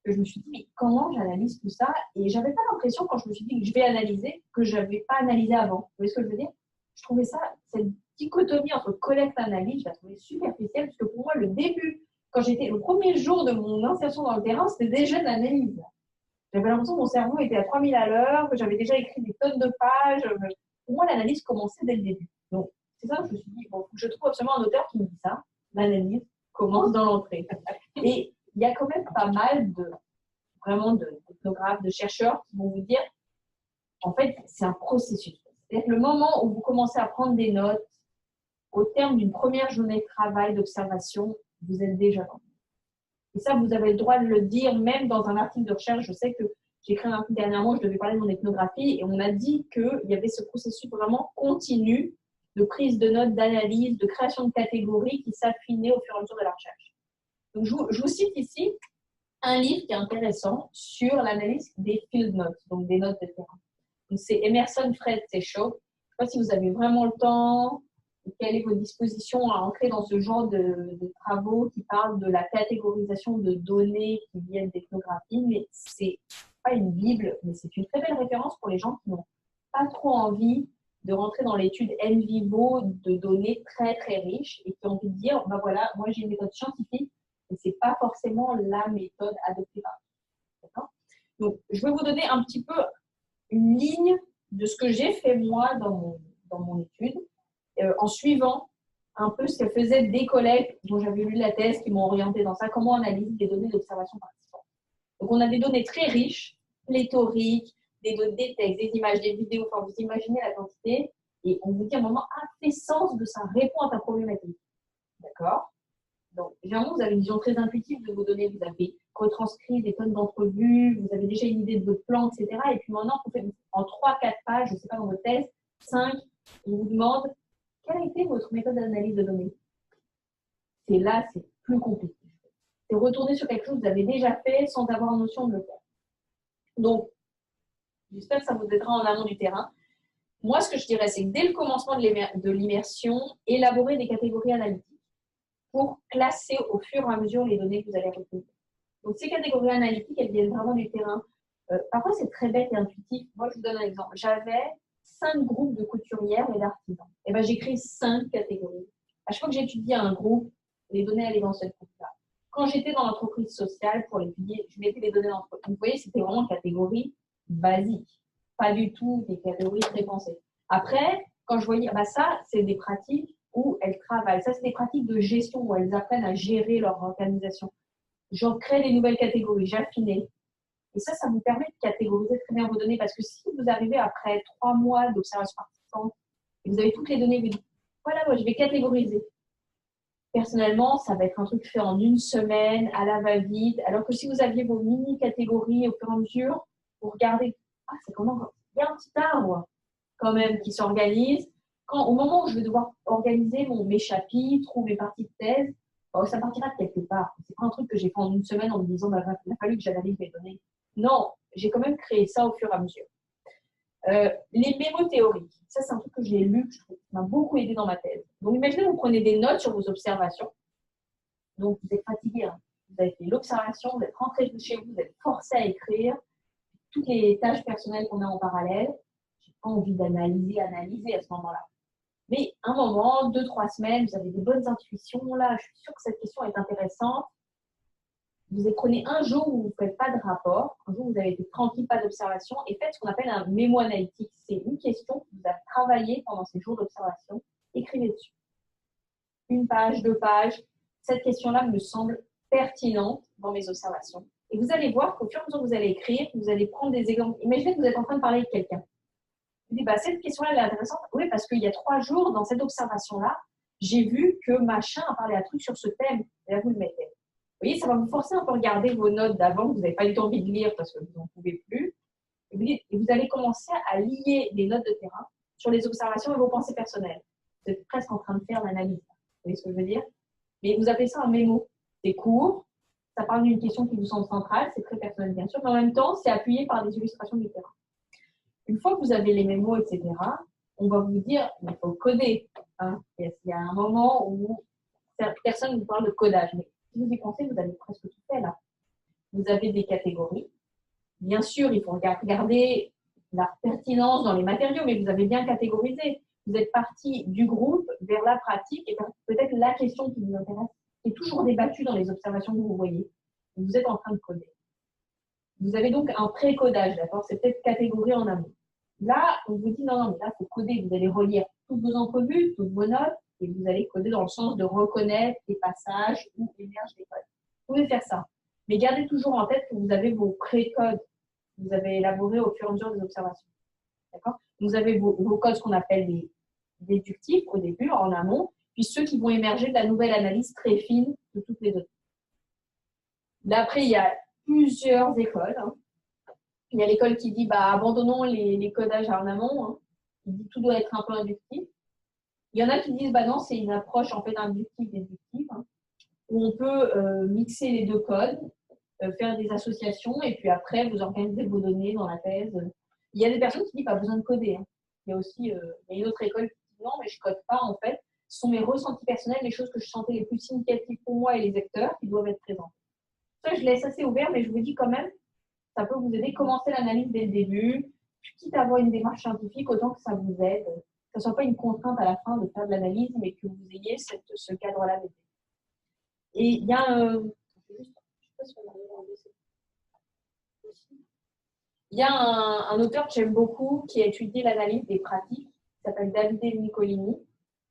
que je me suis dit, mais comment j'analyse tout ça? Et j'avais pas l'impression, quand je me suis dit que je vais analyser, que je n'avais pas analysé avant. Vous voyez ce que je veux dire? Je trouvais ça, cette dichotomie entre collecte et analyse, je la trouvais superficielle, parce que pour moi, le début, quand j'étais le premier jour de mon insertion dans le terrain, c'était déjà de l'analyse. J'avais l'impression que mon cerveau était à 3000 à l'heure, que j'avais déjà écrit des tonnes de pages. Pour moi, l'analyse commençait dès le début. Donc, c'est ça que je me suis dit, bon, je trouve absolument un auteur qui me dit ça. L'analyse commence dans l'entrée. Et il y a quand même pas mal d'ethnographes, de chercheurs qui vont vous dire, en fait, c'est un processus. C'est-à-dire que le moment où vous commencez à prendre des notes, au terme d'une première journée de travail, d'observation, vous êtes déjà dans. Et ça, vous avez le droit de le dire, même dans un article de recherche. Je sais que j'ai écrit un article dernièrement, je devais parler de mon ethnographie, et on a dit qu'il y avait ce processus vraiment continu de prise de notes, d'analyse, de création de catégories qui s'affinait au fur et à mesure de la recherche. Donc, je vous cite ici un livre qui est intéressant sur l'analyse des field notes, donc des notes de terrain. C'est Emerson, Fred, c'est Shaw. pas si vous avez vraiment le temps, quelle est votre disposition à entrer dans ce genre de travaux qui parlent de la catégorisation de données qui viennent d'ethnographie, mais c'est pas une Bible, mais c'est une très belle référence pour les gens qui n'ont pas trop envie de rentrer dans l'étude in vivo de données très très riches et qui ont envie de dire, ben voilà, moi j'ai une méthode scientifique et c'est pas forcément la méthode adoptée par vous. D'accord ? Donc, je vais vous donner un petit peu une ligne de ce que j'ai fait moi dans mon étude, en suivant un peu ce que faisaient des collègues dont j'avais lu la thèse, qui m'ont orienté dans ça, comment on analyse des données d'observation participantes. Donc, on a des données très riches, pléthoriques, des textes, des images, des vidéos, enfin, vous imaginez la quantité, et on vous dit à un moment, fait sens de ça, répond à ta problématique. D'accord ? Donc, généralement, vous avez une vision très intuitive de vos données, vous avez retranscrit des tonnes d'entrevues, vous avez déjà une idée de votre plan, etc. Et puis maintenant, vous faites en 3-4 pages, je ne sais pas dans votre thèse, 5, on vous demande quelle a été votre méthode d'analyse de données. C'est là, c'est plus compliqué. C'est retourner sur quelque chose que vous avez déjà fait sans avoir notion de le faire. Donc, j'espère que ça vous aidera en amont du terrain. Moi, ce que je dirais, c'est que dès le commencement de l'immersion, élaborer des catégories analytiques pour classer au fur et à mesure les données que vous allez recueillir. Donc, ces catégories analytiques, elles viennent vraiment du terrain. Parfois, c'est très bête et intuitif. Moi, je vous donne un exemple. J'avais 5 groupes de couturières et d'artisans. Et ben, j'ai créé 5 catégories. À chaque fois que j'étudiais un groupe, les données allaient dans cette groupe-là. Quand j'étais dans l'entreprise sociale pour l'étudier, je mettais les données dans l'entreprise. Vous voyez, c'était vraiment une catégorie basique. Pas du tout des catégories très pensées. Après, quand je voyais, bah ça, c'est des pratiques où elles travaillent. Ça, c'est des pratiques de gestion où elles apprennent à gérer leur organisation. J'en crée des nouvelles catégories, j'affinais. Et ça vous permet de catégoriser très bien vos données parce que si vous arrivez après 3 mois d'observation participante et vous avez toutes les données, vous dites, voilà, moi, je vais catégoriser. Personnellement, ça va être un truc fait en une semaine, à la va-vite, alors que si vous aviez vos mini-catégories au fur et à mesure, vous regardez, c'est comment, il y a un petit arbre quand même qui s'organise. Au moment où je vais devoir organiser mes chapitres ou mes parties de thèse, ça partira de quelque part. C'est pas un truc que j'ai fait en une semaine en me disant, il a fallu que j'analyse mes données. Non, j'ai quand même créé ça au fur et à mesure. Les mémos théoriques, ça c'est un truc que j'ai lu, je trouve, qui m'a beaucoup aidé dans ma thèse. Donc imaginez, vous prenez des notes sur vos observations. Donc vous êtes fatigué, hein. Vous avez fait l'observation, vous êtes rentré chez vous, vous êtes forcé à écrire toutes les tâches personnelles qu'on a en parallèle. J'ai pas envie d'analyser à ce moment-là. Mais un moment, 2-3 semaines, vous avez des bonnes intuitions. Là, je suis sûre que cette question est intéressante. Vous prenez un jour où vous ne faites pas de rapport, un jour où vous avez été tranquille, pas d'observation, et faites ce qu'on appelle un mémo analytique. C'est une question que vous avez travaillé pendant ces jours d'observation. Écrivez dessus. 1 page, 2 pages. Cette question-là me semble pertinente dans mes observations. Et vous allez voir qu'au fur et à mesure que vous allez écrire, vous allez prendre des exemples. Imaginez que vous êtes en train de parler avec quelqu'un. Vous dites, cette question-là, elle est intéressante. Oui, parce qu'il y a 3 jours, dans cette observation-là, j'ai vu que machin a parlé un truc sur ce thème. Et là, vous le mettez. Vous voyez, ça va vous forcer un peu à regarder vos notes d'avant que vous n'avez pas eu envie de lire parce que vous n'en pouvez plus. Et vous allez commencer à lier les notes de terrain sur les observations et vos pensées personnelles. Vous êtes presque en train de faire l'analyse. Vous voyez ce que je veux dire? Mais vous appelez ça un mémo. C'est court, ça parle d'une question qui vous semble centrale, c'est très personnel bien sûr, mais en même temps, c'est appuyé par des illustrations du terrain. Une fois que vous avez les mémos, etc., on va vous dire, il faut coder. Hein. Il y a un moment où personne ne vous parle de codage. Mais si vous y pensez, vous avez presque tout fait là. Vous avez des catégories. Bien sûr, il faut regarder la pertinence dans les matériaux, mais vous avez bien catégorisé. Vous êtes parti du groupe vers la pratique et peut-être la question qui vous intéresse est toujours débattue dans les observations que vous voyez. Vous êtes en train de coder. Vous avez donc un pré-codage, d'accord? C'est peut-être catégorie en amont. Là, on vous dit non, mais là, il faut coder. Vous allez relire toutes vos entrevues, toutes vos notes, et vous allez coder dans le sens de reconnaître les passages où émergent les codes. Vous pouvez faire ça. Mais gardez toujours en tête que vous avez vos pré-codes que vous avez élaborés au fur et à mesure des observations. D'accord? Vous avez vos codes, ce qu'on appelle les déductifs au début, en amont, puis ceux qui vont émerger de la nouvelle analyse très fine de toutes les données. Là, après, il y a plusieurs écoles. Hein. Il y a l'école qui dit abandonnons les codages en amont. Hein. Il dit tout doit être un peu inductif. Il y en a qui disent non, c'est une approche en fait inductive-déductive, hein, où on peut mixer les 2 codes, faire des associations et puis après vous organisez vos données dans la thèse. Il y a des personnes qui disent pas besoin de coder. Hein. Il y a aussi il y a une autre école qui dit non, mais je ne code pas en fait. Ce sont mes ressentis personnels, les choses que je sentais les plus significatives pour moi et les acteurs qui doivent être présents. Ça, je laisse assez ouvert, mais je vous dis quand même, ça peut vous aider. Commencez l'analyse dès le début. Quitte à avoir une démarche scientifique, autant que ça vous aide. Que ce ne soit pas une contrainte à la fin de faire de l'analyse, mais que vous ayez ce cadre-là. Et il y a il y a un auteur que j'aime beaucoup qui a étudié l'analyse des pratiques, qui s'appelle Davide Niccolini.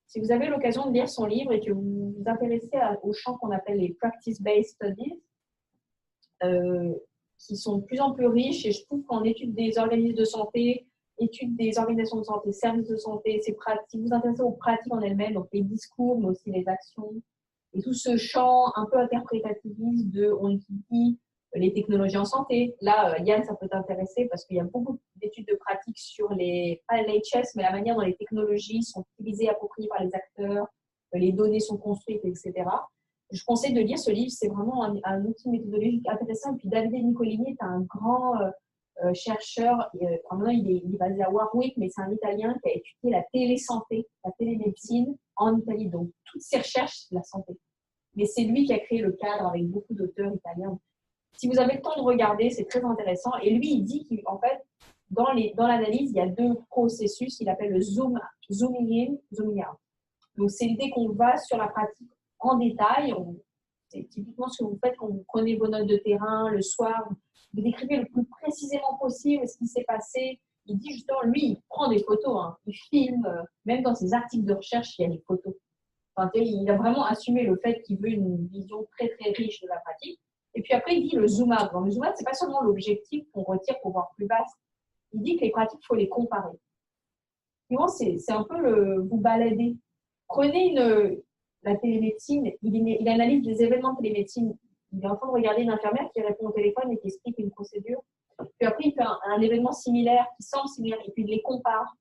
Si vous avez l'occasion de lire son livre et que vous vous intéressez au champ qu'on appelle les practice-based studies, qui sont de plus en plus riches, et je trouve qu'en étude des organismes de santé, étude des organisations de santé, services de santé, si vous vous intéressez aux pratiques en elles-mêmes, donc les discours, mais aussi les actions, et tout ce champ un peu interprétativiste de on étudie les technologies en santé. Là, Yann, ça peut t'intéresser parce qu'il y a beaucoup d'études de pratiques sur pas l'HS, mais la manière dont les technologies sont utilisées, appropriées par les acteurs, les données sont construites, etc. Je conseille de lire ce livre, c'est vraiment un outil méthodologique intéressant. Et puis Davide Niccolini est un grand chercheur, maintenant il est basé à Warwick, mais c'est un Italien qui a étudié la télésanté, la télémédecine en Italie. Donc toutes ses recherches, c'est la santé. Mais c'est lui qui a créé le cadre avec beaucoup d'auteurs italiens. Si vous avez le temps de regarder, c'est très intéressant. Et lui, il dit qu'en fait, dans l'analyse, il y a deux processus qu'il appelle le zooming in, zooming out. Donc, c'est l'idée qu'on va sur la pratique en détail. C'est typiquement ce que vous faites quand vous prenez vos notes de terrain le soir. Vous décrivez le plus précisément possible ce qui s'est passé. Il dit justement, lui, il prend des photos, hein, il filme. Même dans ses articles de recherche, il y a des photos. Enfin, il a vraiment assumé le fait qu'il veut une vision très, très riche de la pratique. Et puis après, il dit le zoom out. Dans le zoom out, ce n'est pas seulement l'objectif qu'on retire pour voir plus vaste. Il dit que les pratiques, il faut les comparer. Souvent, c'est un peu vous balader. Prenez la télémédecine, il analyse les événements de télémédecine. Il est en train de regarder une infirmière qui répond au téléphone et qui explique une procédure. Puis après, il fait un événement similaire, qui semble similaire, et puis il les compare.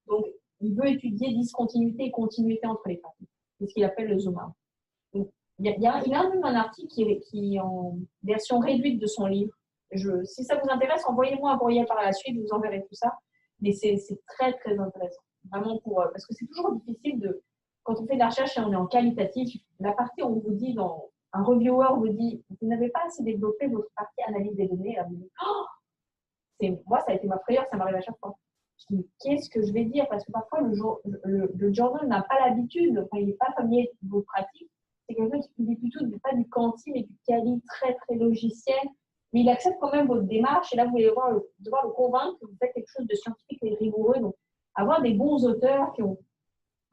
Donc, il veut étudier discontinuité et continuité entre les pratiques. C'est ce qu'il appelle le zoom out. Donc, il a même un article qui est en version réduite de son livre. Si ça vous intéresse, envoyez-moi un courriel par la suite, je vous enverrai tout ça. Mais c'est très, très intéressant. Vraiment parce que c'est toujours difficile quand on fait de la recherche et on est en qualitatif, la partie où on vous dit, un reviewer vous dit, vous n'avez pas assez développé votre partie analyse des données. Là, vous dites, moi, ça a été ma frayeur, ça m'arrive à chaque fois. Je dis, qu'est-ce que je vais dire? Parce que parfois, le journal n'a pas l'habitude, enfin, il n'est pas familier de vos pratiques. C'est quelqu'un qui publie plutôt pas du quanti, mais du quali très, très logiciel. Mais il accepte quand même votre démarche. Et là, vous allez devoir le convaincre que vous faites quelque chose de scientifique et rigoureux. Donc, avoir des bons auteurs qui ont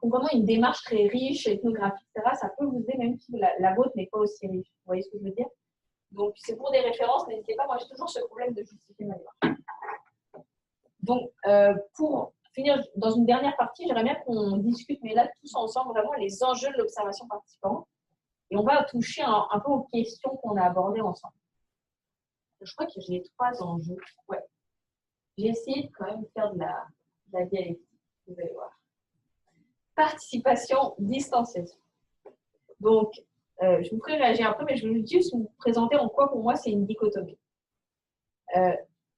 vraiment une démarche très riche, ethnographique, etc., ça peut vous aider, même si la vôtre n'est pas aussi riche. Vous voyez ce que je veux dire? Donc, c'est pour des références, n'hésitez pas. Moi, j'ai toujours ce problème de justifier ma démarche. Donc, pour finir dans une dernière partie, j'aimerais bien qu'on discute, mais là, tous ensemble, vraiment les enjeux de l'observation participante. Et on va toucher un peu aux questions qu'on a abordées ensemble. Je crois que j'ai 3 enjeux. Ouais. J'ai essayé de quand même faire de la dialectique. Vous allez voir. Participation, distanciation. Donc, je vous ferai réagir un peu, mais je vais juste vous présenter en quoi, pour moi, c'est une dichotomie.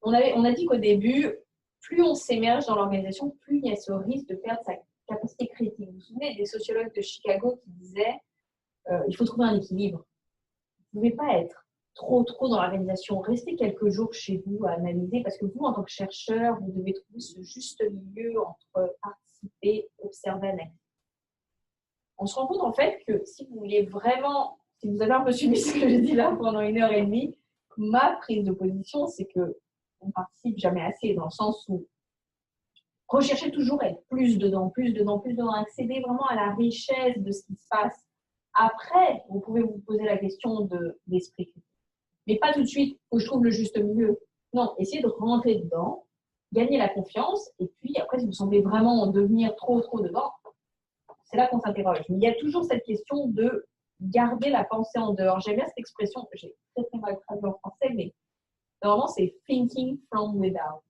On a dit qu'au début, plus on s'émerge dans l'organisation, plus il y a ce risque de perdre sa capacité critique. Vous vous souvenez des sociologues de Chicago qui disaient il faut trouver un équilibre. Vous ne pouvez pas être trop dans l'organisation. Restez quelques jours chez vous à analyser parce que vous, en tant que chercheur, vous devez trouver ce juste milieu entre participer, observer, analyser. On se rend compte en fait que si vous voulez vraiment, si vous avez un peu suivi ce que je dis là pendant 1h30, ma prise de position, c'est que on ne participe jamais assez dans le sens où recherchez toujours être plus dedans, accéder vraiment à la richesse de ce qui se passe. Après, vous pouvez vous poser la question de l'esprit critique. Mais pas tout de suite, faut que je trouve le juste milieu. Non, essayez de rentrer dedans, gagner la confiance, et puis après, si vous semblez vraiment devenir trop dedans, c'est là qu'on s'interroge. Mais il y a toujours cette question de garder la pensée en dehors. J'aime bien cette expression, j'ai très mal traduit en français, mais normalement, c'est « thinking from without ».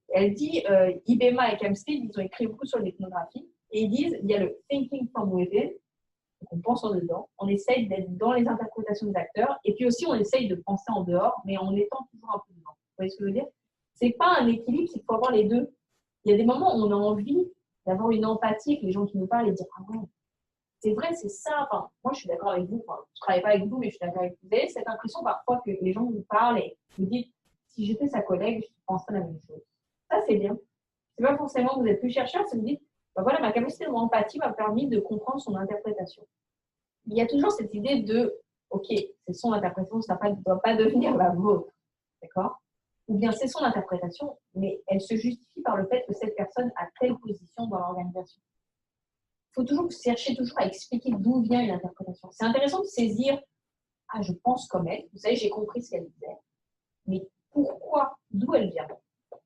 Elle dit, Ibema et Kamsteed, ils ont écrit beaucoup sur l'ethnographie, et ils disent, il y a le « thinking from within », on pense en dedans, on essaye d'être dans les interprétations des acteurs, et puis aussi on essaye de penser en dehors, mais en étant toujours un peu dedans. Vous voyez ce que je veux dire? C'est pas un équilibre, c'est qu'il faut avoir les deux. Il y a des moments où on a envie d'avoir une empathie avec les gens qui nous parlent et de dire « Ah ouais, c'est vrai, c'est ça. » Enfin, moi, je suis d'accord avec vous. Enfin, je ne travaille pas avec vous, mais je suis d'accord avec vous. Vous avez cette impression parfois que les gens vous parlent et vous dites « Si j'étais sa collègue, je penserais la même chose. » Ça, c'est bien. Ce n'est pas forcément que vous êtes plus chercheur, c'est que vous dites bah voilà, ma capacité d'empathie m'a permis de comprendre son interprétation. Il y a toujours cette idée de ok, c'est son interprétation, ça ne doit pas devenir la vôtre. D'accord? Ou bien c'est son interprétation, mais elle se justifie par le fait que cette personne a telle position dans l'organisation. Il faut toujours chercher toujours à expliquer d'où vient une interprétation. C'est intéressant de saisir ah, je pense comme elle, vous savez, j'ai compris ce qu'elle disait, mais pourquoi, d'où elle vient,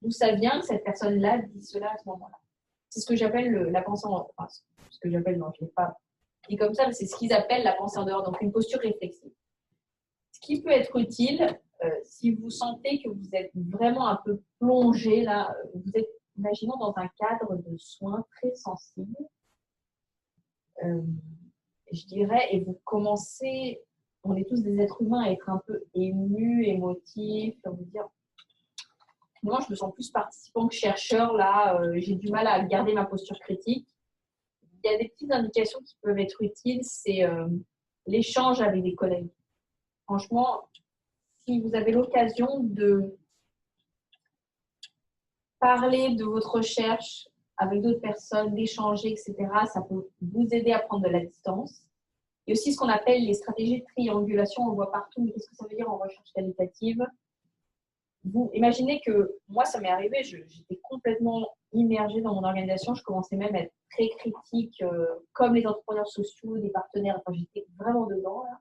d'où ça vient que cette personne-là dit cela à ce moment-là. C'est ce que j'appelle la pensée en enfin, ce que j'appelle, non, je ne l'ai pas dit comme ça, mais c'est ce qu'ils appellent la pensée en dehors, donc une posture réflexive. Ce qui peut être utile, si vous sentez que vous êtes vraiment un peu plongé, là, vous êtes, imaginons, dans un cadre de soins très sensible, je dirais, et vous commencez, on est tous des êtres humains, à être un peu émus, émotifs, à vous dire, moi, je me sens plus participant que chercheur, là, j'ai du mal à garder ma posture critique. Il y a des petites indications qui peuvent être utiles, c'est l'échange avec des collègues. Franchement, si vous avez l'occasion de parler de votre recherche avec d'autres personnes, d'échanger, etc., ça peut vous aider à prendre de la distance. Il y a aussi ce qu'on appelle les stratégies de triangulation, on le voit partout, mais qu'est-ce que ça veut dire en recherche qualitative? Vous imaginez que moi, ça m'est arrivé, j'étais complètement immergée dans mon organisation, je commençais même à être très critique, comme les entrepreneurs sociaux, des partenaires, enfin, j'étais vraiment dedans. Là.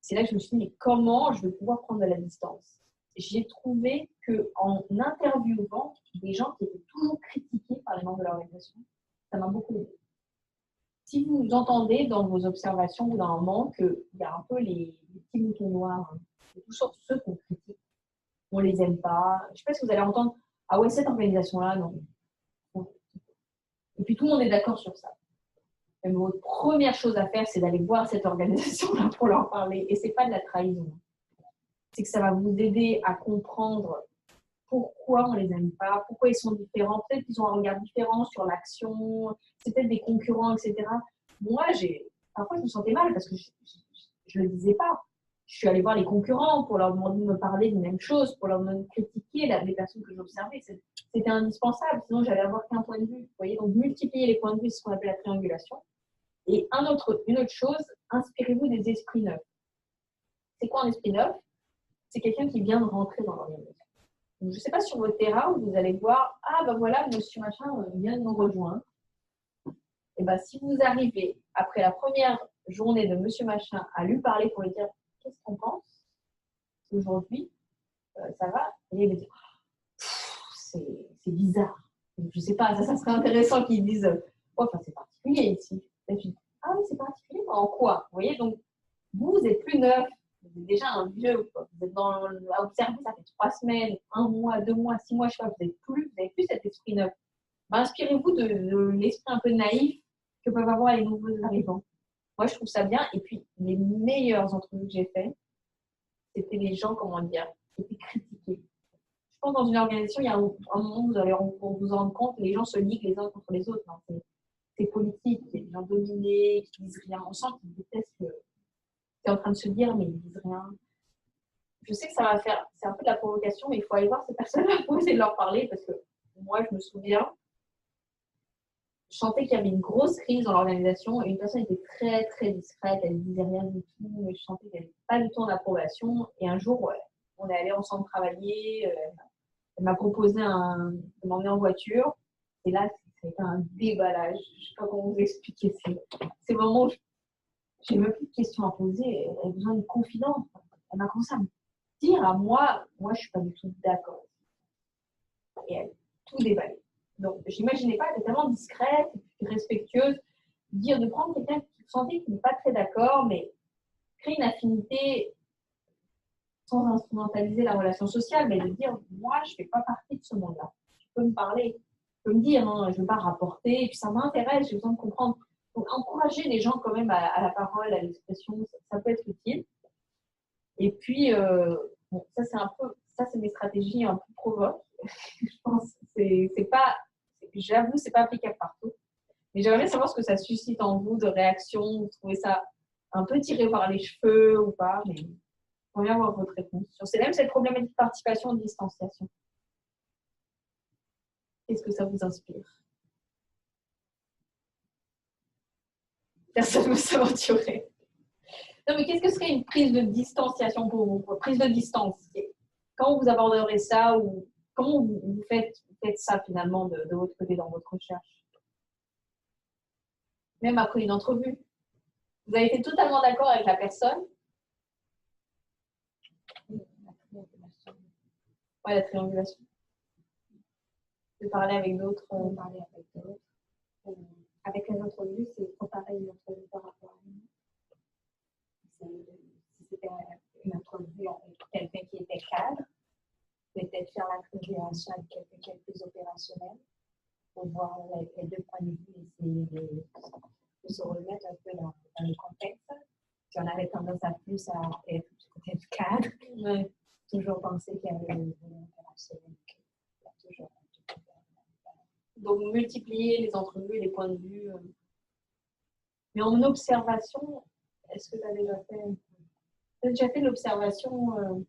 C'est là que je me suis dit, mais comment je vais pouvoir prendre de la distance? J'ai trouvé qu'en interviewant des gens qui étaient toujours critiqués par les membres de l'organisation, ça m'a beaucoup aidé. Si vous entendez dans vos observations ou dans un moment qu'il y a un peu les petits moutons noirs, hein, c'est toujours ceux qu'on critique, on les aime pas. Je ne sais pas si vous allez entendre « Ah ouais, cette organisation-là, non. » Et puis tout le monde est d'accord sur ça. Et votre première chose à faire, c'est d'aller voir cette organisation-là pour leur parler. Et ce n'est pas de la trahison. C'est que ça va vous aider à comprendre pourquoi on ne les aime pas, pourquoi ils sont différents. Peut-être qu'ils ont un regard différent sur l'action, c'est peut-être des concurrents, etc. Moi, parfois, je me sentais mal parce que je ne le disais pas. Je suis allée voir les concurrents pour leur demander de me parler des mêmes choses, pour leur demander de critiquer les personnes que j'observais. C'était indispensable, sinon j'allais avoir qu'un point de vue. Vous voyez, donc multiplier les points de vue, c'est ce qu'on appelle la triangulation. Et une autre chose, inspirez-vous des esprits neufs. C'est quoi un esprit neuf? C'est quelqu'un qui vient de rentrer dans l'organisation. Je ne sais pas sur votre terrain où vous allez voir, ah ben voilà, monsieur machin vient de nous rejoindre. Et ben si vous arrivez après la première journée de monsieur machin à lui parler pour lui dire qu'est-ce qu'on pense aujourd'hui, ça va, et il va dire c'est bizarre. Donc, je ne sais pas, ça serait intéressant qu'ils disent oh, enfin, c'est particulier ici. Et puis, ah oui, c'est particulier, en quoi? Vous voyez, donc vous êtes plus neuf. Vous êtes déjà un vieux, quoi. Vous êtes à observer, ça fait 3 semaines, 1 mois, 2 mois, 6 mois, je sais pas, vous n'avez plus cet esprit neuf. Ben, inspirez-vous de l'esprit un peu naïf que peuvent avoir les nouveaux arrivants. Moi, je trouve ça bien. Et puis, les meilleures entrevues que j'ai faites, c'était les gens, comment dire, qui étaient critiqués. Je pense que dans une organisation, il y a un moment où vous allez vous rendre compte, les gens se liguent les uns contre les autres. C'est politique, il y a des gens dominés, qui ne disent rien. On sent qu'ils détestent en train de se dire, mais ils ne disent rien. Je sais que ça va faire, c'est un peu de la provocation, mais il faut aller voir ces personnes-là pour essayer de leur parler, parce que moi, je me souviens, je sentais qu'il y avait une grosse crise dans l'organisation, et une personne était très, très discrète, elle ne disait rien du tout, mais je sentais qu'elle n'était pas du tout en approbation, et un jour, ouais, on est allé ensemble travailler, elle m'a proposé de m'emmener en voiture, et là, c'était un déballage, je ne sais pas comment vous expliquer, c'est le moment où j'ai même plus de questions à poser, elle a besoin de confidence. Elle m'a commencé à me dire à moi, je ne suis pas du tout d'accord. Et elle, tout déballé. Donc, je n'imaginais pas, elle était tellement discrète, respectueuse, de prendre quelqu'un qui sentait qu'il n'est pas très d'accord, mais créer une affinité sans instrumentaliser la relation sociale, mais de dire, moi, je ne fais pas partie de ce monde-là. Tu peux me parler, tu peux me dire, hein, je ne veux pas rapporter, et puis ça m'intéresse, j'ai besoin de comprendre. Donc, encourager les gens quand même à la parole, à l'expression, ça peut être utile. Et puis, bon, ça c'est mes stratégies un peu provoques. Je pense c'est pas j'avoue, c'est pas applicable partout. Mais j'aimerais bien savoir ce que ça suscite en vous de réaction. Vous trouvez ça un peu tiré par les cheveux ou pas? Mais j'aimerais bien avoir votre réponse sur même cette problématique de participation et de distanciation. Qu'est-ce que ça vous inspire? Personne ne veut s'aventurer. Non, mais qu'est-ce que serait une prise de distanciation pour vous? Prise de distance. Quand vous aborderez ça ou comment vous faites ça finalement de votre côté dans votre recherche? Même après une entrevue. Vous avez été totalement d'accord avec la personne? Ouais, la triangulation. De parler avec d'autres. Parler avec d'autres. Avec une entrevue, c'est comparer une entrevue par rapport à une. Si c'était une entrevue avec quelqu'un qui était cadre, peut-être faire la triangulation avec quelqu'un qui est plus opérationnel pour voir les deux points de vue et essayer de se remettre un peu dans le contexte. Si on avait tendance à plus à être du côté du cadre, toujours penser qu'il y avait le opérationnel. Toujours. Donc, multiplier les entrevues et les points de vue. Mais en observation, est-ce que tu as déjà fait l'observation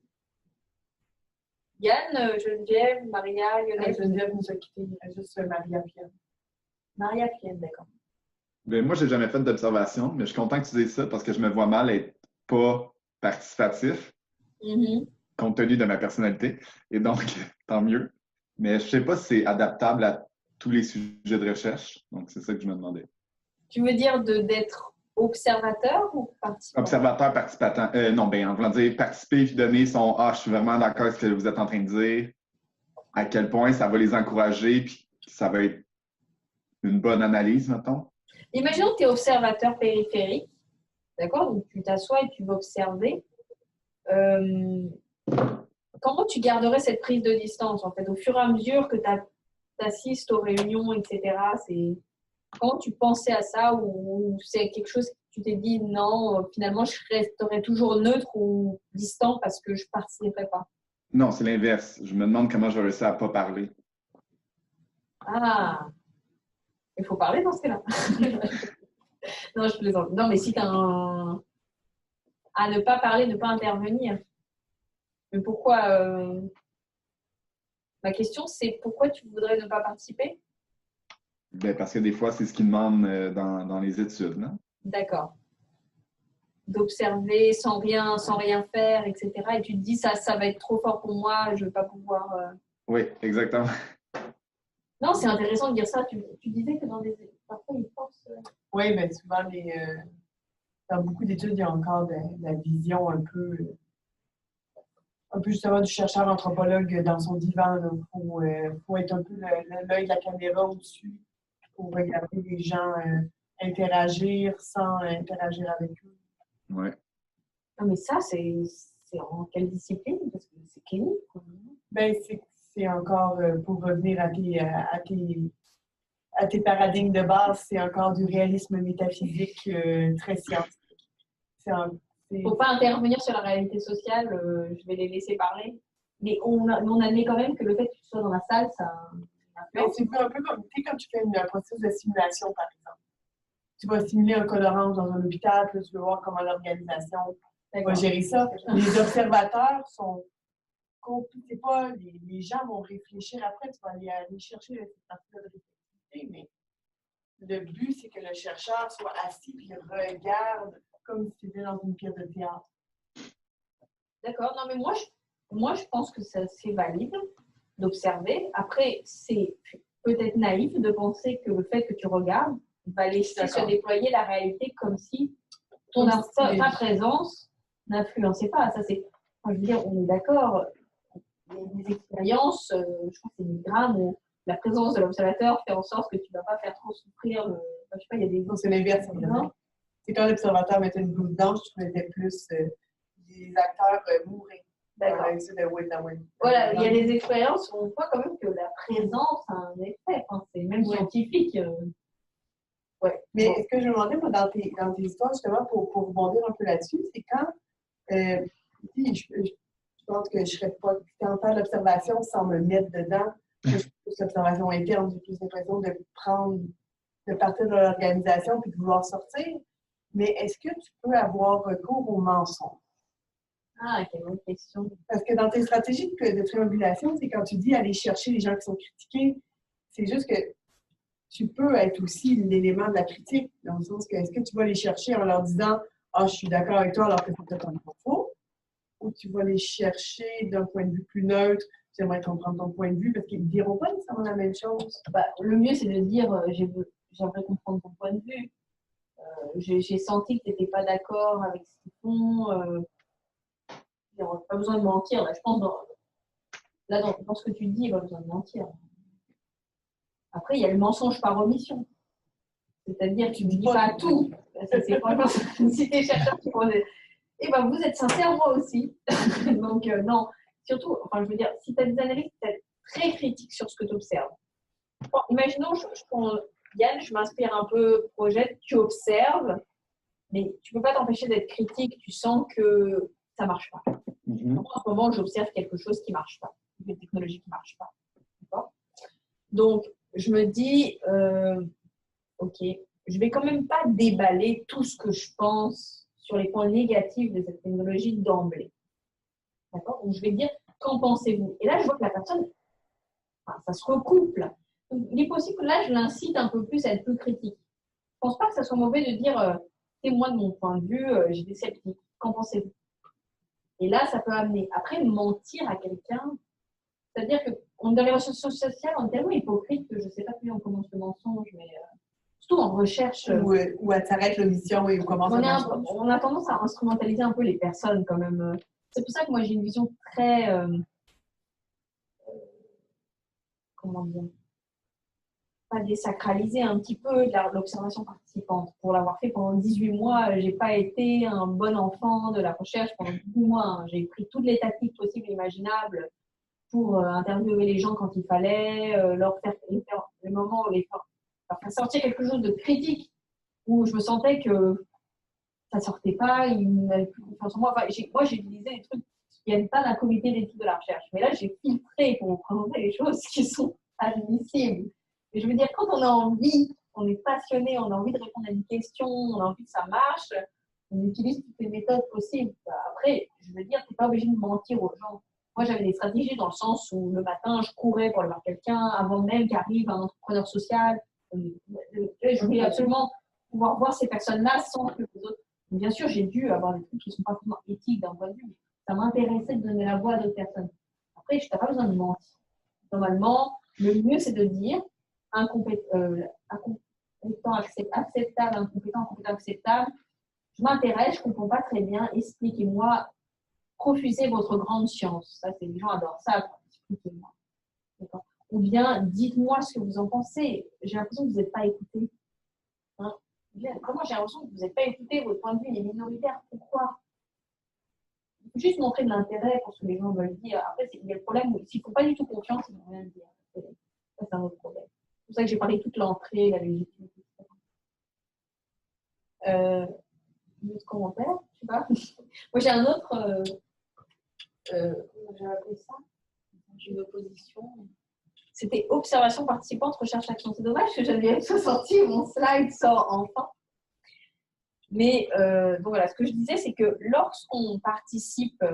Yann, Geneviève, Maria, Lionel? Geneviève nous a quittés, il y a juste Maria-Pierre. Maria-Pierre, d'accord. Ben, moi, je n'ai jamais fait d'observation, mais je suis content que tu dises ça parce que je me vois mal être pas participatif, compte tenu de ma personnalité. Et donc, tant mieux. Mais je ne sais pas si c'est adaptable à tous les sujets de recherche. Donc, c'est ça que je me demandais. Tu veux dire d'être observateur ou participateur? Observateur, participateur. Non, bien, en voulant dire participer et donner son « Ah, je suis vraiment d'accord avec ce que vous êtes en train de dire », à quel point ça va les encourager, puis ça va être une bonne analyse, mettons. Imaginons que tu es observateur périphérique, d'accord? Donc, tu t'assois et tu vas observer. Comment tu garderais cette prise de distance, en fait, au fur et à mesure que tu assistes aux réunions, etc. Comment tu pensais à ça ou c'est quelque chose que tu t'es dit non, finalement, je resterai toujours neutre ou distant parce que je ne participerai pas? Non, c'est l'inverse. Je me demande comment je vais réussir à ne pas parler. Ah! Il faut parler dans ce cas-là. Non, je plaisante. Non, mais si tu as à ne pas parler, ne pas intervenir. Mais pourquoi Ma question, c'est pourquoi tu voudrais ne pas participer? Ben, parce que des fois, c'est ce qu'ils demandent dans les études, non? D'accord. D'observer sans rien faire, etc. Et tu te dis, ça va être trop fort pour moi, je ne vais pas pouvoir... Oui, exactement. Non, c'est intéressant de dire ça. Tu disais que dans des... Parfois, ils pensent... Oui, mais souvent, dans beaucoup d'études, il y a encore la vision un peu justement du chercheur anthropologue dans son divan. Il faut être un peu l'œil de la caméra au-dessus pour regarder les gens interagir sans interagir avec eux. Oui. Non, mais ça, c'est en quelle discipline? Parce que c'est clinique. Ben, c'est encore, pour revenir à tes paradigmes de base, c'est encore du réalisme métaphysique très scientifique. Il ne faut pas intervenir sur la réalité sociale, je vais les laisser parler. Mais on admet quand même que le fait que tu sois dans la salle, ça... C'est un peu comme quand tu fais un processus de simulation, par exemple. Tu vas simuler un colorant dans un hôpital, puis tu veux voir comment l'organisation va gérer ça. Les observateurs sont compliqués. Pas, les gens vont réfléchir après, tu vas aller chercher cette partie-là de réflexivité, mais le but, c'est que le chercheur soit assis et regarde comme si c'était dans une pièce de théâtre. D'accord. Non, mais moi, je pense que c'est valide d'observer. Après, c'est peut-être naïf de penser que le fait que tu regardes va laisser se déployer la réalité comme si ta présence n'influençait pas. Ça, c'est, je veux dire, on est d'accord. Il y a des expériences, je crois que c'est des grammes où la présence de l'observateur fait en sorte que tu ne vas pas faire trop souffrir. Je sais pas, il y a des... Non, c'est l'inverse. C'est quand l'observateur mettait une blouse blanche, tu mettais plus des acteurs mourir. D'accord. Voilà, il y a des expériences où on voit quand même que la présence a un effet. Enfin, c'est même scientifique. Ouais. Mais ce que je me demandais, moi, dans tes histoires, justement, pour rebondir un peu là-dessus, c'est quand, je pense que je ne serais pas en faire l'observation sans me mettre dedans, que je plus l'observation interne, j'ai plus l'impression de partir de l'organisation puis de vouloir sortir. Mais est-ce que tu peux avoir recours au mensonge? Ah, quelle bonne question. Parce que dans tes stratégies de triangulation, c'est quand tu dis aller chercher les gens qui sont critiqués, c'est juste que tu peux être aussi l'élément de la critique, dans le sens que est-ce que tu vas les chercher en leur disant « Ah, je suis d'accord avec toi alors que c'est peut-être pas faux » ou tu vas les chercher d'un point de vue plus neutre, j'aimerais comprendre ton point de vue, parce qu'ils ne diront pas nécessairement la même chose. Bah, le mieux, c'est de dire j'aimerais comprendre ton point de vue. J'ai senti que tu n'étais pas d'accord avec ce qu'ils font. Il n'y a pas besoin de mentir. Là, je pense dans ce que tu dis, il n'y a pas besoin de mentir. Après, il y a le mensonge par omission. C'est-à-dire que tu ne dis pas tout. C'est franchement, si tu es chercheur, tu pourrais dire eh ben, vous êtes sincère, moi aussi. Donc, non. Surtout, enfin, je veux dire, si tu as des analystes, tu es très critique sur ce que tu observes. Bon, imaginons, je prends Yann, je m'inspire un peu, projette, tu observes, mais tu ne peux pas t'empêcher d'être critique. Tu sens que ça ne marche pas. En ce moment, j'observe quelque chose qui ne marche pas, une technologie qui ne marche pas. D'accord. Donc, je me dis, OK, je ne vais quand même pas déballer tout ce que je pense sur les points négatifs de cette technologie d'emblée. D'accord. Donc, je vais dire, qu'en pensez-vous? Et là, je vois que la personne, enfin, ça se recouple. Donc, il est possible que là, je l'incite un peu plus à être plus critique. Je ne pense pas que ça soit mauvais de dire, c'est moi de mon point de vue, j'ai des sceptiques. Qu'en pensez-vous? Et là, ça peut amener. Après, mentir à quelqu'un, c'est-à-dire que dans les recherches sociales, on est tellement hypocrite que je ne sais pas plus on commence le mensonge, mais surtout en recherche. Ou elle s'arrête l'audition et on commence on a tendance à instrumentaliser un peu les personnes quand même. C'est pour ça que moi, j'ai une vision très. Comment dire? Pas désacraliser un petit peu de l'observation participante. Pour l'avoir fait pendant 18 mois, je n'ai pas été un bon enfant de la recherche pendant 18 mois. Hein. J'ai pris toutes les tactiques possibles et imaginables pour interviewer les gens quand il fallait, leur faire les moments où leur faire sortir quelque chose de critique, où je me sentais que ça ne sortait pas, ils n'avaient plus confiance en moi. Enfin, moi, j'ai utilisé des trucs qui ne viennent pas d'un comité d'études de la recherche. Mais là, j'ai filtré pour vous présenter les choses qui sont admissibles. Et je veux dire, quand on a envie, on est passionné, on a envie de répondre à une question, on a envie que ça marche, on utilise toutes les méthodes possibles. Après, je veux dire, tu n'es pas obligé de mentir aux gens. Moi, j'avais des stratégies dans le sens où le matin, je courais pour aller voir quelqu'un avant même qu'arrive un entrepreneur social. Je voulais absolument pouvoir voir ces personnes-là sans que les autres. Bien sûr, j'ai dû avoir des trucs qui ne sont pas forcément éthiques d'un point de vue, mais ça m'intéressait de donner la voix à d'autres personnes. Après, je n'ai pas besoin de mentir. Normalement, le mieux, c'est de dire incompétent, acceptable, incompétent, acceptable. Je m'intéresse, je ne comprends pas très bien, expliquez-moi, profusez votre grande science. Ça, c'est les gens adorent ça, expliquez-moi. D'accord. Ou bien, dites-moi ce que vous en pensez. J'ai l'impression que vous n'êtes pas écouté. Hein? Comment j'ai l'impression que vous n'êtes pas écouté, votre point de vue est minoritaire. Pourquoi? Il faut juste montrer de l'intérêt pour ce que les gens veulent dire. Après, il y a le problème où s'ils ne font pas du tout confiance, ils ne vont rien dire. Ça, c'est un autre problème. C'est pour ça que j'ai parlé de toute l'entrée, la légitimité, etc. D'autres commentaires? Je sais pas. Moi, j'ai un autre. Comment j'ai appelé ça? J'ai une opposition. C'était observation participante, recherche action. C'est dommage que j'avais ça sorti, mon slide sort enfin. Mais donc voilà, ce que je disais, c'est que lorsqu'on participe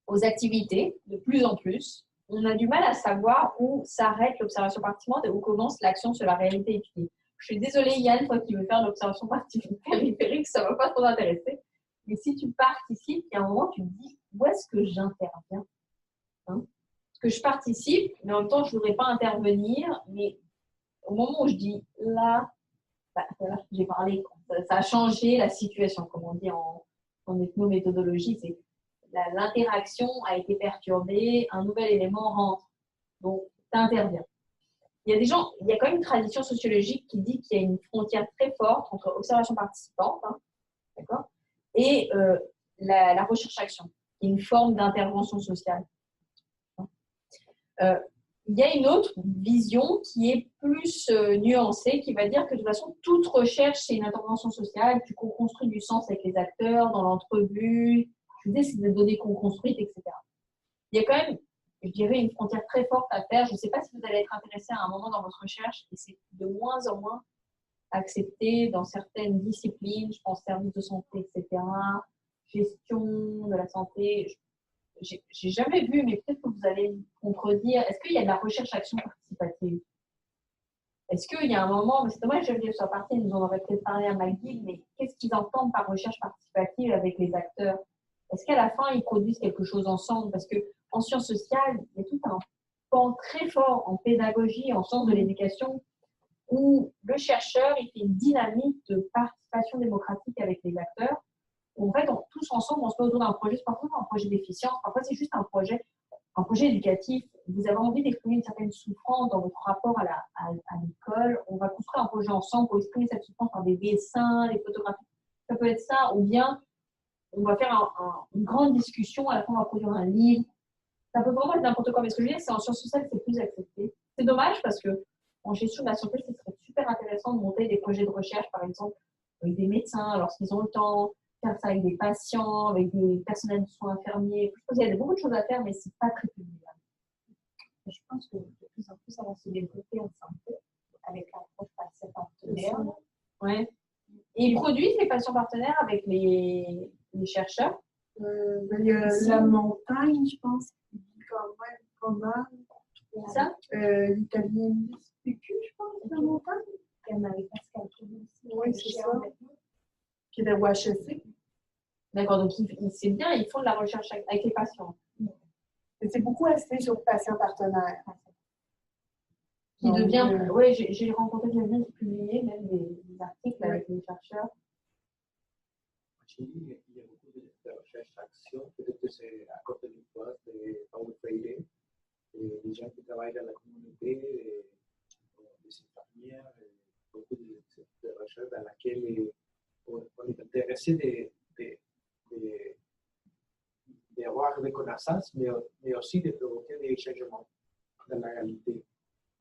aux activités, de plus en plus, on a du mal à savoir où s'arrête l'observation participante et où commence l'action sur la réalité étudiée. Je suis désolée, Yann, toi qui veux faire l'observation participante périphérique, ça ne va pas trop t'intéresser. Mais si tu participes, il y a un moment, tu te dis, où est-ce que j'interviens? Parce que je participe, mais en même temps, je ne voudrais pas intervenir. Mais au moment où je dis, là, voilà, j'ai parlé, ça a changé la situation, comme on dit en ethnométhodologie, c'est l'interaction a été perturbée, un nouvel élément rentre. Donc, tu interviens. Il y a des gens, il y a quand même une tradition sociologique qui dit qu'il y a une frontière très forte entre observation participante, d'accord, et la recherche-action, qui est une forme d'intervention sociale. Il y a une autre vision qui est plus nuancée, qui va dire que de toute façon, toute recherche, c'est une intervention sociale. Tu construis du sens avec les acteurs, dans l'entrevue. Je disais, c'est des données qu'on construit, etc. Il y a quand même je dirais, une frontière très forte à faire. Je ne sais pas si vous allez être intéressé à un moment dans votre recherche, et c'est de moins en moins accepté dans certaines disciplines, je pense services de santé, etc., gestion de la santé. J'ai jamais vu, mais peut-être que vous allez me contredire. Est-ce qu'il y a de la recherche-action participative? Est-ce qu'il y a un moment, mais c'est dommage que je soit partie, nous en aurait peut-être parlé à McGill, mais qu'est-ce qu'ils entendent par recherche participative avec les acteurs? Est-ce qu'à la fin, ils produisent quelque chose ensemble? Parce qu'en sciences sociales, il y a tout un pan très fort en pédagogie, en sciences de l'éducation, où le chercheur il fait une dynamique de participation démocratique avec les acteurs. Où en fait, tous ensemble, on se met autour d'un projet, c'est parfois un projet d'efficience, parfois c'est juste un projet éducatif. Vous avez envie d'exprimer une certaine souffrance dans votre rapport à l'école. On va construire un projet ensemble pour exprimer cette souffrance par des dessins, des photographies. Ça peut être ça, ou bien on va faire une grande discussion, à la fin on va produire un livre. Ça peut vraiment être n'importe quoi. Mais ce que je veux dire, c'est en sciences sociales, c'est plus accepté. C'est dommage parce que en gestion de la santé, ce serait super intéressant de monter des projets de recherche, par exemple, avec des médecins, lorsqu'ils ont le temps, faire ça avec des patients, avec des personnels de soins infirmiers. Je pense qu'il y a beaucoup de choses à faire, mais ce n'est pas très public. Je pense que de plus en plus, ça va se développer en santé avec l'approche patient partenaire. Ouais. Et ils produisent les patients partenaires avec les chercheurs. Il y a la montagne, je pense, qui dit quand même pas mal. C'est ça? L'italien PQ, je pense, la montagne. Il y a Marie-Pascale aussi. Oui, c'est ça. Qui est de HEC. D'accord, donc c'est bien, ils font de la recherche avec les patients. C'est beaucoup axé sur le patient partenaire. Qui devient, oui, j'ai rencontré quelqu'un qui publiait même des articles avec les chercheurs. Il y a beaucoup de recherche-action. Peut-être que c'est à côté du poste de Paulo Freire, les gens qui travaillent dans la communauté, les infirmières, beaucoup de recherches dans laquelle on est intéressé d'avoir des connaissances, mais aussi de provoquer des changements dans la réalité.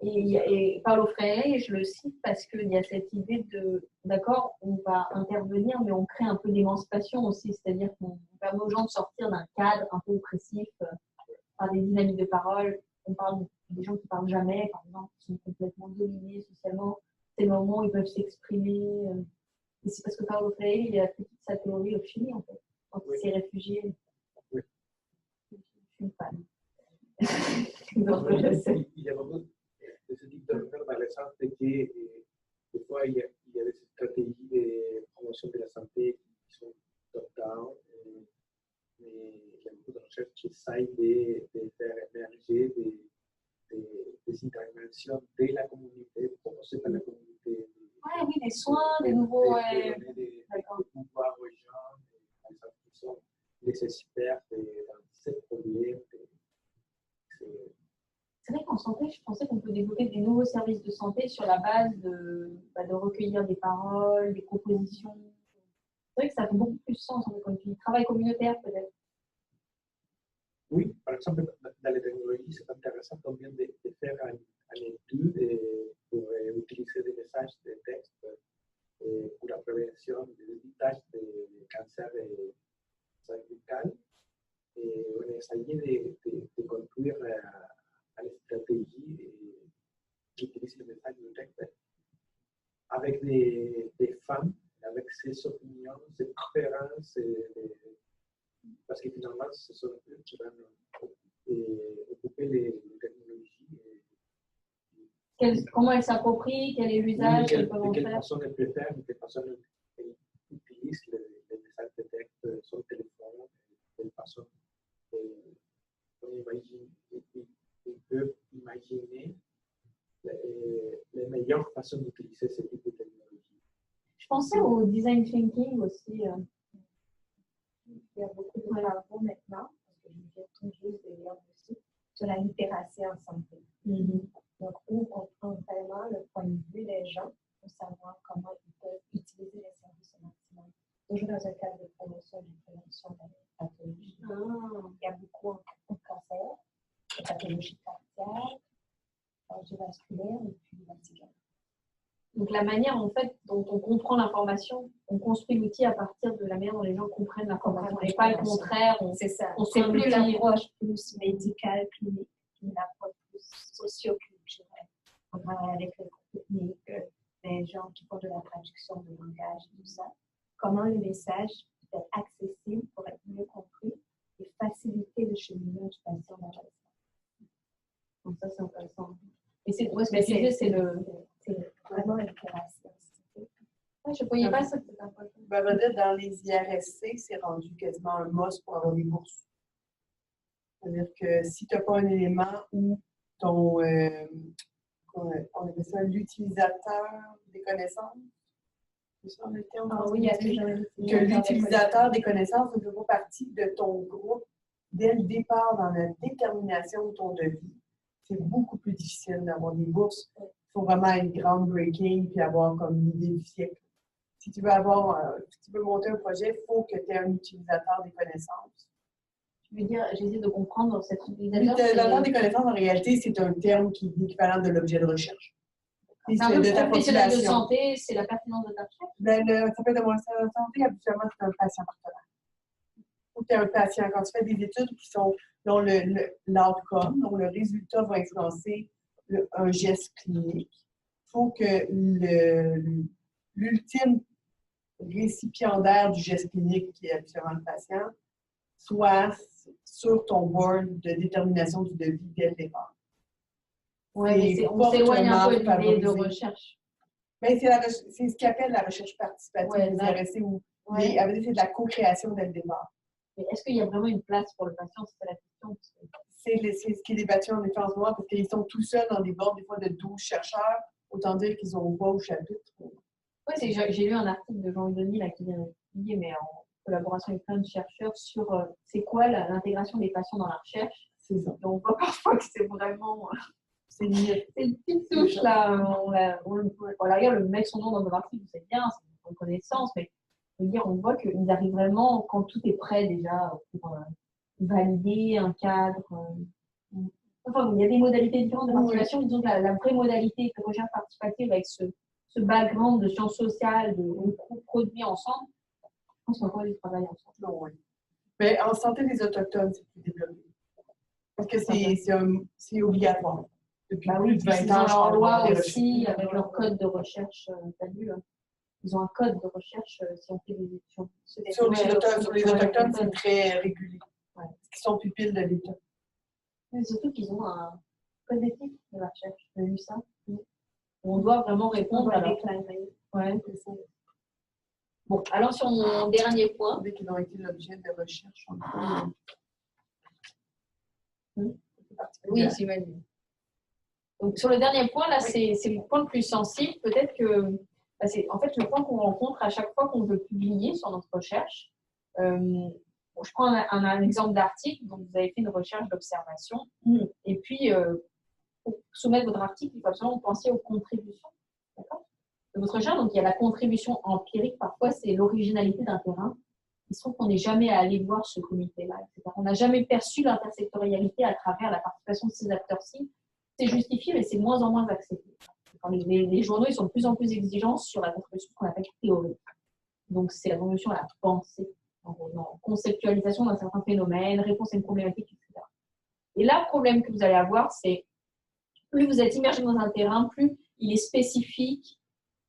Et Paulo Freire, je le cite parce qu'il y a cette idée de, d'accord, on va intervenir, mais on crée un peu d'émancipation aussi, c'est-à-dire qu'on permet aux gens de sortir d'un cadre un peu oppressif par des dynamiques de parole. On parle des gens qui ne parlent jamais, par exemple, qui sont complètement dominés socialement. C'est le moment où ils peuvent s'exprimer. Et c'est parce que Paulo Freire, il a fait toute sa théorie au Chili, en fait, quand il s'est réfugié. Oui. Je suis une fan. Donc, il y a beaucoup de ce type de recherche dans le sens que des fois, il y a des stratégies de promotion de la santé qui sont top-down, mais il y a beaucoup de recherches qui essayent de faire émerger des interventions de la communauté, proposées par la communauté. Oui, des soins, des nouveaux. Des pouvoirs aux gens, par exemple, qui sont les experts dans ces problèmes. C'est vrai qu'en santé, je pensais qu'on peut développer des nouveaux services de santé sur la base de recueillir des paroles, des propositions. C'est vrai que ça fait beaucoup plus sens en point de vue. Travail communautaire, peut-être. Oui, par exemple, dans les technologies, c'est intéressant combien de faire une étude pour utiliser des messages de texte pour la prévention des dépistages de cancer cervical. Et on essayait de construire une stratégie qui utilise le message de texte avec des femmes, avec ses opinions, ses préférences, parce que finalement, ce sont eux qui vont occuper les technologies. Comment elles s'approprient, quel est l'usage qu'elles peuvent en faire. De quelle faire. façon elles préfèrent, de quelle façon elles utilisent les messages de texte sur le téléphone, de quelle façon ils peuvent imaginer les meilleures façons d'utiliser ce type de technologie. Je pensais au design thinking aussi. Il y a beaucoup de travaux maintenant, parce que je viens tout juste de lire aussi, sur la littératie en santé. Donc, où on prend vraiment le point de vue des gens pour savoir comment ils peuvent utiliser les services au maximum. Toujours dans un cadre de promotion et de prévention de la pathologie. Il y a beaucoup en cancer, de pathologie cardiaque, cardiovasculaire et puis la cigarette. Donc, la manière, en fait, dont on comprend l'information, on construit l'outil à partir de la manière dont les gens comprennent l'information. Et pas le contraire. C'est ça. On sait plus l'approche plus médicale, clinique, une approche plus socio-culturelle. On travaille avec les techniques, les gens qui font de la traduction de langage, tout ça. Comment le message peut être accessible pour être mieux compris et faciliter le cheminement du patient dans la. Donc, ça, c'est intéressant. Et c'est moi, ce que tu disais, c'est vraiment l'interaction. Ouais, je ne voyais pas ça. Dans les IRSC, c'est rendu quasiment un must pour avoir des bourses. C'est-à-dire que si tu n'as pas un élément où ton, on appelle ça l'utilisateur des connaissances, c'est ça le terme? Ah oui, il y a que l'utilisateur des connaissances ne fait pas partie de ton groupe dès le départ dans la détermination de ton devis. C'est beaucoup plus difficile d'avoir des bourses. Il faut vraiment être groundbreaking puis avoir comme l'idée du siècle. Si tu veux monter un projet, il faut que tu aies un utilisateur des connaissances. Je veux dire, j'essaie de comprendre cet utilisateur. L'utilisateur des connaissances, en réalité, c'est un terme qui est l'équivalent de l'objet de recherche. C'est un peu professionnel de santé, c'est la pertinence de ta recherche. Ça peut être de mon de santé, habituellement, c'est un patient partenaire. Ou tu es un patient, quand tu fais des études dont l'outcome, dont le résultat va influencer un geste clinique, il faut que l'ultime récipiendaire du geste clinique, qui est habituellement le patient, soit sur ton board de détermination du devis dès le départ. Oui, on s'éloigne un peu de l'idée de recherche. Mais c'est ce qu'on appelle la recherche participative, c'est de la co-création dès le départ. Mais est-ce qu'il y a vraiment une place pour le patient? C'est la question. C'est ce qui est débattu en défense moi, parce qu'ils sont tout seuls dans des boards, des fois de 12 chercheurs, autant dire qu'ils ont voix au chapitre. Oui, j'ai lu un article de Jean-Louis Denis là, qui vient de publier, mais en collaboration avec plein de chercheurs, sur c'est quoi l'intégration des patients dans la recherche. C'est ça. Et on voit parfois que c'est vraiment. C'est une petite touche là. Regarde, le mettre son nom dans un article, c'est bien, c'est une reconnaissance, mais on voit qu'ils arrivent vraiment quand tout est prêt déjà pour valider un cadre. Enfin, il y a des modalités différentes de participation. Oui. Disons que la vraie modalité de recherche participative avec ce background de sciences sociales, de produits ensemble, je pense qu'on peut travailler ensemble. Non, oui. Mais en santé des Autochtones, c'est plus développé. Parce que c'est obligatoire. Depuis plus de 20 ans, leur loi aussi, avec leur code de recherche, t'as vu, ils ont un code de recherche si on fait des études. Sur les Autochtones, c'est très régulier. Ouais. Parce qu'ils sont pupilles de l'État. Mais surtout qu'ils ont un code d'éthique de la recherche. J'ai vu ça. On doit vraiment répondre à déclarer. Ouais, c'est ça. Bon, alors sur mon dernier point. Dès qu'ils ont été l'objet de recherche, oui, c'est mal. Donc sur le dernier point, là, c'est le point le plus sensible. Peut-être que c'est en fait le point qu'on rencontre à chaque fois qu'on veut publier sur notre recherche. Je prends un exemple d'article. Donc vous avez fait une recherche d'observation. Et puis, pour soumettre votre article, il faut absolument penser aux contributions. D'accord ? De votre recherche, donc il y a la contribution empirique. Parfois, c'est l'originalité d'un terrain. Il se trouve qu'on n'est jamais allé voir ce comité-là, etc. On n'a jamais perçu l'intersectorialité à travers la participation de ces acteurs-ci. C'est justifié, mais c'est de moins en moins accepté. Les journaux ils sont de plus en plus exigeants sur la contribution qu'on appelle théorique. Donc, c'est la contribution à la pensée, en conceptualisation d'un certain phénomène, réponse à une problématique, etc. Et là, le problème que vous allez avoir, c'est plus vous êtes immergé dans un terrain, plus il est spécifique,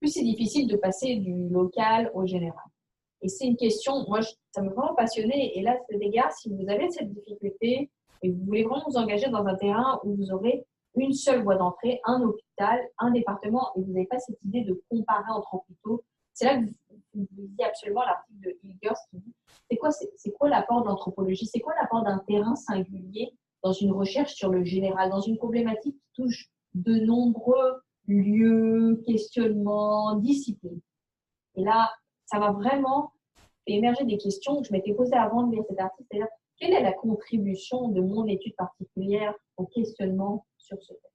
plus c'est difficile de passer du local au général. Et c'est une question, moi, ça m'a vraiment passionné. Et là, les gars, si vous avez cette difficulté et vous voulez vraiment vous engager dans un terrain où vous aurez une seule voie d'entrée, un hôpital, un département, et vous n'avez pas cette idée de comparer entre hôpitaux, c'est là que vous lisez absolument l'article de Hilgers qui dit c'est quoi l'apport de l'anthropologie, c'est quoi l'apport d'un terrain singulier dans une recherche sur le général, dans une problématique qui touche de nombreux lieux, questionnements, disciplines. Et là, ça m'a vraiment fait émerger des questions que je m'étais posées avant de lire cet article, c'est-à-dire quelle est la contribution de mon étude particulière au questionnement sur ce thème.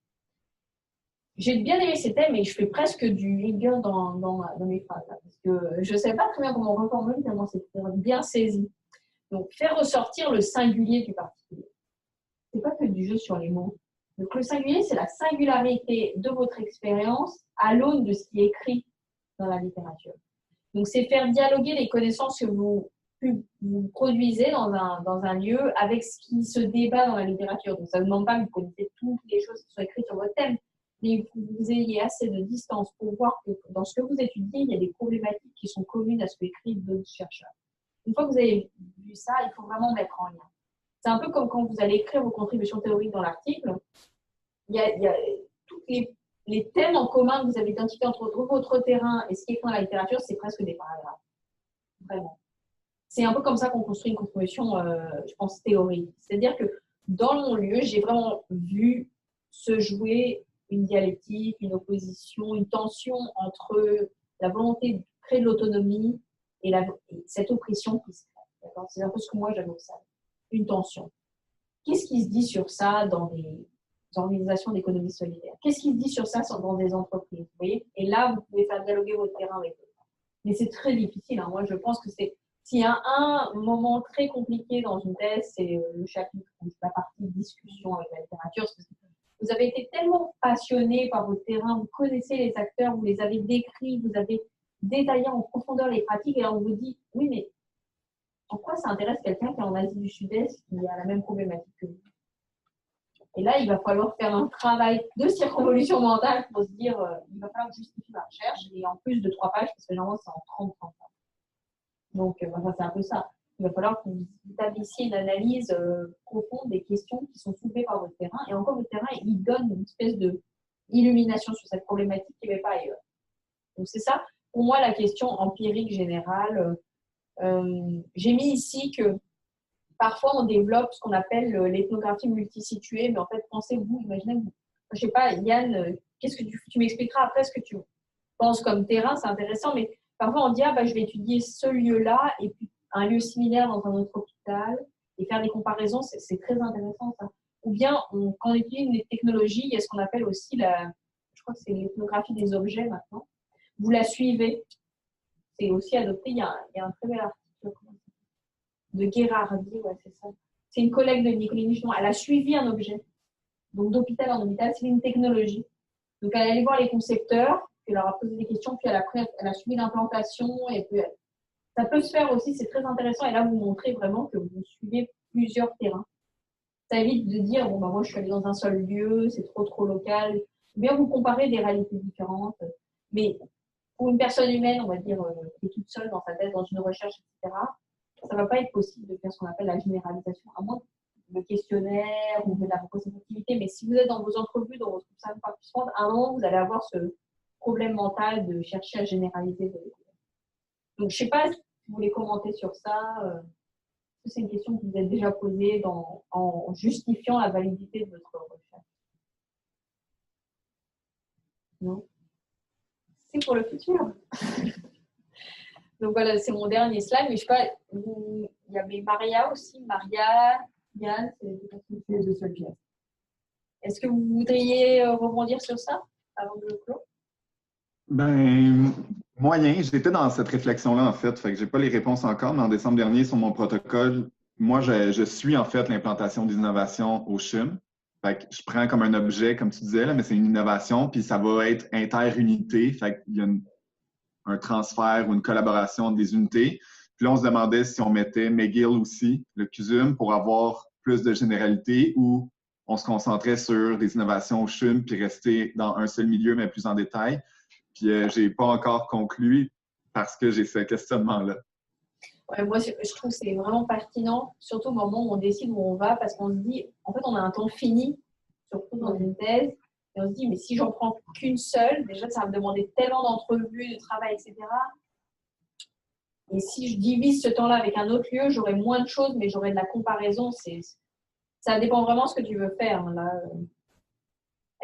J'ai bien aimé ces thèmes et je fais presque du Hilgers dans mes phrases, là, parce que je ne savais pas très bien comment reformuler, tellement c'était bien saisi. Donc, faire ressortir le singulier du particulier. Ce n'est pas que du jeu sur les mots. Donc, le singulier, c'est la singularité de votre expérience à l'aune de ce qui est écrit dans la littérature. Donc, c'est faire dialoguer les connaissances que vous produisez dans un lieu avec ce qui se débat dans la littérature. Donc, ça ne demande pas que vous connaissez toutes les choses qui sont écrites sur votre thème, mais il faut que vous ayez assez de distance pour voir que dans ce que vous étudiez, il y a des problématiques qui sont communes à ce qu'écrivent d'autres chercheurs. Une fois que vous avez vu ça, il faut vraiment mettre en lien. C'est un peu comme quand vous allez écrire vos contributions théoriques dans l'article. Il y a tous les thèmes en commun que vous avez identifiés entre votre terrain et ce qui est écrit dans la littérature, c'est presque des paragraphes. Vraiment. C'est un peu comme ça qu'on construit une contribution, je pense, théorique. C'est-à-dire que dans mon lieu, j'ai vraiment vu se jouer une dialectique, une opposition, une tension entre la volonté de créer de l'autonomie et cette oppression qui se crée. C'est un peu ce que moi j'avais observé. Une tension. Qu'est-ce qui se dit sur ça dans des organisations d'économie solidaire? Qu'est-ce qui se dit sur ça dans des entreprises? Vous voyez? Et là, vous pouvez faire dialoguer votre terrain avec eux. Mais c'est très difficile. Hein. Moi, je pense que s'il y a un moment très compliqué dans une thèse, c'est le chapitre, la partie discussion avec la littérature. Parce que vous avez été tellement passionné par votre terrain, vous connaissez les acteurs, vous les avez décrits, vous avez détaillé en profondeur les pratiques, et là on vous dit, oui, mais en quoi ça intéresse quelqu'un qui est en Asie du Sud-Est, qui a la même problématique que vous? Et là, il va falloir faire un travail de circonvolution mentale pour se dire, il va falloir justifier la recherche, et en plus de 3 pages, parce que normalement c'est en 30 pages. Donc, c'est un peu ça. Il va falloir que vous établissiez une analyse profonde des questions qui sont soulevées par votre terrain. Et encore, votre terrain, il donne une espèce d'illumination sur cette problématique qui n'y avait pas ailleurs. Donc, c'est ça, pour moi, la question empirique générale. J'ai mis ici que parfois, on développe ce qu'on appelle l'ethnographie multisituée. Mais en fait, pensez-vous, imaginez-vous. Je ne sais pas, Yann, qu'est-ce que tu m'expliqueras après ce que tu penses comme terrain, c'est intéressant, mais parfois, on dit, je vais étudier ce lieu-là et puis un lieu similaire dans un autre hôpital et faire des comparaisons, c'est très intéressant, ça. Ou bien, quand on étudie une technologie, il y a ce qu'on appelle aussi je crois que c'est l'ethnographie des objets maintenant. Vous la suivez. C'est aussi adopté. Il y a un très bel article de Gherardi, ouais, c'est ça. C'est une collègue de Nicoline Nichon. Elle a suivi un objet. Donc, d'hôpital en hôpital, c'est une technologie. Donc, elle est allée voir les concepteurs, puis elle leur a posé des questions, puis elle a suivi l'implantation, et puis ça peut se faire aussi, c'est très intéressant, et là, vous montrez vraiment que vous suivez plusieurs terrains. Ça évite de dire, moi, je suis allée dans un seul lieu, c'est trop local. Ou bien vous comparez des réalités différentes. Mais pour une personne humaine, on va dire, qui est toute seule dans sa tête, dans une recherche, etc., ça ne va pas être possible de faire ce qu'on appelle la généralisation, à moins le questionnaire ou de la représentativité. Mais si vous êtes dans vos entrevues, dans votre observation participante, à un moment, vous allez avoir ce problème mental de chercher à généraliser. Donc, je ne sais pas si vous voulez commenter sur ça. C'est une question que vous avez déjà posée en justifiant la validité de votre recherche. Non? C'est pour le futur. Donc voilà, c'est mon dernier slide, mais je sais pas, il y avait Maria aussi, Maria, Yann, c'est les deux seules pièces. Est-ce que vous voudriez rebondir sur ça avant de le clore? Ben, moyen. J'étais dans cette réflexion-là, en fait. Fait que j'ai pas les réponses encore, mais en décembre dernier, sur mon protocole, moi, je suis en fait l'implantation d'innovation au CHUM. Fait que je prends comme un objet, comme tu disais, là, mais c'est une innovation, puis ça va être interunité. Fait qu'il y a un transfert ou une collaboration des unités. Puis là, on se demandait si on mettait McGill aussi, le CUSUM, pour avoir plus de généralité, ou on se concentrait sur des innovations au CHUM, puis rester dans un seul milieu, mais plus en détail. Puis je n'ai pas encore conclu parce que j'ai ce questionnement-là. Ouais, moi, je trouve que c'est vraiment pertinent, surtout au moment où on décide où on va, parce qu'on se dit, en fait, on a un temps fini, surtout dans une thèse, et on se dit, mais si j'en prends qu'une seule, déjà, ça va me demander tellement d'entrevues, de travail, etc. Et si je divise ce temps-là avec un autre lieu, j'aurai moins de choses, mais j'aurai de la comparaison. Ça dépend vraiment de ce que tu veux faire. Là.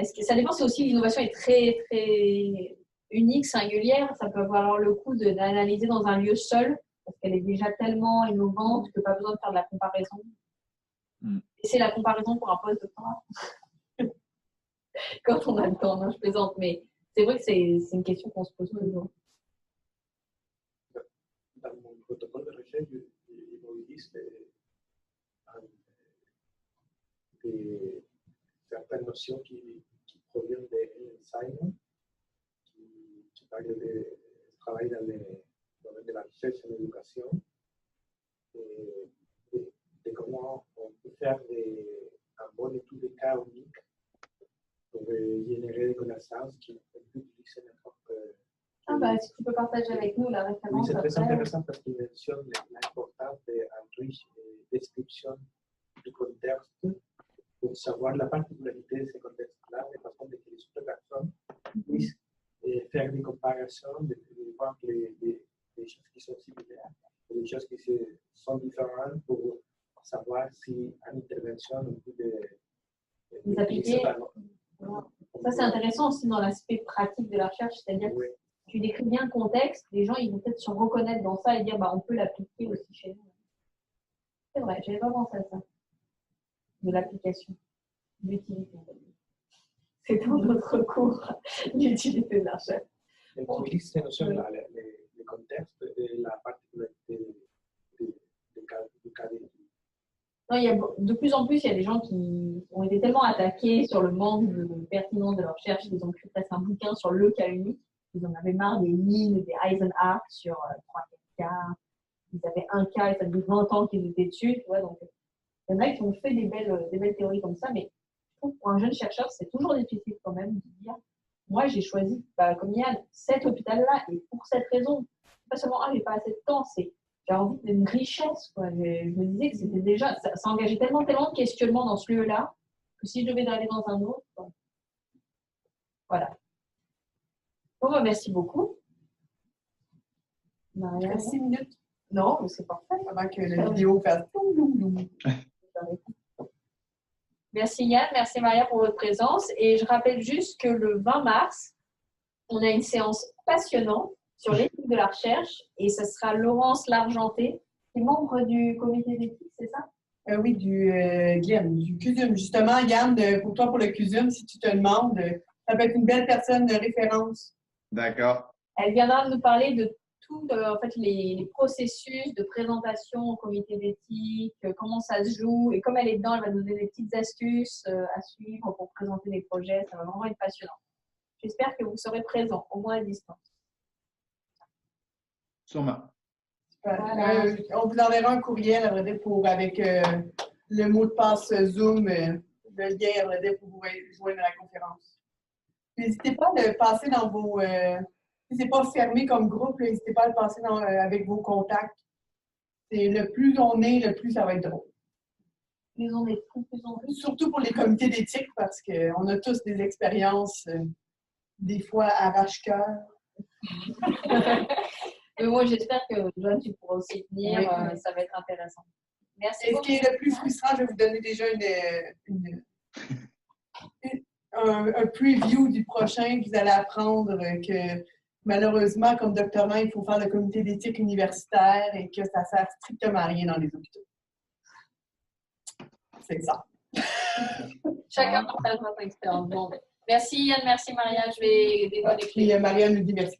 Ça dépend si aussi l'innovation est très, très unique, singulière. Ça peut valoir le coup d'analyser dans un lieu seul, parce qu'elle est déjà tellement innovante que pas besoin de faire de la comparaison. Et c'est la comparaison pour un poste de temps. Quand on a le temps, non, je plaisante, mais c'est vrai que c'est une question qu'on se pose toujours. Dans mon protocole de recherche, ils m'ont dit que certaines notions qui proviennent de Simon, qui parle de travail dans le domaine de la recherche et de l'éducation, de comment on peut faire un bon étude de cas unique pour générer des connaissances qui ne peuvent plus utiliser n'importe Ah bah, si tu peux partager avec nous la référence. Oui, c'est très après. intéressant parce qu'il mentionne l'importance d'une riche description du contexte pour savoir la particularité de ce contexte-là, de façon que les autres personnes puissent faire des comparaisons, de voir les choses qui sont similaires et les choses qui sont différentes pour savoir si une intervention on peut les appliquer. Ça, c'est intéressant aussi dans l'aspect pratique de la recherche, c'est-à-dire que tu décris bien le contexte, les gens ils vont peut-être se reconnaître dans ça et dire bah, on peut l'appliquer aussi chez nous. C'est vrai, je n'avais pas pensé à ça. De l'application, l'utilité. C'est dans notre cours, l'utilité de la recherche. Et pour lui, c'est le contexte et la particularité du cas d'étude. Non, de plus en plus, il y a des gens qui ont été tellement attaqués sur le manque de pertinence de leur recherche qu'ils ont écrit presque un bouquin sur le cas unique. Ils en avaient marre des Lynn, des Eisenach sur 3-4 cas. Ils avaient un cas et ça faisait 20 ans qu'ils étaient dessus. Tu vois, donc, il y en a qui ont fait des belles théories comme ça, mais je trouve que pour un jeune chercheur, c'est toujours difficile quand même de dire moi, j'ai choisi, comme Yann, cet hôpital-là et pour cette raison. Pas seulement, j'ai pas assez de temps, c'est j'ai envie d'une richesse. Quoi. Je me disais que c'était déjà, ça engageait tellement de questionnements dans ce lieu-là que si je devais aller dans un autre, voilà. Bon, merci beaucoup. Maria, 6 minutes. Non, mais c'est parfait. Avant que la vidéo fasse Merci Yann, merci Maria pour votre présence. Et je rappelle juste que le 20 mars, on a une séance passionnante sur l'éthique de la recherche et ce sera Laurence Largenté, qui est membre du comité d'éthique, c'est ça? Oui, du GLEM, du CUSUM. Justement, Yann, pour toi, pour le CUSUM, si tu te demandes, ça peut être une belle personne de référence. D'accord. Elle viendra nous parler de tout, en fait, les processus de présentation au comité d'éthique, comment ça se joue. Et comme elle est dedans, elle va nous donner des petites astuces à suivre pour présenter des projets. Ça va vraiment être passionnant. J'espère que vous serez présents, au moins à distance. Sûrement. Voilà. On vous enverra un courriel avec le mot de passe Zoom, le lien pour vous joindre à la conférence. N'hésitez pas à le passer dans vos... si ce n'est pas fermé comme groupe, n'hésitez pas à le passer avec vos contacts. Le plus on est, le plus ça va être drôle. Plus on est plus on est. Surtout pour les comités d'éthique, parce qu'on a tous des expériences, des fois arrache-cœur. Mais moi, j'espère que Joanne, tu pourras aussi venir. Oui. Ça va être intéressant. Merci. Et ce qui est le plus frustrant, je vais vous donner déjà un preview du prochain. Vous allez apprendre que malheureusement, comme doctorant, il faut faire le comité d'éthique universitaire et que ça ne sert strictement à rien dans les hôpitaux. C'est ça. Chacun partage notre expérience. Bon, merci Yann, merci Maria. Je vais déconnecter. Et Maria nous dit merci.